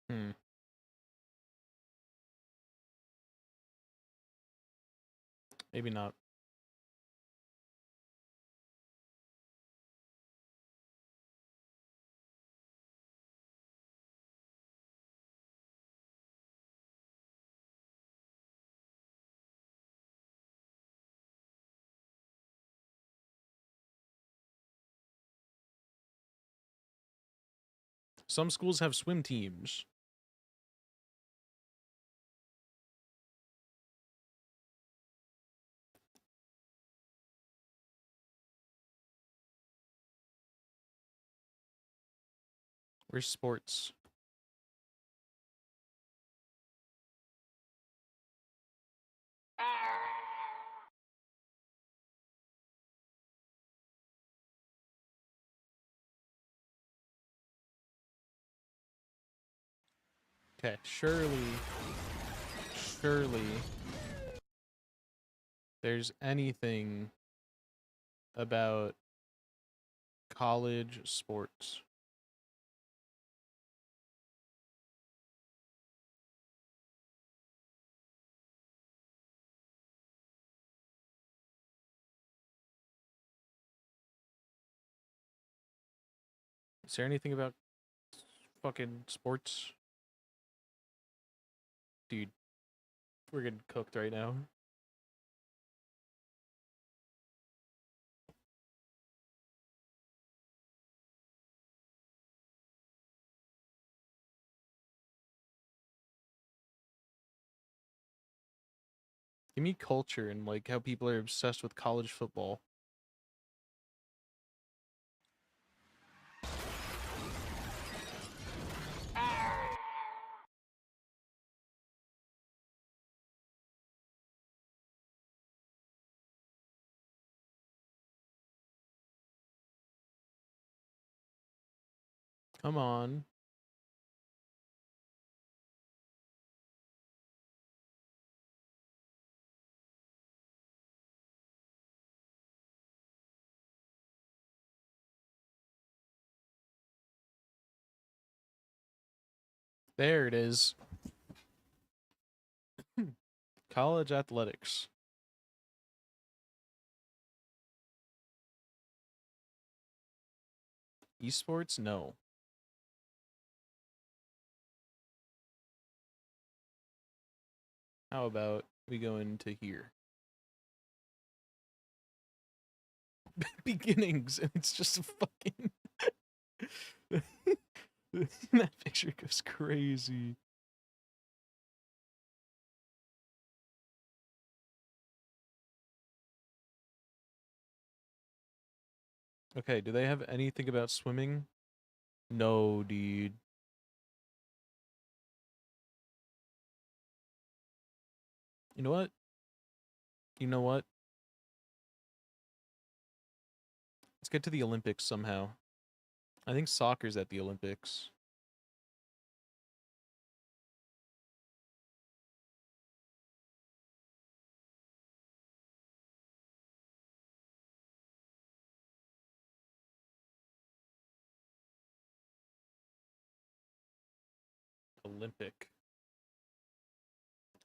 Hmm. Maybe not. Some schools have swim teams. Where's sports? Okay, surely there's anything about college sports. Is there anything about fucking sports? Dude, we're getting cooked right now. Give me culture and like how people are obsessed with college football. Come on. There it is. College athletics. Esports? No. How about we go into here? Beginnings, and it's just a fucking... That picture goes crazy. Okay, do they have anything about swimming? No, dude. You know what? You know what? Let's get to the Olympics somehow. I think soccer's at the Olympics.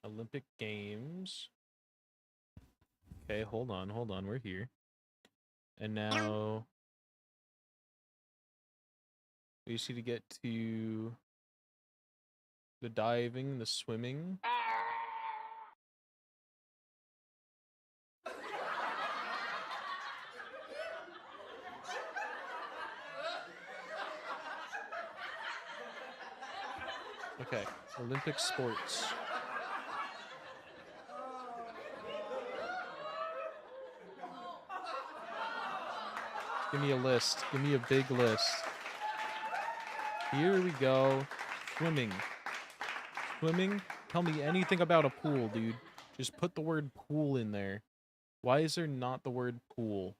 Olympic Games. Okay, hold on, we're here. And now we just need to get to the diving, the swimming. Okay, Olympic sports. Give me a list. Give me a big list. Here we go. Swimming. Swimming? Tell me anything about a pool, dude. Just put the word pool in there. Why is there not the word pool?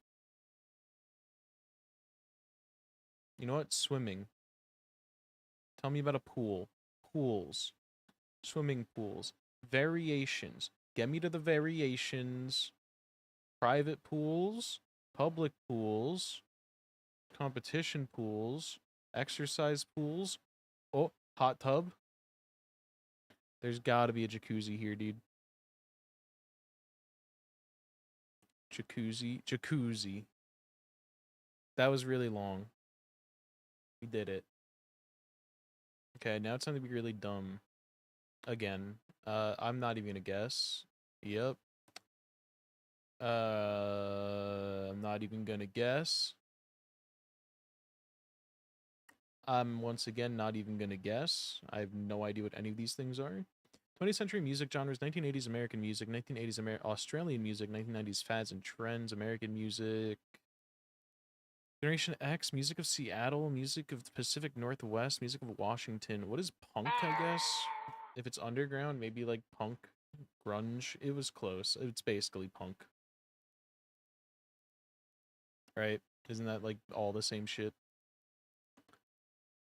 You know what? Swimming. Tell me about a pool. Pools. Swimming pools. Variations. Get me to the variations. Private pools. Public pools. Competition pools. Exercise pools. Oh, hot tub. There's gotta be a jacuzzi here, dude. Jacuzzi. That was really long. We did it. Okay, now it's time to be really dumb. Again. I'm not even gonna guess. Yep. I'm not even gonna guess. I'm once again not even gonna guess. I have no idea what any of these things are. 20th century music genres: 1980s American music, 1980s Australian music, 1990s fads and trends, American music. Generation X, music of Seattle, music of the Pacific Northwest, music of Washington. What is punk, I guess? If it's underground, maybe like punk, grunge. It was close. It's basically punk. Right? Isn't that like all the same shit?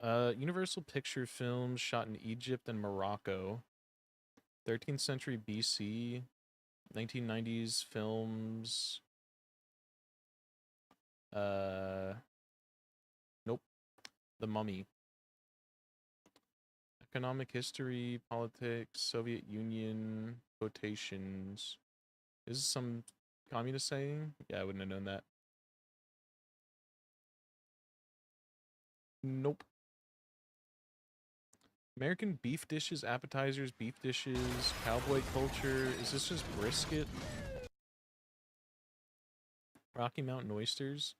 Universal Picture Films shot in Egypt and Morocco. 13th century BC. 1990s films. Nope. The Mummy. Economic history, politics, Soviet Union, quotations. Is this some communist saying? Yeah, I wouldn't have known that. Nope. American beef dishes, appetizers, beef dishes, cowboy culture. Is this just brisket? Rocky Mountain oysters.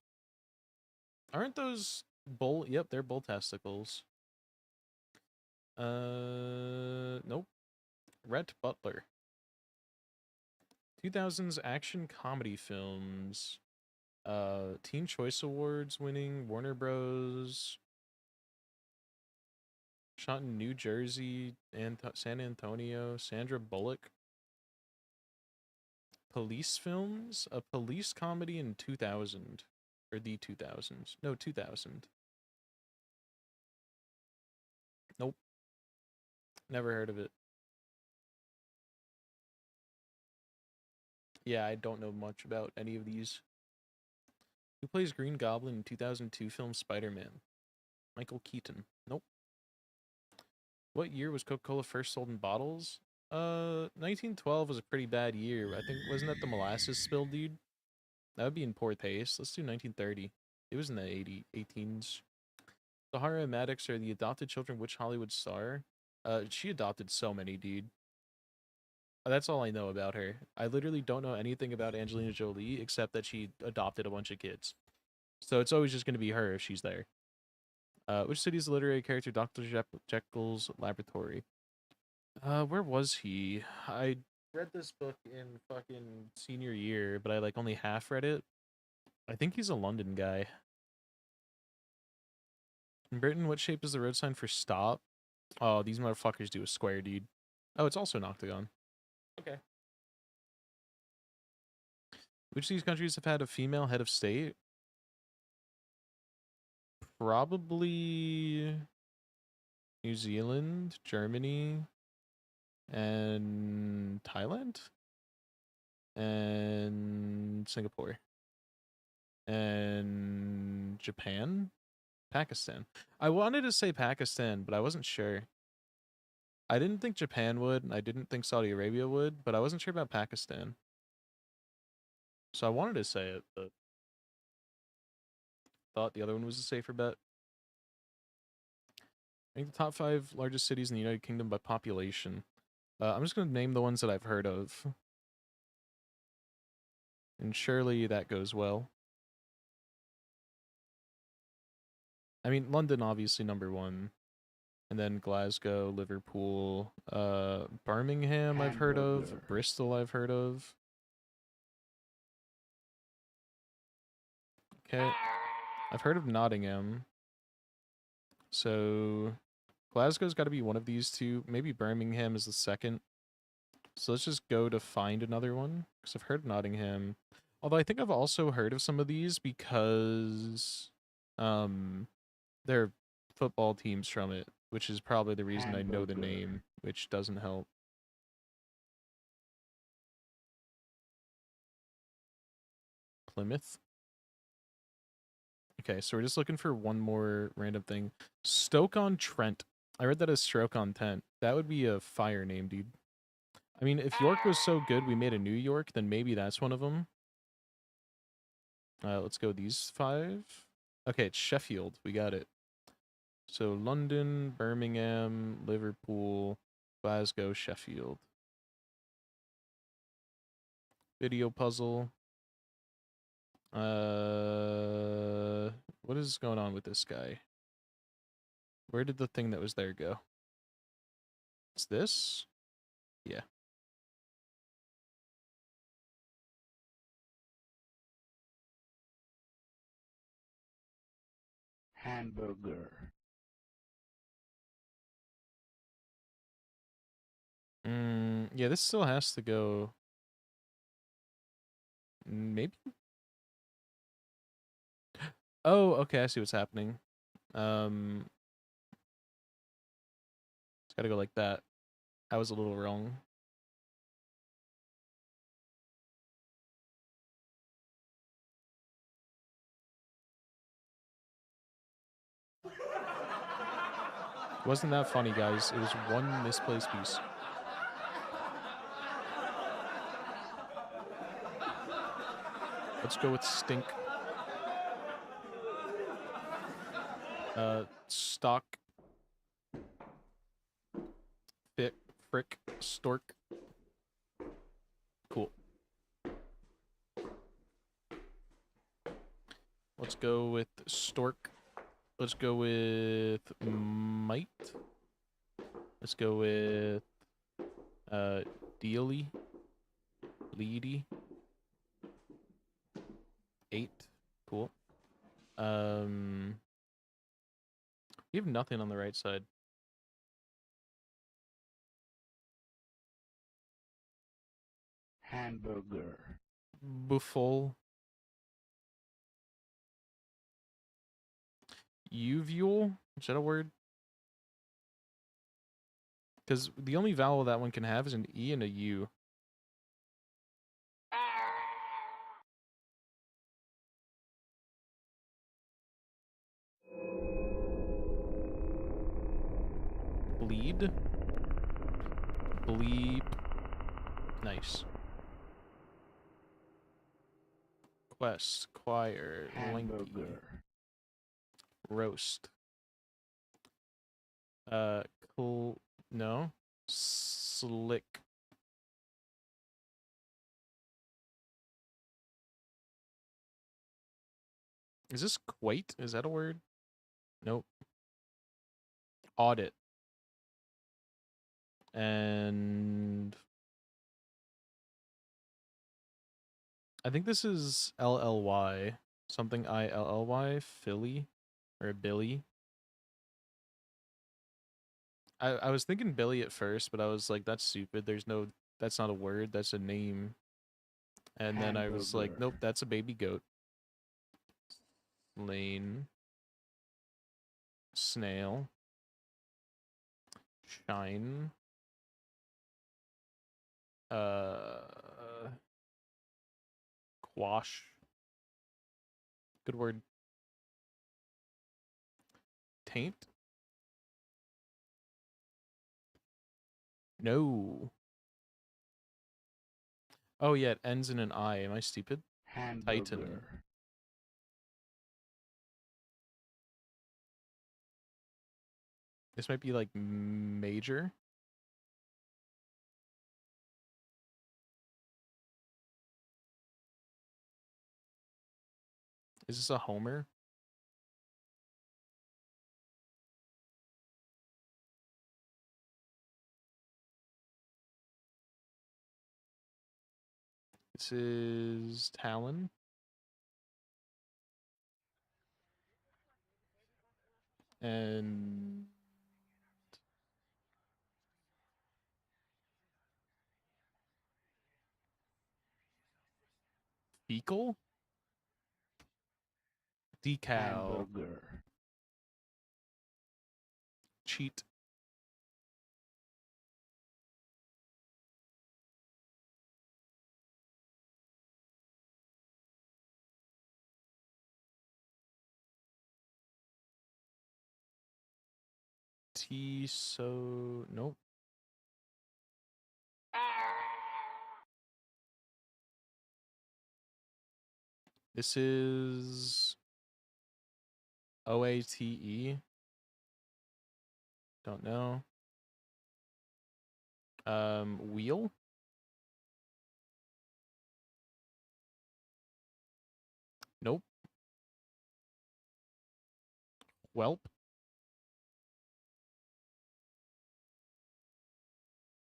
Aren't those bull? Yep, they're bull testicles. Nope. Rhett Butler. 2000s action comedy films. Teen Choice Awards winning, Warner Bros. Shot in New Jersey and San Antonio. Sandra Bullock. Police films? A police comedy in 2000. Or the 2000s. No, 2000. Nope. Never heard of it. Yeah, I don't know much about any of these. Who plays Green Goblin in 2002 film Spider-Man? Michael Keaton. Nope. What year was Coca-Cola first sold in bottles? 1912 was a pretty bad year. I think, wasn't that the molasses spill, dude? That would be in poor taste. Let's do 1930. It was in the 18s. Sahara Maddox are the adopted children which Hollywood star? She adopted so many, dude. That's all I know about her. I literally don't know anything about Angelina Jolie except that she adopted a bunch of kids. So it's always just going to be her if she's there. Which city is the literary character Dr. Jekyll's laboratory? Where was he? I read this book in fucking senior year, but I like only half read it. I think he's a London guy. In Britain, what shape is the road sign for stop? Oh, these motherfuckers do a square, dude. Oh, it's also an octagon. Okay. Which of these countries have had a female head of state? Probably New Zealand, Germany, and Thailand, and Singapore, and Japan, Pakistan. I wanted to say Pakistan, but I wasn't sure. I didn't think Japan would, and I didn't think Saudi Arabia would, but I wasn't sure about Pakistan. So I wanted to say it, but thought the other one was a safer bet. I think the top 5 largest cities in the United Kingdom by population. I'm just going to name the ones that I've heard of. And surely that goes well. I mean, London, obviously, #1. And then Glasgow, Liverpool, Birmingham, I've heard of. Bristol, I've heard of. Okay. I've heard of Nottingham. So Glasgow's got to be one of these two. Maybe Birmingham is the second. So let's just go to find another one, because I've heard Nottingham. Although I think I've also heard of some of these because they're football teams from it, which is probably the reason I know the name, which doesn't help. Plymouth. Okay, so we're just looking for one more random thing. Stoke-on-Trent. I read that as Stroke-on-Tent. That would be a fire name, dude. I mean, if York was so good we made a New York, then maybe that's one of them. Let's go these 5. Okay, it's Sheffield. We got it. So London, Birmingham, Liverpool, Glasgow, Sheffield. Video puzzle. What is going on with this guy? Where did the thing that was there go? It's this? Yeah. Hamburger. Yeah, this still has to go. Maybe? Oh, okay, I see what's happening. It's gotta go like that. I was a little wrong. Wasn't that funny, guys? It was one misplaced piece. Let's go with stink. Stock. Frick. Stork. Cool. Let's go with stork. Let's go with might. Let's go with dealy. Leady. 8. Cool. We have nothing on the right side. Hamburger. Buffol. Uvual? Is that a word? Because the only vowel that one can have is an E and a U. Bleed. Bleep. Nice. Quest. Choir. Lanky. Hamburger. Roast. No. Slick. Is this quate? Is that a word? Nope. Audit. And I think this is LLY. Something ILLY. Philly. Or Billy. I was thinking Billy at first, but I was like, that's stupid. That's not a word, that's a name. And then I was like, nope, that's a baby goat. Lane. Snail. Shine. Quash. Good word. Taint? No. Oh yeah, it ends in an I. Am I stupid? Titan. This might be like major. Is this a Homer? This is Talon. And fecal? Decal. Cheat. Nope. This is OATE. Don't know. Wheel? Nope. Whelp?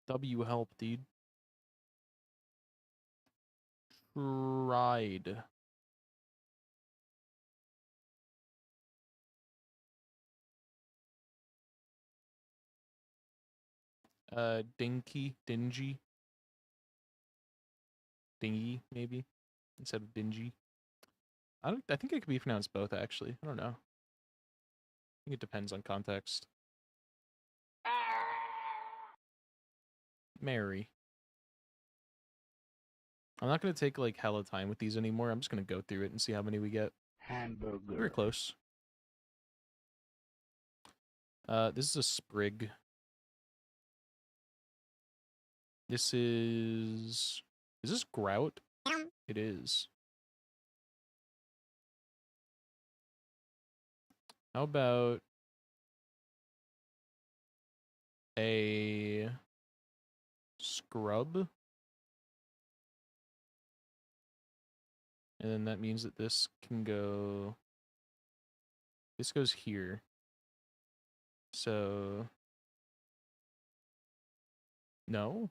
W help, dude. Tried. Dinky, dingy. Dingy, maybe. Instead of dingy. I think it could be pronounced both, actually. I don't know. I think it depends on context. Mary. I'm not gonna take like hella time with these anymore. I'm just gonna go through it and see how many we get. Hamburger. We're close. This is a sprig. This is this grout? It is. How about a scrub? And then that means that this can go, this goes here. So, no?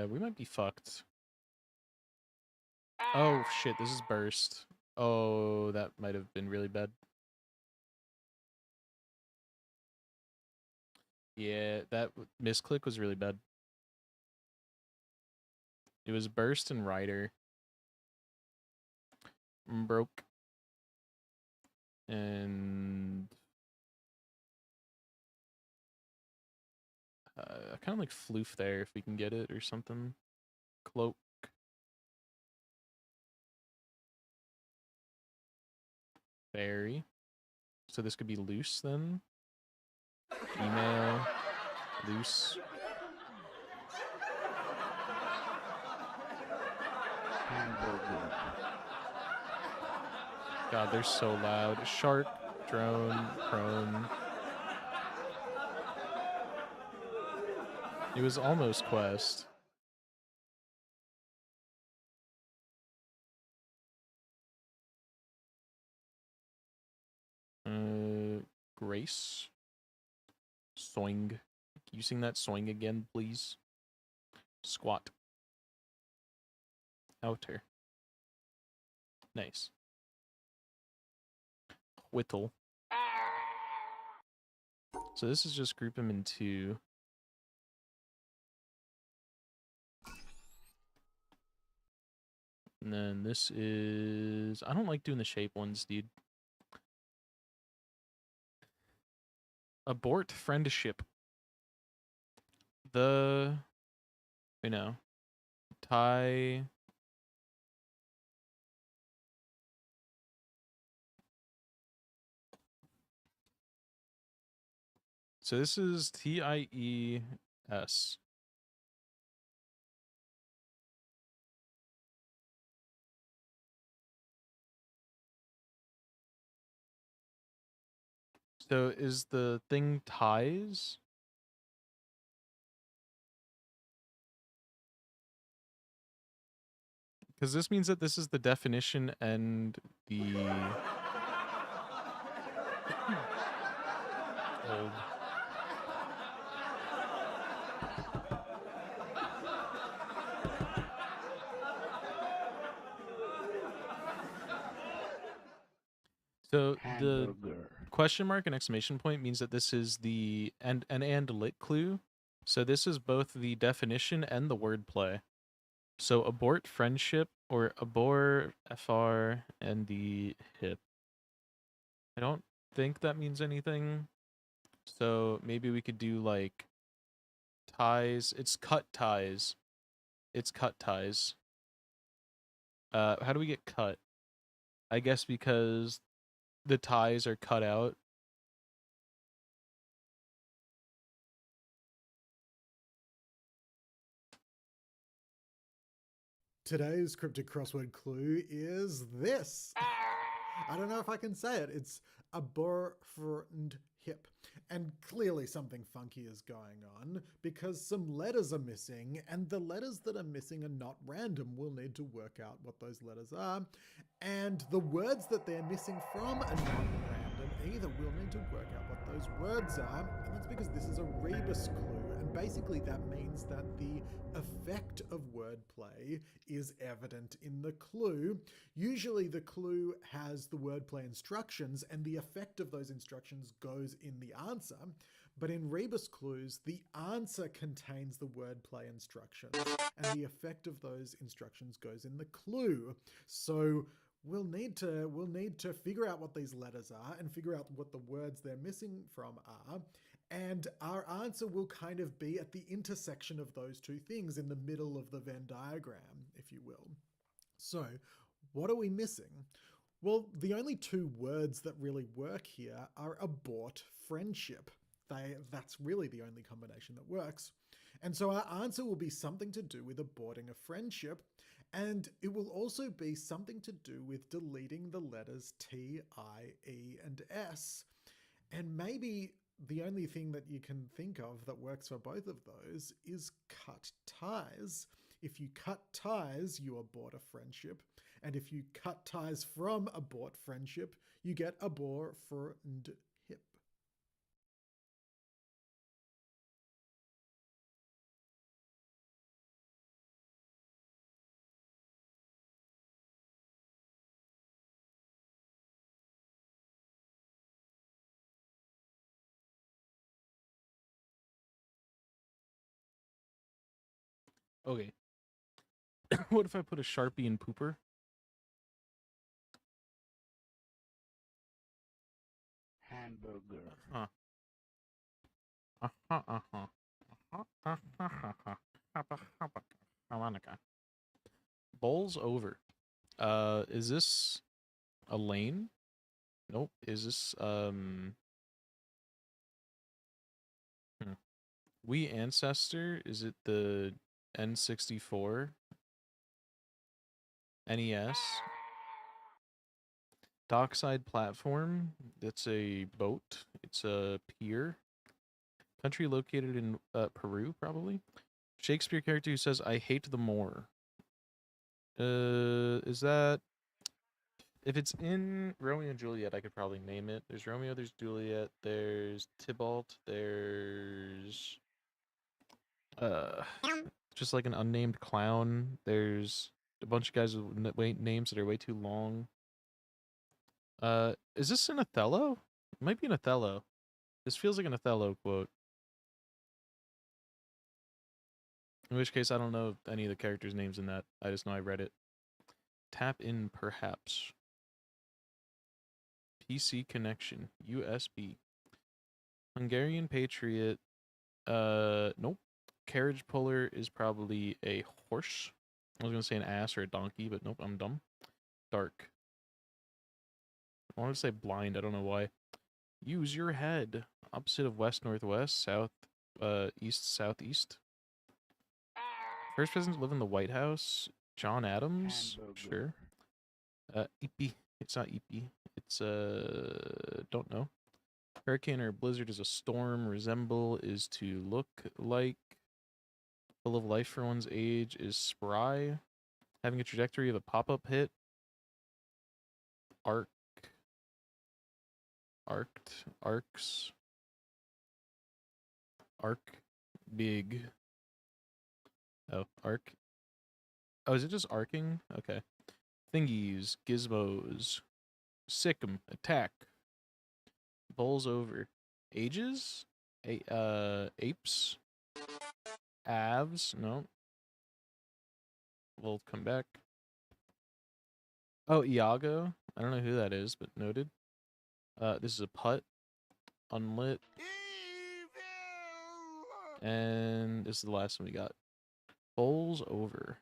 We might be fucked. Oh shit, this is burst. Oh, that might have been really bad. Yeah, that misclick was really bad. It was burst and rider. Broke. And I kind of like floof there if we can get it or something. Cloak. Berry. So this could be loose then. Email. Loose. Hamburger. God, they're so loud. Shark, drone, prone. It was almost quest. Grace. Soing. Using that soing again, please. Squat. Outer. Nice. Whittle. So this is just group them in two. And then this is, I don't like doing the shape ones, dude. Abort friendship. The, you know, tie. So this is TIES. So is the thing ties? Because this means that this is the definition and the old. So the Hamburger. question mark and exclamation point means that this is the and lit clue. So this is both the definition and the wordplay. So abort friendship or abort FR and the hip. I don't think that means anything. So maybe we could do like ties. It's cut ties. It's cut ties. How do we get cut? I guess because the ties are cut out. Today's cryptic crossword clue is this. I don't know if I can say it. It's abor friend hip. And clearly something funky is going on because some letters are missing, and the letters that are missing are not random. We'll need to work out what those letters are. And the words that they're missing from are not random either. We'll need to work out what those words are, and that's because this is a rebus clue, and basically that means that the effect of wordplay is evident in the clue. Usually the clue has the wordplay instructions, and the effect of those instructions goes in the answer. But in rebus clues, the answer contains the wordplay instructions, and the effect of those instructions goes in the clue. So we'll need to figure out what these letters are and figure out what the words they're missing from are. And our answer will kind of be at the intersection of those two things, in the middle of the Venn diagram, if you will. So, what are we missing? Well, the only two words that really work here are abort friendship. That's really the only combination that works. And so our answer will be something to do with aborting a friendship, and it will also be something to do with deleting the letters T, I, E, and S. And maybe the only thing that you can think of that works for both of those is cut ties. If you cut ties, you abort a friendship. And if you cut ties from abort friendship, you get abort friendship. Okay. What if I put a Sharpie in pooper? Hamburger. Huh. Harmonica. Bowls over. Is this a lane? Nope. Is this We Ancestor? Is it the N64? NES? Dockside platform? It's a boat. It's a pier. Country located in Peru, probably. Shakespeare character who says, "I hate the Moor." Is that... If it's in Romeo and Juliet, I could probably name it. There's Romeo, there's Juliet, there's Tybalt, there's... just like an unnamed clown. There's a bunch of guys with names that are way too long. Is this an Othello? It might be an Othello. This feels like an Othello quote. In which case, I don't know any of the characters' names in that. I just know I read it. Tap in, perhaps. PC connection. USB. Hungarian Patriot. Nope. Carriage puller is probably a horse. I was gonna say an ass or a donkey, but nope, I'm dumb. Dark. I want to say blind, I don't know why. Use your head. Opposite of west, northwest, south, east, southeast. First president to live in the White House. John Adams? Hamburger. Sure. EP. It's not EP. It's, don't know. Hurricane or blizzard is a storm. Resemble is to look like. Full of life for one's age is spry. Having a trajectory of a pop-up hit. Arc. Arced. Arcs. Arc. Big. Oh, arc. Oh, is it just arcing? Okay. Thingies. Gizmos. Sick'em. Attack. Bowls over. Ages? Apes? Avs? No. We'll come back. Oh, Iago? I don't know who that is, but noted. This is a putt. Unlit. And this is the last one we got. Bowls over.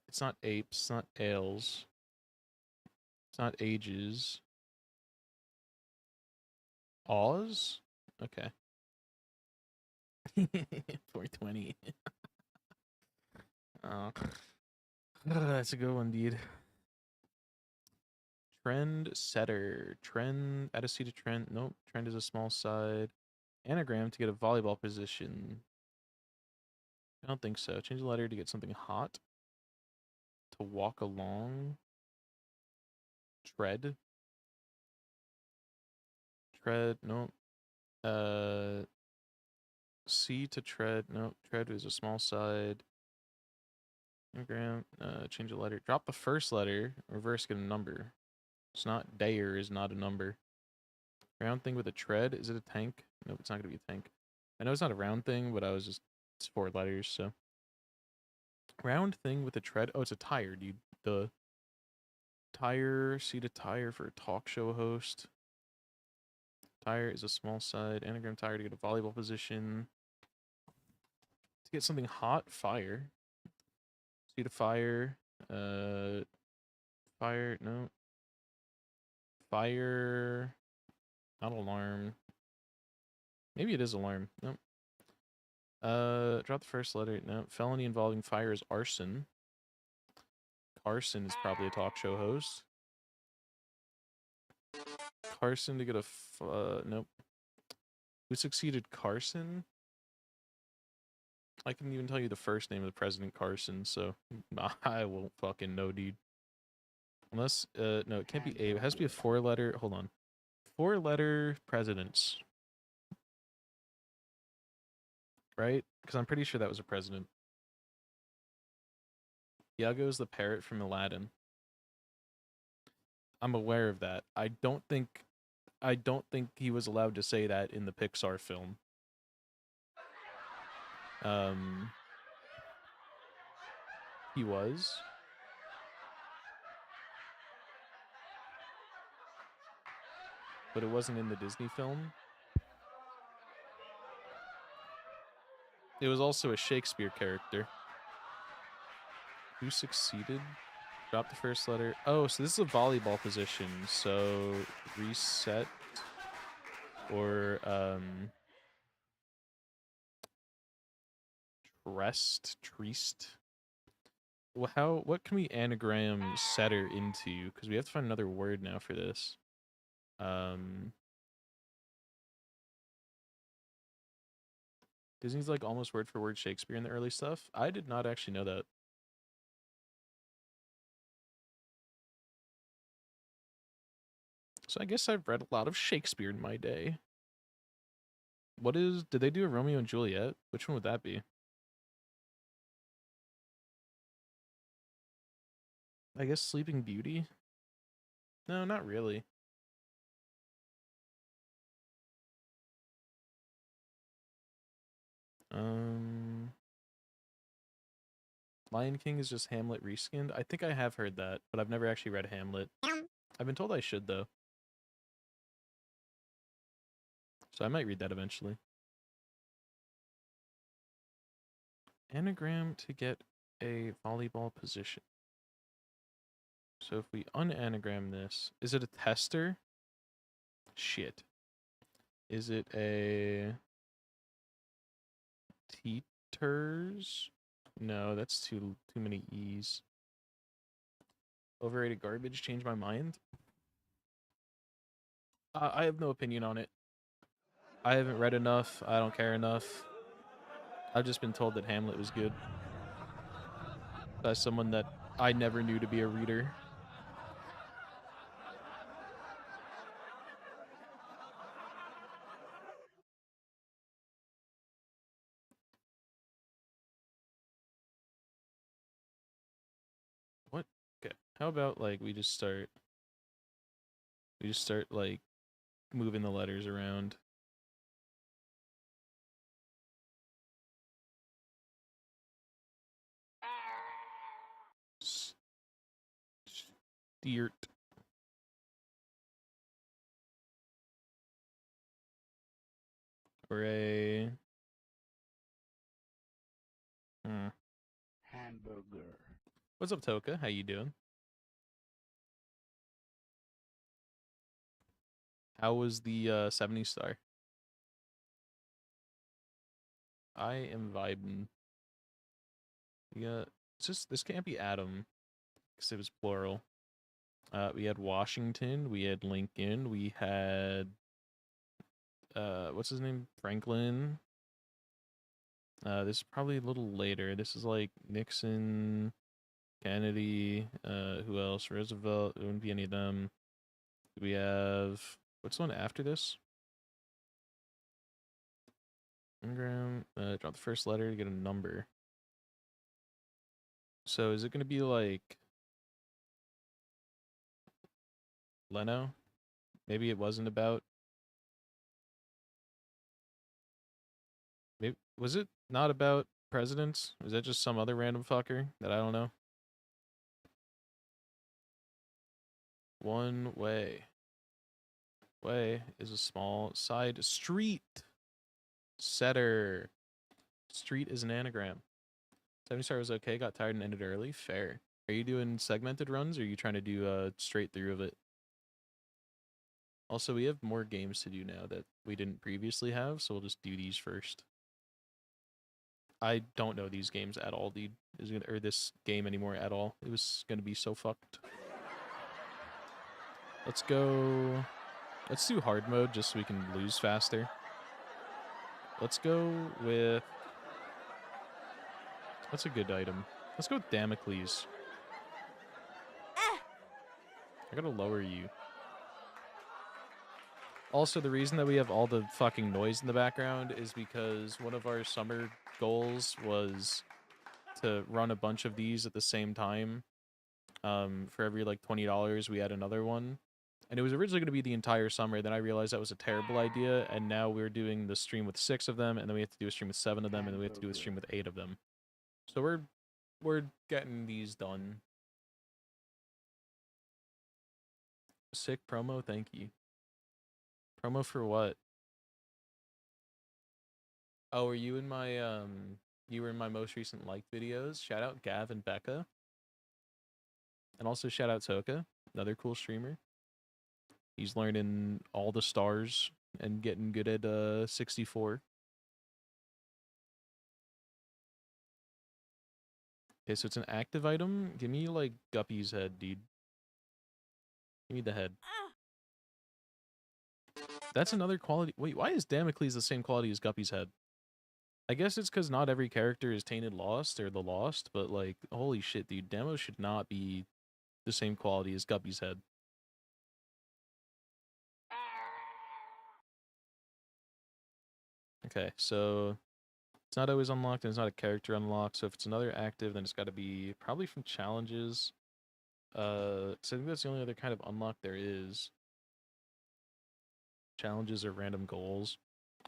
It's not apes, it's not ales. It's not ages. Oz? Okay. 420. Oh. That's a good one, dude. Trend setter. Trend. Add a C to trend. Nope. Trend is a small side. Anagram to get a volleyball position. I don't think so. Change the letter to get something hot. To walk along. Tread. Tread. Nope. C to tread. Nope. Tread is a small side. Anagram. Change the letter. Drop the first letter. Reverse, get a number. It's not dare is not a number. Round thing with a tread. Is it a tank? Nope, it's not gonna be a tank. I know it's not a round thing, but it's 4 letters, so. Round thing with a tread. Oh, it's a tire, dude. The tire, seat a tire for a talk show host. Tire is a small side. Anagram tire to get a volleyball position. To get something hot, fire. Seat a fire. Fire, no. Fire. Not alarm. Maybe it is alarm. Nope. Drop the first letter. No. Felony involving fire is arson. Carson is probably a talk show host. Carson to get a nope. Who succeeded Carson? I can even tell you the first name of the president, Carson, so I won't fucking know, dude. Unless, no, it can't be A. It has to be a 4-letter, hold on. 4-letter presidents. Right? Because I'm pretty sure that was a president. Iago's the parrot from Aladdin. I'm aware of that. I don't think he was allowed to say that in the Pixar film. He was. But it wasn't in the Disney film. It was also a Shakespeare character. Who succeeded? Drop the first letter. Oh, so this is a volleyball position. So reset or treast. Well, what can we anagram setter into? Because we have to find another word now for this. Disney's like almost word for word Shakespeare in the early stuff. I did not actually know that. So I guess I've read a lot of Shakespeare in my day. Did they do a Romeo and Juliet? Which one would that be? I guess Sleeping Beauty? No, not really. Lion King is just Hamlet reskinned. I think I have heard that, but I've never actually read Hamlet. I've been told I should, though. So I might read that eventually. Anagram to get a volleyball position. So if we unanagram this, is it a tester? Shit. Is it a teeters? No, that's too many E's. Overrated garbage, change my mind. I have no opinion on it. I haven't read enough. I don't care enough. I've just been told that Hamlet was good. By someone that I never knew to be a reader. What? Okay. How about like we just start like moving the letters around. Steert. Or a Hamburger. What's up, Toka? How you doing? How was the 70 star? I am vibing. Yeah, it's just this can't be Adam because it was plural. We had Washington. We had Lincoln. We had what's his name? Franklin. This is probably a little later. This is like Nixon, Kennedy. Who else? Roosevelt. It wouldn't be any of them. We have what's the one after this? Ingram. Drop the first letter to get a number. So is it gonna be like Leno? Maybe it wasn't about. Maybe was it not about presidents? Was that just some other random fucker that I don't know? One way. Way is a small side street. Setter. Street is an anagram. 70 star was okay, got tired and ended early. Fair. Are you doing segmented runs or are you trying to do straight through of it? Also, we have more games to do now that we didn't previously have, so we'll just do these first. I don't know these games at all, dude. Or this game anymore at all. It was gonna be so fucked. Let's go. Let's do hard mode just so we can lose faster. Let's go with. That's a good item. Let's go with Damocles. I gotta lower you. Also, the reason that we have all the fucking noise in the background is because one of our summer goals was to run a bunch of these at the same time. For every like $20, we had another one. And it was originally going to be the entire summer. Then I realized that was a terrible idea. And now we're doing the stream with 6 of them. And then we have to do a stream with 7 of them. And then we have to do a stream with 8 of them. So we're getting these done. Sick promo, thank you. Promo for what? Oh, are you in my you were in my most recent like videos? Shout out Gav and Becca. And also shout out Toka, another cool streamer. He's learning all the stars and getting good at 64. Okay, so it's an active item. Give me like Guppy's head, dude. Give me the head. That's another quality. Wait, why is Damocles the same quality as Guppy's head? I guess it's because not every character is Tainted Lost or the Lost, but like, holy shit, dude. Demo should not be the same quality as Guppy's head. Okay, so it's not always unlocked and it's not a character unlock. So if it's another active, then it's got to be probably from challenges. So I think that's the only other kind of unlock there is. Challenges or random goals.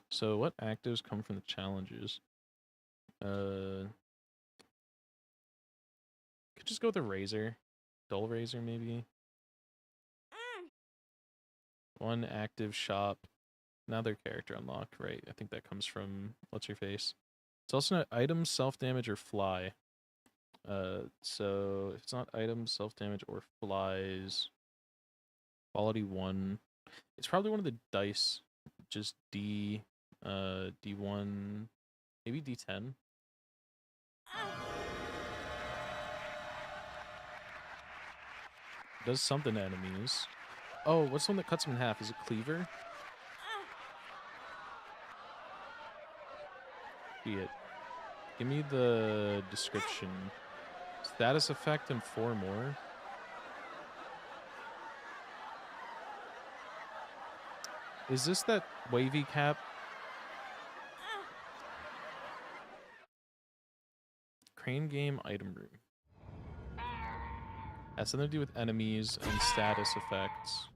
So what actives come from the challenges? Could just go with a razor. Dull razor maybe. One active shop. Another character unlock, right? I think that comes from what's your face. It's also not items, self-damage, or fly. So if it's not items, self-damage, or flies, quality 1. It's probably one of the dice. Just D, D1, maybe D10. Does something to enemies. Oh, what's the one that cuts them in half? Is it Cleaver? See it. Give me the description. Status effect and 4 more. Is this that wavy cap? Crane game item room. Has something to do with enemies and status effects.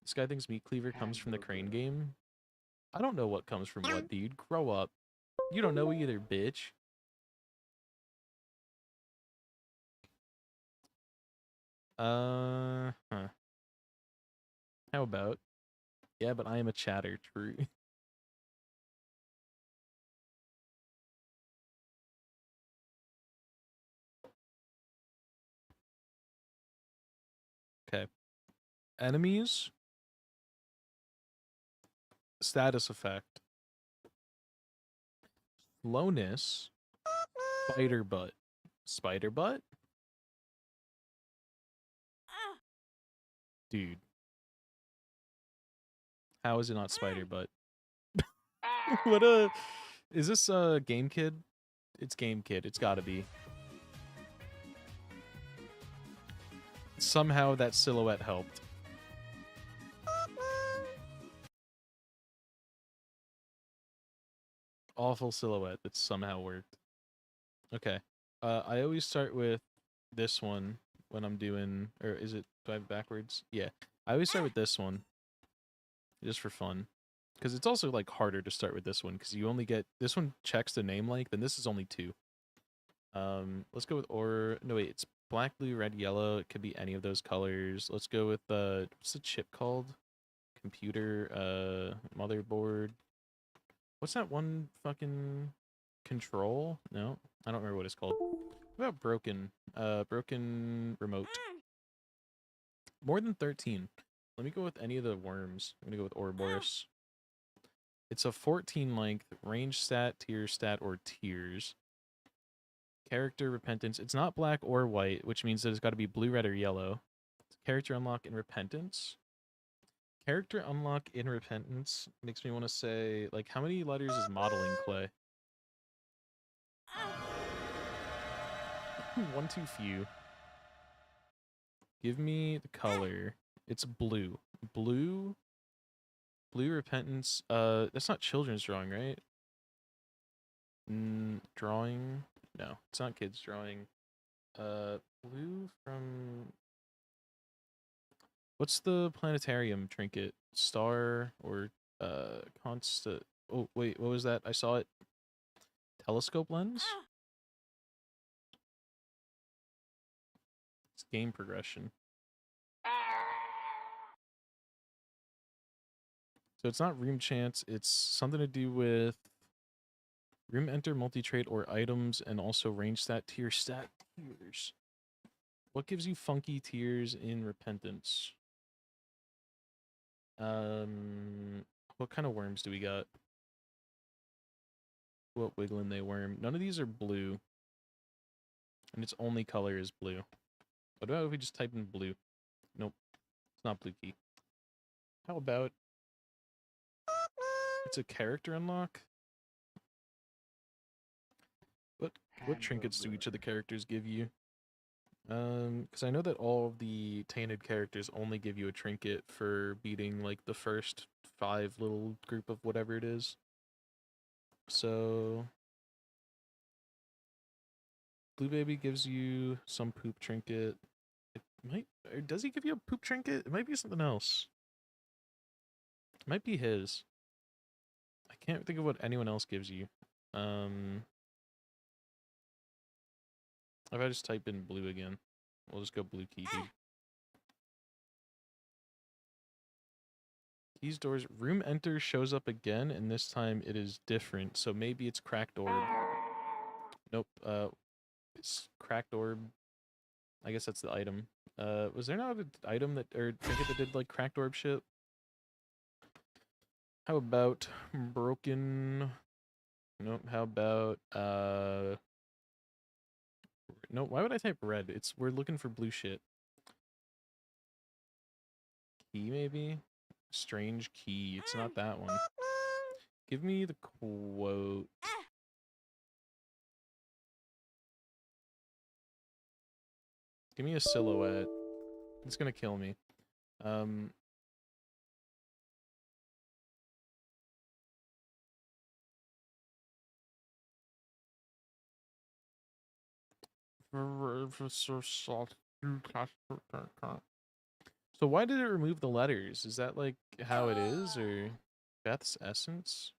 This guy thinks Meat Cleaver comes from the Crane game. I don't know what comes from what, dude. Grow up. You don't know either, bitch. Huh. How about? Yeah, but I am a chatter, true. Okay. Enemies. Status effect. Slowness. Spider butt. Spider butt? Dude. How is it not Spider Butt? What is this Game Kid? It's Game Kid. It's gotta be. Somehow that silhouette helped. Awful silhouette that somehow worked. Okay. I always start with this one when I'm doing, or is it, do I have it backwards? Yeah. I always start with this one. Just for fun. Because it's also, like, harder to start with this one, because you only get, this one checks the name length, and this is only 2. Let's go with, or, no wait, it's black, blue, red, yellow. It could be any of those colors. Let's go with, what's the chip called? Computer, motherboard. What's that one fucking control? No, I don't remember what it's called. What about broken? Broken remote. More than 13. Let me go with any of the worms. I'm gonna go with Ouroboros. It's a 14 length, range stat, tier stat, or tiers. Character repentance. It's not black or white, which means that it's got to be blue, red, or yellow. Character unlock in repentance. Character unlock in repentance makes me want to say, like, how many letters is modeling clay? One too few. Give me the color. It's blue. Blue. Blue repentance. That's not children's drawing, right? Drawing. No, it's not kids drawing. Blue from. What's the planetarium trinket? Star or constant? Oh wait, what was that? I saw it. Telescope lens. It's game progression. So it's not room chance. It's something to do with room enter, multi-trait, or items, and also range stat, tier stat, tiers. What gives you funky tiers in repentance? What kind of worms do we got? What wiggling they worm? None of these are blue. And its only color is blue. What about if we just type in blue? Nope. It's not blue key. How about it's a character unlock? What trinkets do each of the characters give you? Because I know that all of the tainted characters only give you a trinket for beating, like, the first 5 little group of whatever it is. So Blue Baby gives you some poop trinket. It might, or does he give you a poop trinket? It might be something else. It might be his. I can't think of what anyone else gives you. If I just type in blue again, we'll just go blue key, dude. Keys, doors, room enter shows up again, and this time it is different. So maybe it's cracked orb. Nope. It's cracked orb. I guess that's the item. Was there not an item that, or trinket that did, like, cracked orb shit? How about broken? Nope. How about no, why would I type red? We're looking for blue shit. Key maybe? Strange key. It's not that one. Give me the quote. Give me a silhouette. It's gonna kill me. So why did it remove the letters? Is that, like, how it is, or Beth's essence?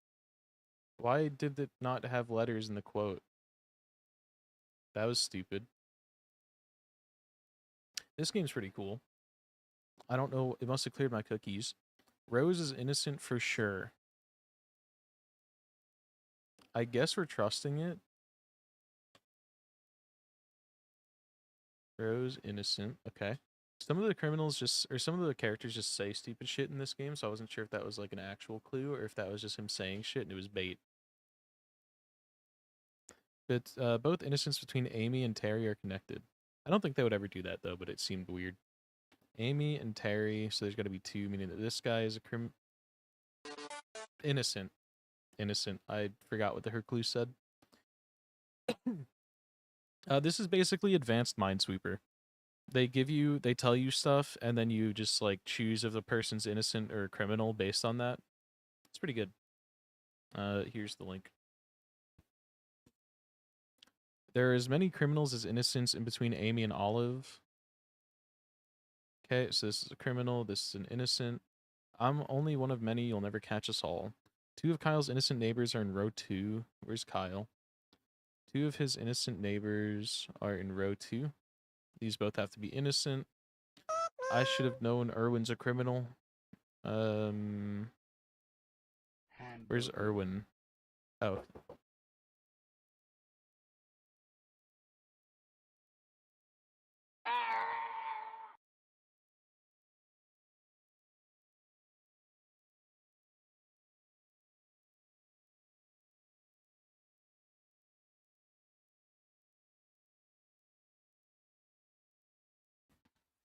Why did it not have letters in the quote? That was stupid. This game's pretty cool. I don't know, it must have cleared my cookies. Rose is innocent for sure. I guess we're trusting it. Rose innocent, okay. Some of the criminals just, or some of the characters just say stupid shit in this game, so I wasn't sure if that was, like, an actual clue or if that was just him saying shit and it was bait. But both innocents between Amy and Terry are connected. I don't think they would ever do that, though, but it seemed weird. Amy and Terry, so there's got to be two, meaning that this guy is a innocent. Innocent. I forgot what her clue said. This is basically advanced Minesweeper. They tell you stuff, and then you just like choose if the person's innocent or a criminal based on that. It's pretty good. Here's the link. There are as many criminals as innocents in between Amy and Olive. Okay, so this is a criminal, this is an innocent. I'm only one of many, you'll never catch us all. Two of Kyle's innocent neighbors are in row 2. Where's Kyle? Two of his innocent neighbors are in row 2. These both have to be innocent. I should have known Erwin's a criminal. Where's Hamburger. Erwin? Oh.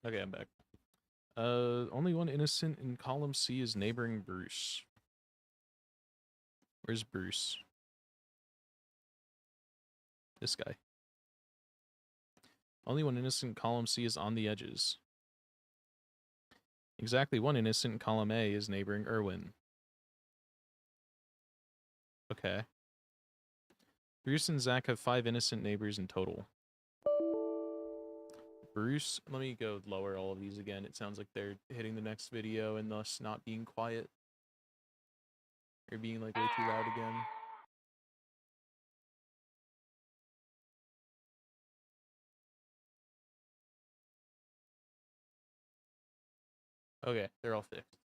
Okay, I'm back. Only one innocent in column C is neighboring Bruce. Where's Bruce? This guy. Only one innocent in column C is on the edges. Exactly one innocent in column A is neighboring Erwin. Okay. Bruce and Zach have 5 innocent neighbors in total. Bruce, let me go lower all of these again. It sounds like they're hitting the next video and thus not being quiet. Or being like way too loud again. Okay, they're all fixed.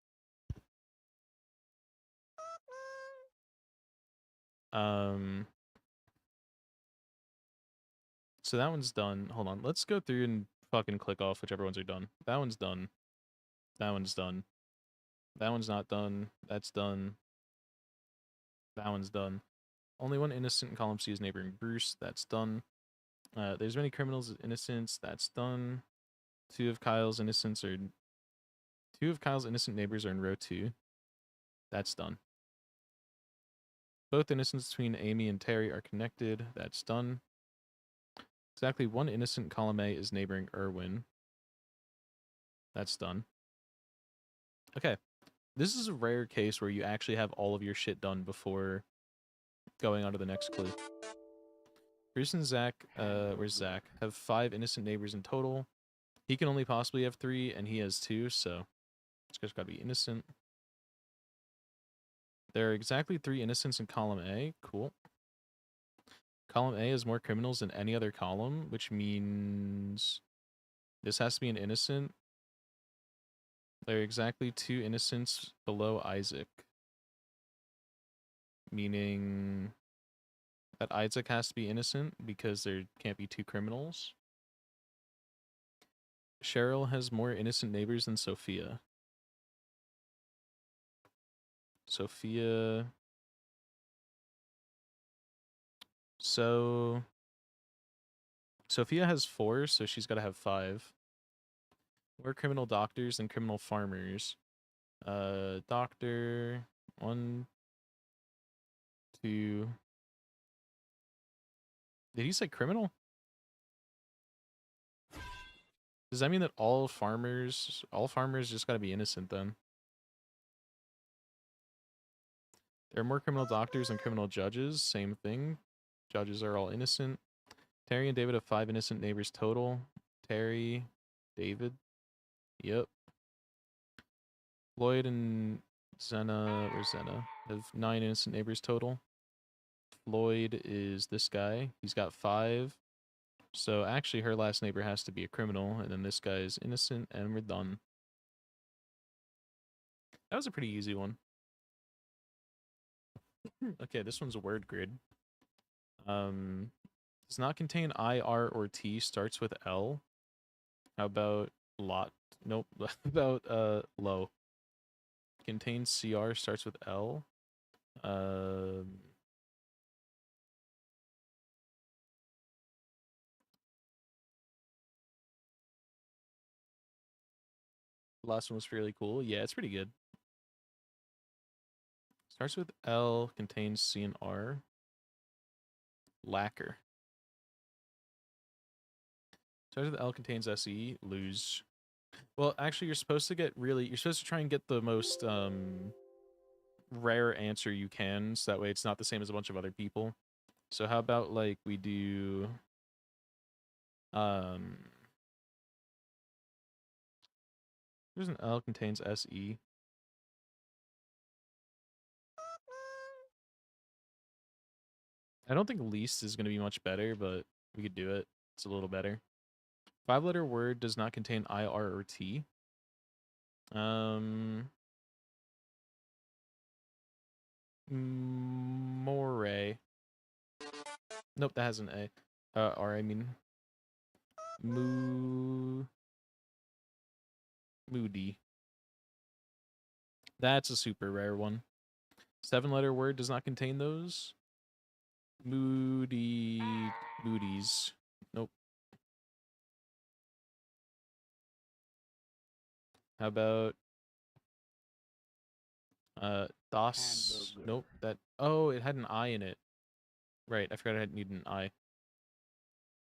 So that one's done. Hold on, let's go through and fucking click off whichever ones are done. That one's done. That one's done. That one's not done. That's done. That one's done. Only one innocent in column C is neighboring Bruce. That's done. There's many criminals as innocents. That's done. Two of Kyle's innocent neighbors are in row 2. That's done. Both innocents between Amy and Terry are connected. That's done. Exactly one innocent in column A is neighboring Erwin. That's done. Okay. This is a rare case where you actually have all of your shit done before going on to the next clue. Bruce and Zach, where's Zach? Have 5 innocent neighbors in total. He can only possibly have 3, and he has 2, so it's just gotta be innocent. There are exactly 3 innocents in column A. Cool. Column A has more criminals than any other column, which means this has to be an innocent. There are exactly 2 innocents below Isaac. Meaning that Isaac has to be innocent because there can't be 2 criminals. Cheryl has more innocent neighbors than Sophia. Sophia... So... Sophia has 4, so she's got to have 5. More criminal doctors than criminal farmers. Doctor... 1... 2... Did he say criminal? Does that mean that all farmers just gotta be innocent then? There are more criminal doctors than criminal judges. Same thing. Judges are all innocent. Terry and David have 5 innocent neighbors total. Terry, David. Yep. Lloyd and Zena, where's Zena? Have 9 innocent neighbors total. Floyd is this guy. He's got 5. So actually her last neighbor has to be a criminal, and then this guy is innocent, and we're done. That was a pretty easy one. Okay, this one's a word grid. Does not contain I, R, or T, starts with L. How about lot? Nope. How about low? Contains CR, starts with L. The last one was fairly cool. Yeah, it's pretty good. Starts with L, contains C and R. Lacquer. Starts with L, contains SE. Lose. Well, actually, you're supposed to you're supposed to try and get the most rare answer you can, so that way it's not the same as a bunch of other people. So how about like we do there's an L contains SE. I don't think least is going to be much better, but we could do it. It's a little better. 5-letter word does not contain I, R, or T. Moray. Nope, that has an A. R, I mean. Moody. That's a super rare one. 7-letter word does not contain those. Moody's. Nope. How about DOS? Hamburger. Nope. Oh, it had an I in it. Right, I forgot I needed an I.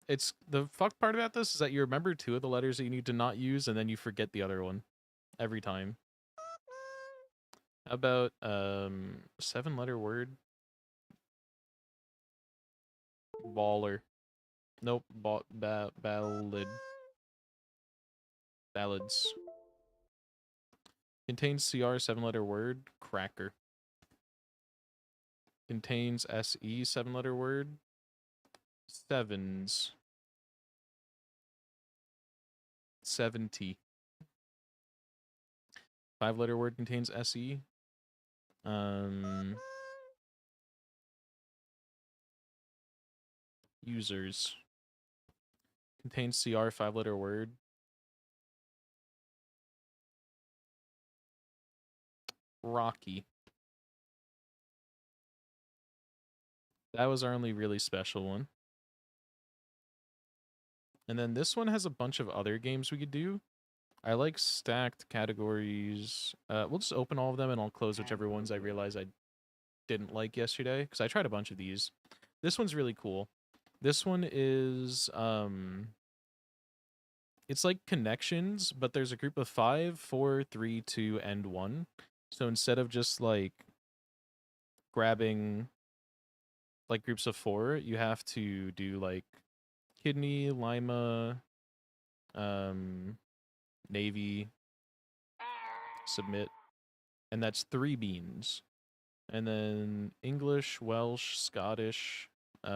It's the fucked part about this is that you remember 2 of the letters that you need to not use, and then you forget the other one every time. How about 7-letter word? Baller. Nope. Ballad. Ballads. Contains CR 7-letter word. Cracker. Contains SE 7-letter word. Sevens. 70. 5-letter word contains SE. Users. Contains CR 5-letter word. Rocky. That was our only really special one. And then this one has a bunch of other games we could do. I like stacked categories. We'll just open all of them and I'll close whichever ones I realize I didn't like yesterday, because I tried a bunch of these. This one's really cool. This one is it's like connections, but there's a group of 5, 4, 3, 2, and 1. So instead of just like grabbing like groups of 4, you have to do like kidney, lima, navy, submit, and that's 3 beans. And then English, Welsh, Scottish. We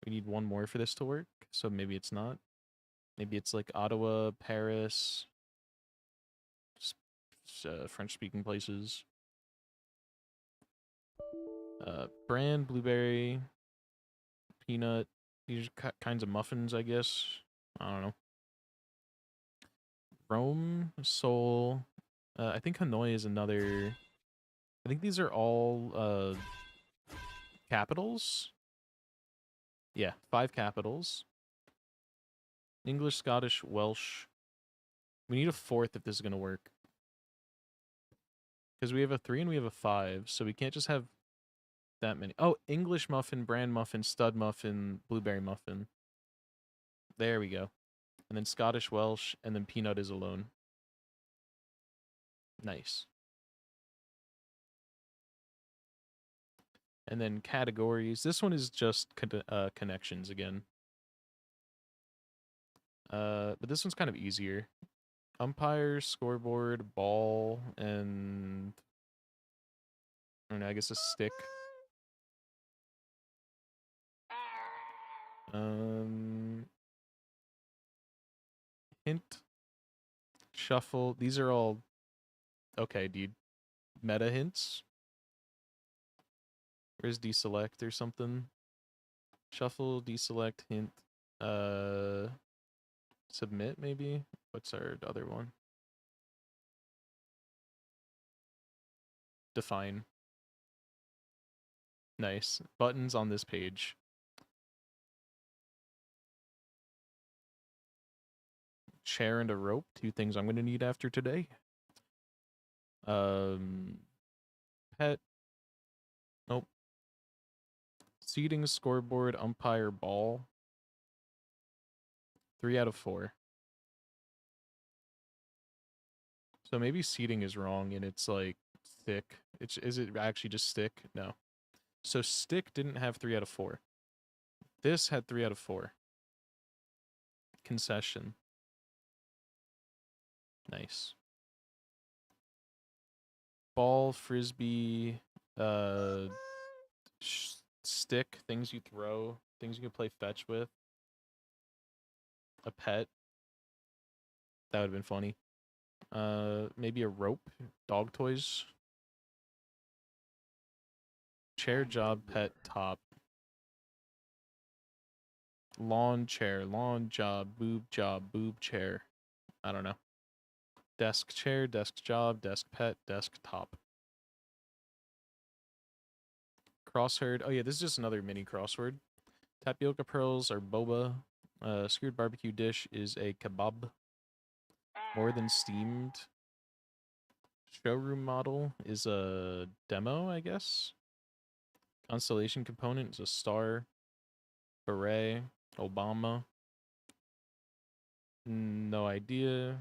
need one more for this to work, so maybe it's not. Maybe it's like Ottawa, Paris, French-speaking places. Brand, blueberry, peanut. These are kinds of muffins, I guess. I don't know. Rome, Seoul. I think Hanoi is another. I think these are all capitals. Yeah, 5 capitals. English, Scottish, Welsh. We need a 4th if this is going to work. Because we have a 3 and we have a 5, so we can't just have that many. Oh, English muffin, brand muffin, stud muffin, blueberry muffin. There we go. And then Scottish, Welsh, and then peanut is alone. Nice. And then categories. This one is just connections again. But this one's kind of easier. Umpire, scoreboard, ball, and I don't know, I guess a stick. Hint, shuffle. These are all okay, dude. Meta hints. Where's deselect or something? Shuffle, deselect, hint. Submit maybe. What's our other one? Define. Nice. Buttons on this page. chair and a rope. 2 things I'm gonna need after today. Pet. Nope. Seating, scoreboard, umpire, ball. 3 out of 4. So maybe seating is wrong and it's like thick. Is it actually just stick? No. So stick didn't have 3 out of 4. This had 3 out of 4. Concession. Nice. Ball, frisbee, stick, things you throw, things you can play fetch with. A pet. That would have been funny. Maybe a rope, dog toys. Chair, job, pet, top. Lawn chair, lawn job, boob chair. I don't know. Desk chair, desk job, desk pet, desk top. Crossherd. Oh yeah, this is just another mini crossword. Tapioca pearls are boba. Skewered barbecue dish is a kebab. More than steamed. Showroom model is a demo, I guess. Constellation component is a star. Beret. Obama. No idea.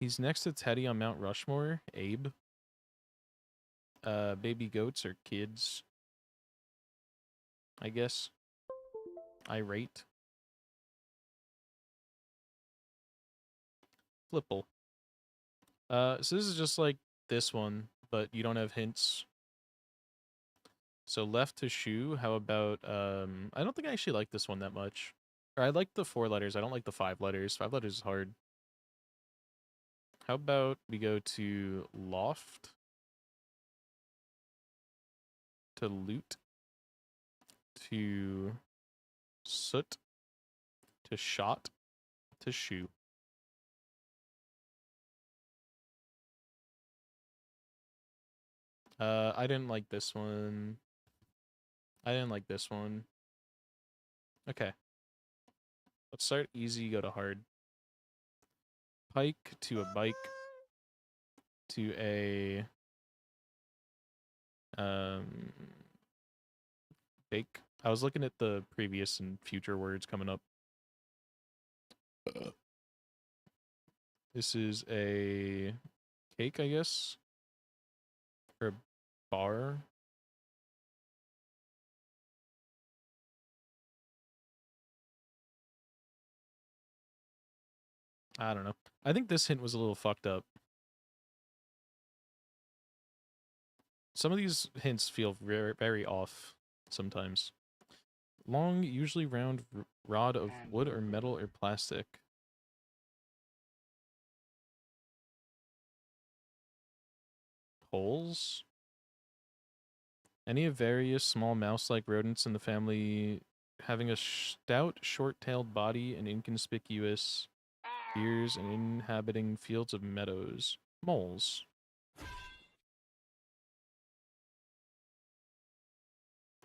He's next to Teddy on Mount Rushmore. Abe. Baby goats are kids, I guess. Irate. Flipple. So this is just like this one, but you don't have hints. So left to shoe, how about, I don't think I actually like this one that much. Or I like the 4 letters, I don't like the 5 letters. 5 letters is hard. How about we go to loft, to loot, to soot, to shot, to shoe. I didn't like this one. I didn't like this one. Okay. Let's start easy, go to hard. Pike to a bike to a bake. I was looking at the previous and future words coming up. This is a cake, I guess. Or a bar. I don't know. I think this hint was a little fucked up. Some of these hints feel very, very off sometimes. Long, usually round rod of wood or metal or plastic. Poles? Any of various small mouse-like rodents in the family having a stout, short-tailed body and inconspicuous ears and inhabiting fields of meadows. Moles.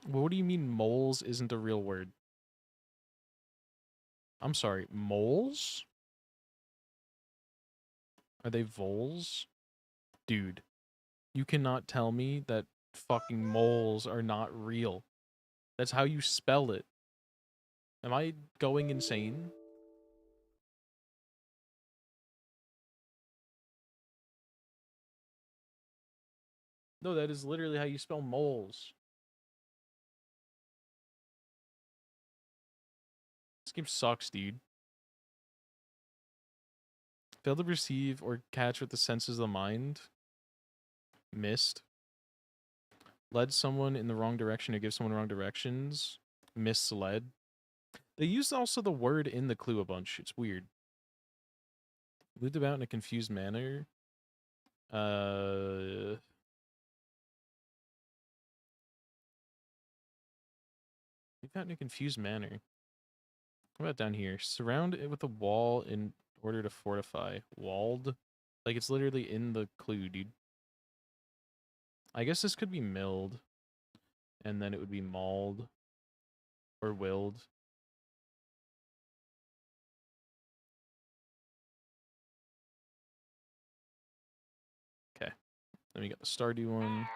Well, what do you mean moles isn't a real word? I'm sorry, moles? Are they voles? Dude, you cannot tell me that fucking moles are not real. That's how you spell it. Am I going insane? No, that is literally how you spell moles. This game sucks, dude. Fail to perceive or catch with the senses of the mind. Missed. Led someone in the wrong direction or give someone wrong directions. Misled. They used also the word in the clue a bunch. It's weird. Moved about in a confused manner. Moved out in a confused manner. What about down here? Surround it with a wall in order to fortify. Walled? Like, it's literally in the clue, dude. I guess this could be milled. And then it would be mauled. Or willed. Then we got the Stardew one.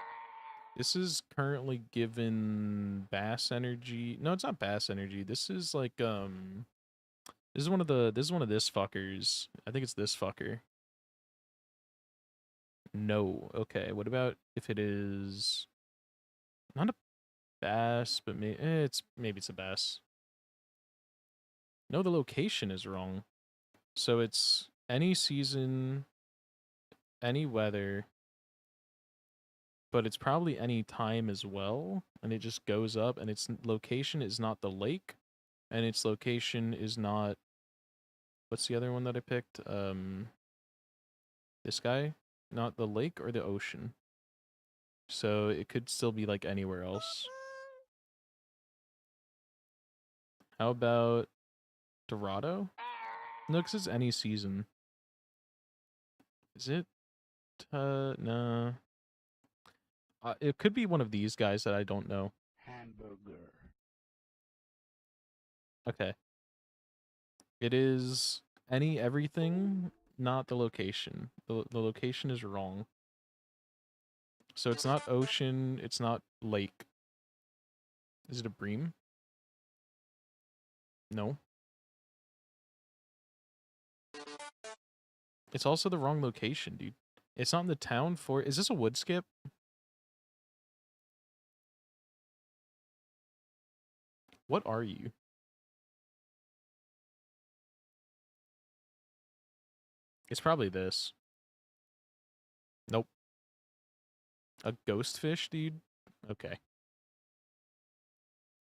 This is currently given Bass Energy. No, it's not Bass Energy. This is like this is one of this fuckers. I think it's this fucker. No. Okay. What about if it is not a bass, but maybe it's a bass. No, the location is wrong. So it's any season, any weather, but it's probably any time as well, and it just goes up, and its location is not the lake, and its location is not, what's the other one that I picked? This guy? Not the lake or the ocean. So it could still be like anywhere else. How about Dorado? No, 'cause it's any season. Is it? Nah. It could be one of these guys that I don't know. Hamburger. Okay. It is everything, not the location. The location is wrong. So it's not ocean, it's not lake. Is it a bream? No. It's also the wrong location, dude. It's not in the town for... Is this a wood skip? What are you? It's probably this. Nope. A ghost fish, dude? Okay.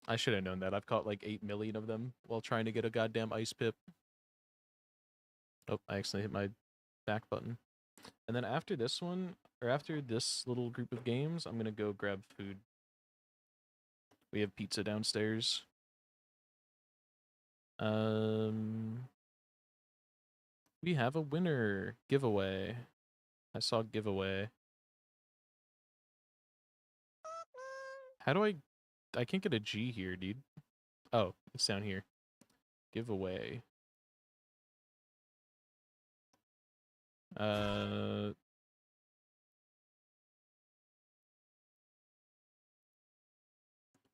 I should have known that. I've caught like 8 million of them while trying to get a goddamn ice pip. Oh, I accidentally hit my back button. And then after this one, or after this little group of games, I'm gonna go grab food. We have pizza downstairs. We have a winner giveaway. I saw giveaway. How do I can't get a G here, dude. Oh, it's down here. Giveaway.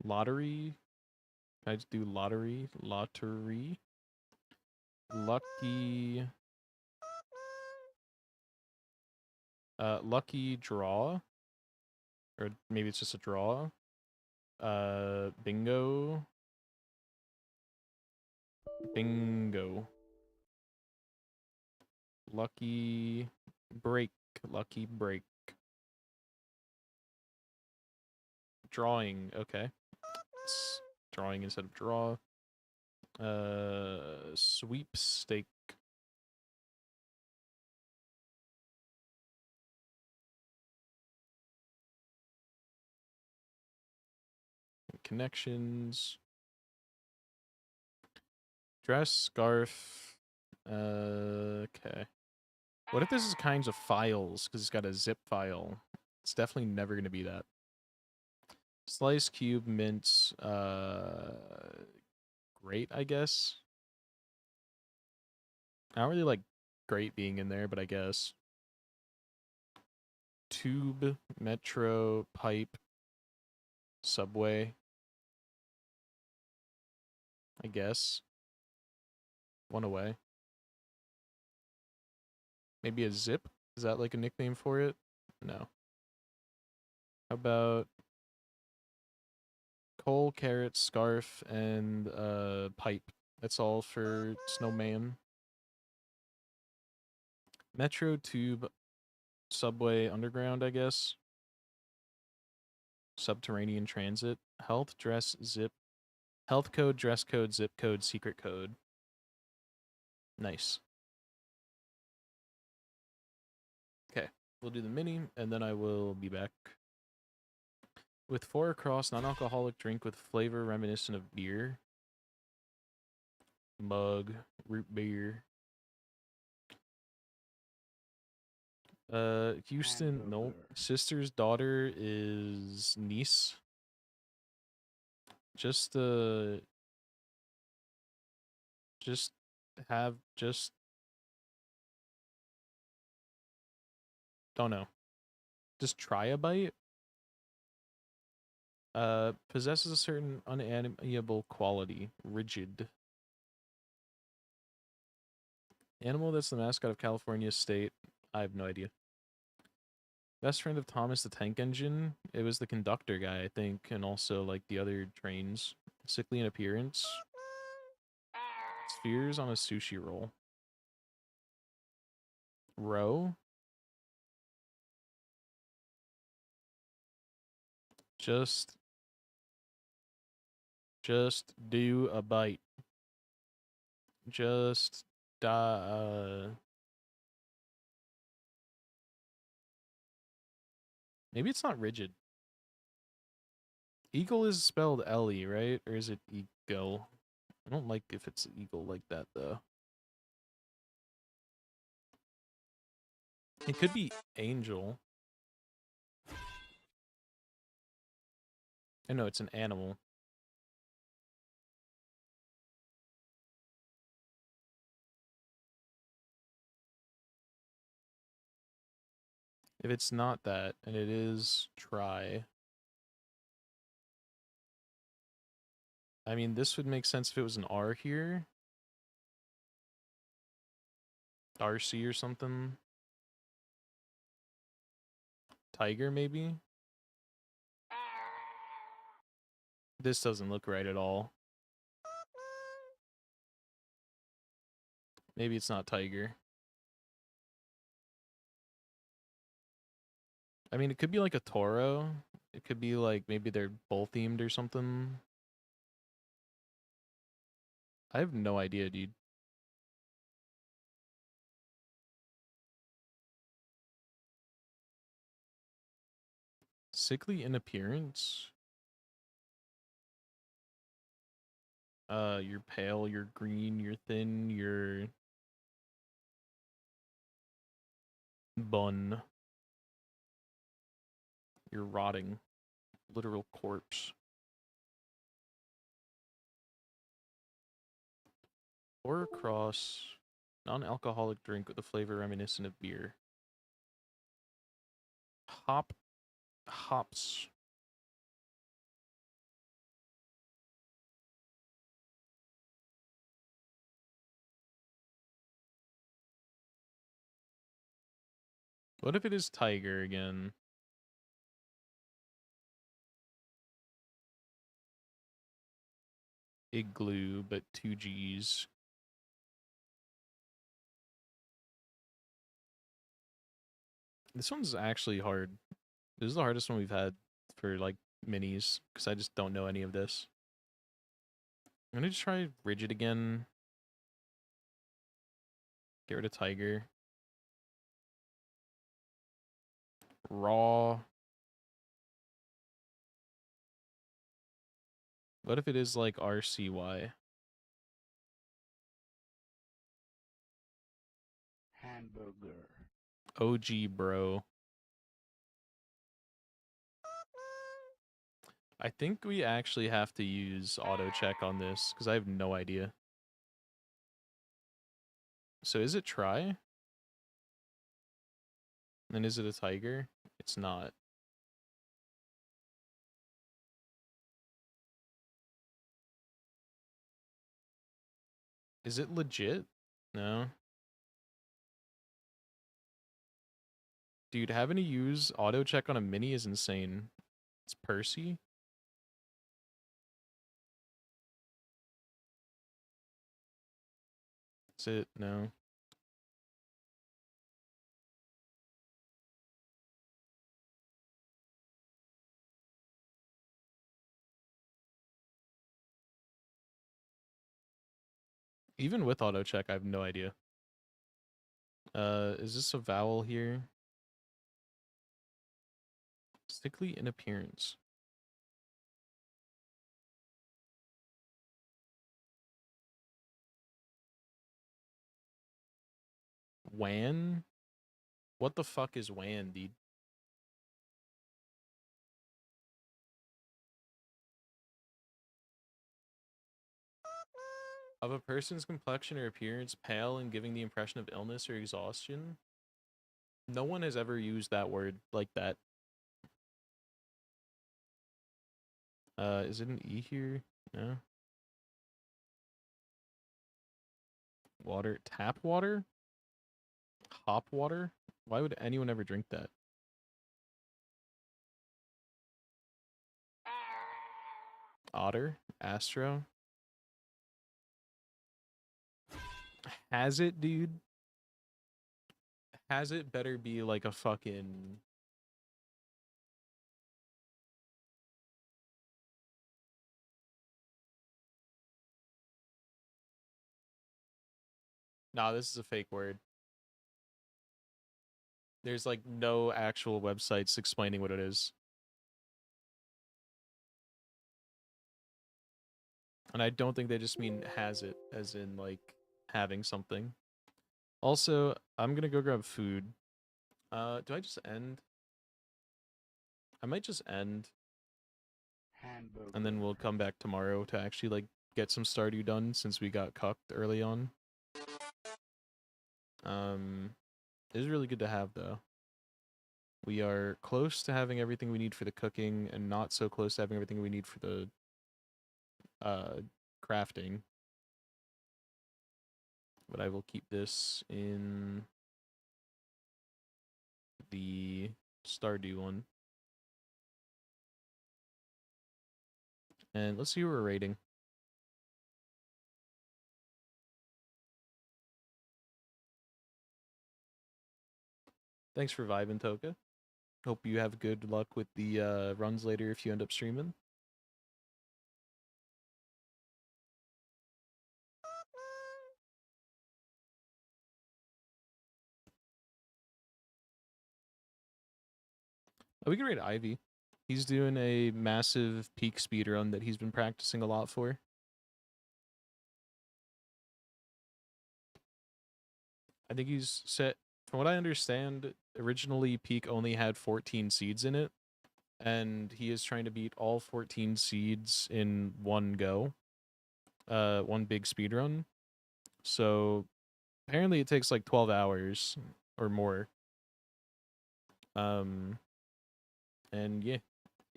Lottery. Can I just do lottery? Lottery. Lucky. Lucky draw. Or maybe it's just a draw. Bingo. Bingo. Lucky break. Lucky break. Drawing. Okay. It's drawing instead of draw. Sweepstake. Connections. Dress, scarf. Okay. What if this is kinds of files? Because it's got a zip file. It's definitely never going to be that. Slice, cube, mince. Great, I guess. I don't really like great being in there, but I guess. Tube, metro, pipe, subway. I guess. One away. Maybe a zip? Is that like a nickname for it? No. How about coal, carrot, scarf, and pipe? That's all for snowman. Metro, tube, subway, underground, I guess. Subterranean transit. Health, dress, zip. Health code, dress code, zip code, secret code. Nice. Okay, we'll do the mini, and then I will be back. With 4 across, non-alcoholic drink with flavor reminiscent of beer. Mug, root beer. Houston, nope. Hamburger. Sister's daughter is niece. Just have, don't know. Does triabite possesses a certain unamiable quality, rigid. Animal that's the mascot of California State. I have no idea. Best friend of Thomas the Tank Engine. It was the conductor guy, I think, and also like the other trains. Sickly in appearance. Spheres on a sushi roll. Row. Just do a bite. Just maybe it's not rigid. Eagle is spelled L-E, right? Or is it eagle? I don't like if it's eagle like that, though. It could be angel. I know it's an animal. If it's not that, and it is try. I mean, this would make sense if it was an R here. RC or something. Tiger, maybe? This doesn't look right at all. Maybe it's not tiger. I mean, it could be like a Toro. It could be like maybe they're bull themed or something. I have no idea, dude. Sickly in appearance. You're pale, you're green, you're thin, you're bun. You're rotting. Literal corpse. Or across non-alcoholic drink with a flavor reminiscent of beer. Hops. What if it is tiger again? Igloo, but 2 G's. This one's actually hard. This is the hardest one we've had for like minis, because I just don't know any of this. I'm gonna just try rigid again. Get rid of tiger. Raw. What if it is like RCY? Hamburger. OG bro. I think we actually have to use auto check on this because I have no idea. So is it try? And is it a tiger? It's not. Is it legit? No. Dude, having to use auto check on a mini is insane. It's Percy. Is it? No. Even with auto check, I have no idea. Is this a vowel here? Sickly in appearance. Wan? What the fuck is Wan, dude? Of a person's complexion or appearance pale and giving the impression of illness or exhaustion? No one has ever used that word like that Is it an E here? No. Water, tap water? Hop water? Why would anyone ever drink that? Otter? Astro? Has it, dude? Has it better be like a fucking... Nah, this is a fake word. There's like no actual websites explaining what it is. And I don't think they just mean has it, as in like having something. Also, I'm gonna go grab food. Do I just end? I might just end, Hamburger. and then we'll come back tomorrow to actually like get some Stardew done since we got cucked early on. It is really good to have though. We are close to having everything we need for the cooking, and not so close to having everything we need for the crafting. But I will keep this in the Stardew one. And let's see who we're rating. Thanks for vibing, Toka. Hope you have good luck with the runs later if you end up streaming. Oh, we can rate Ivy. He's doing a massive peak speed run that he's been practicing a lot for. I think he's set, from what I understand, originally Peak only had 14 seeds in it, and he is trying to beat all 14 seeds in one go. One big speed run. So apparently it takes like 12 hours or more. And yeah,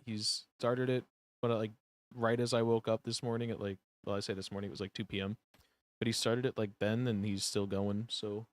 he's started it, but like right as I woke up this morning at like, well, I say this morning, it was like 2 p.m. But he started it like then, and he's still going. So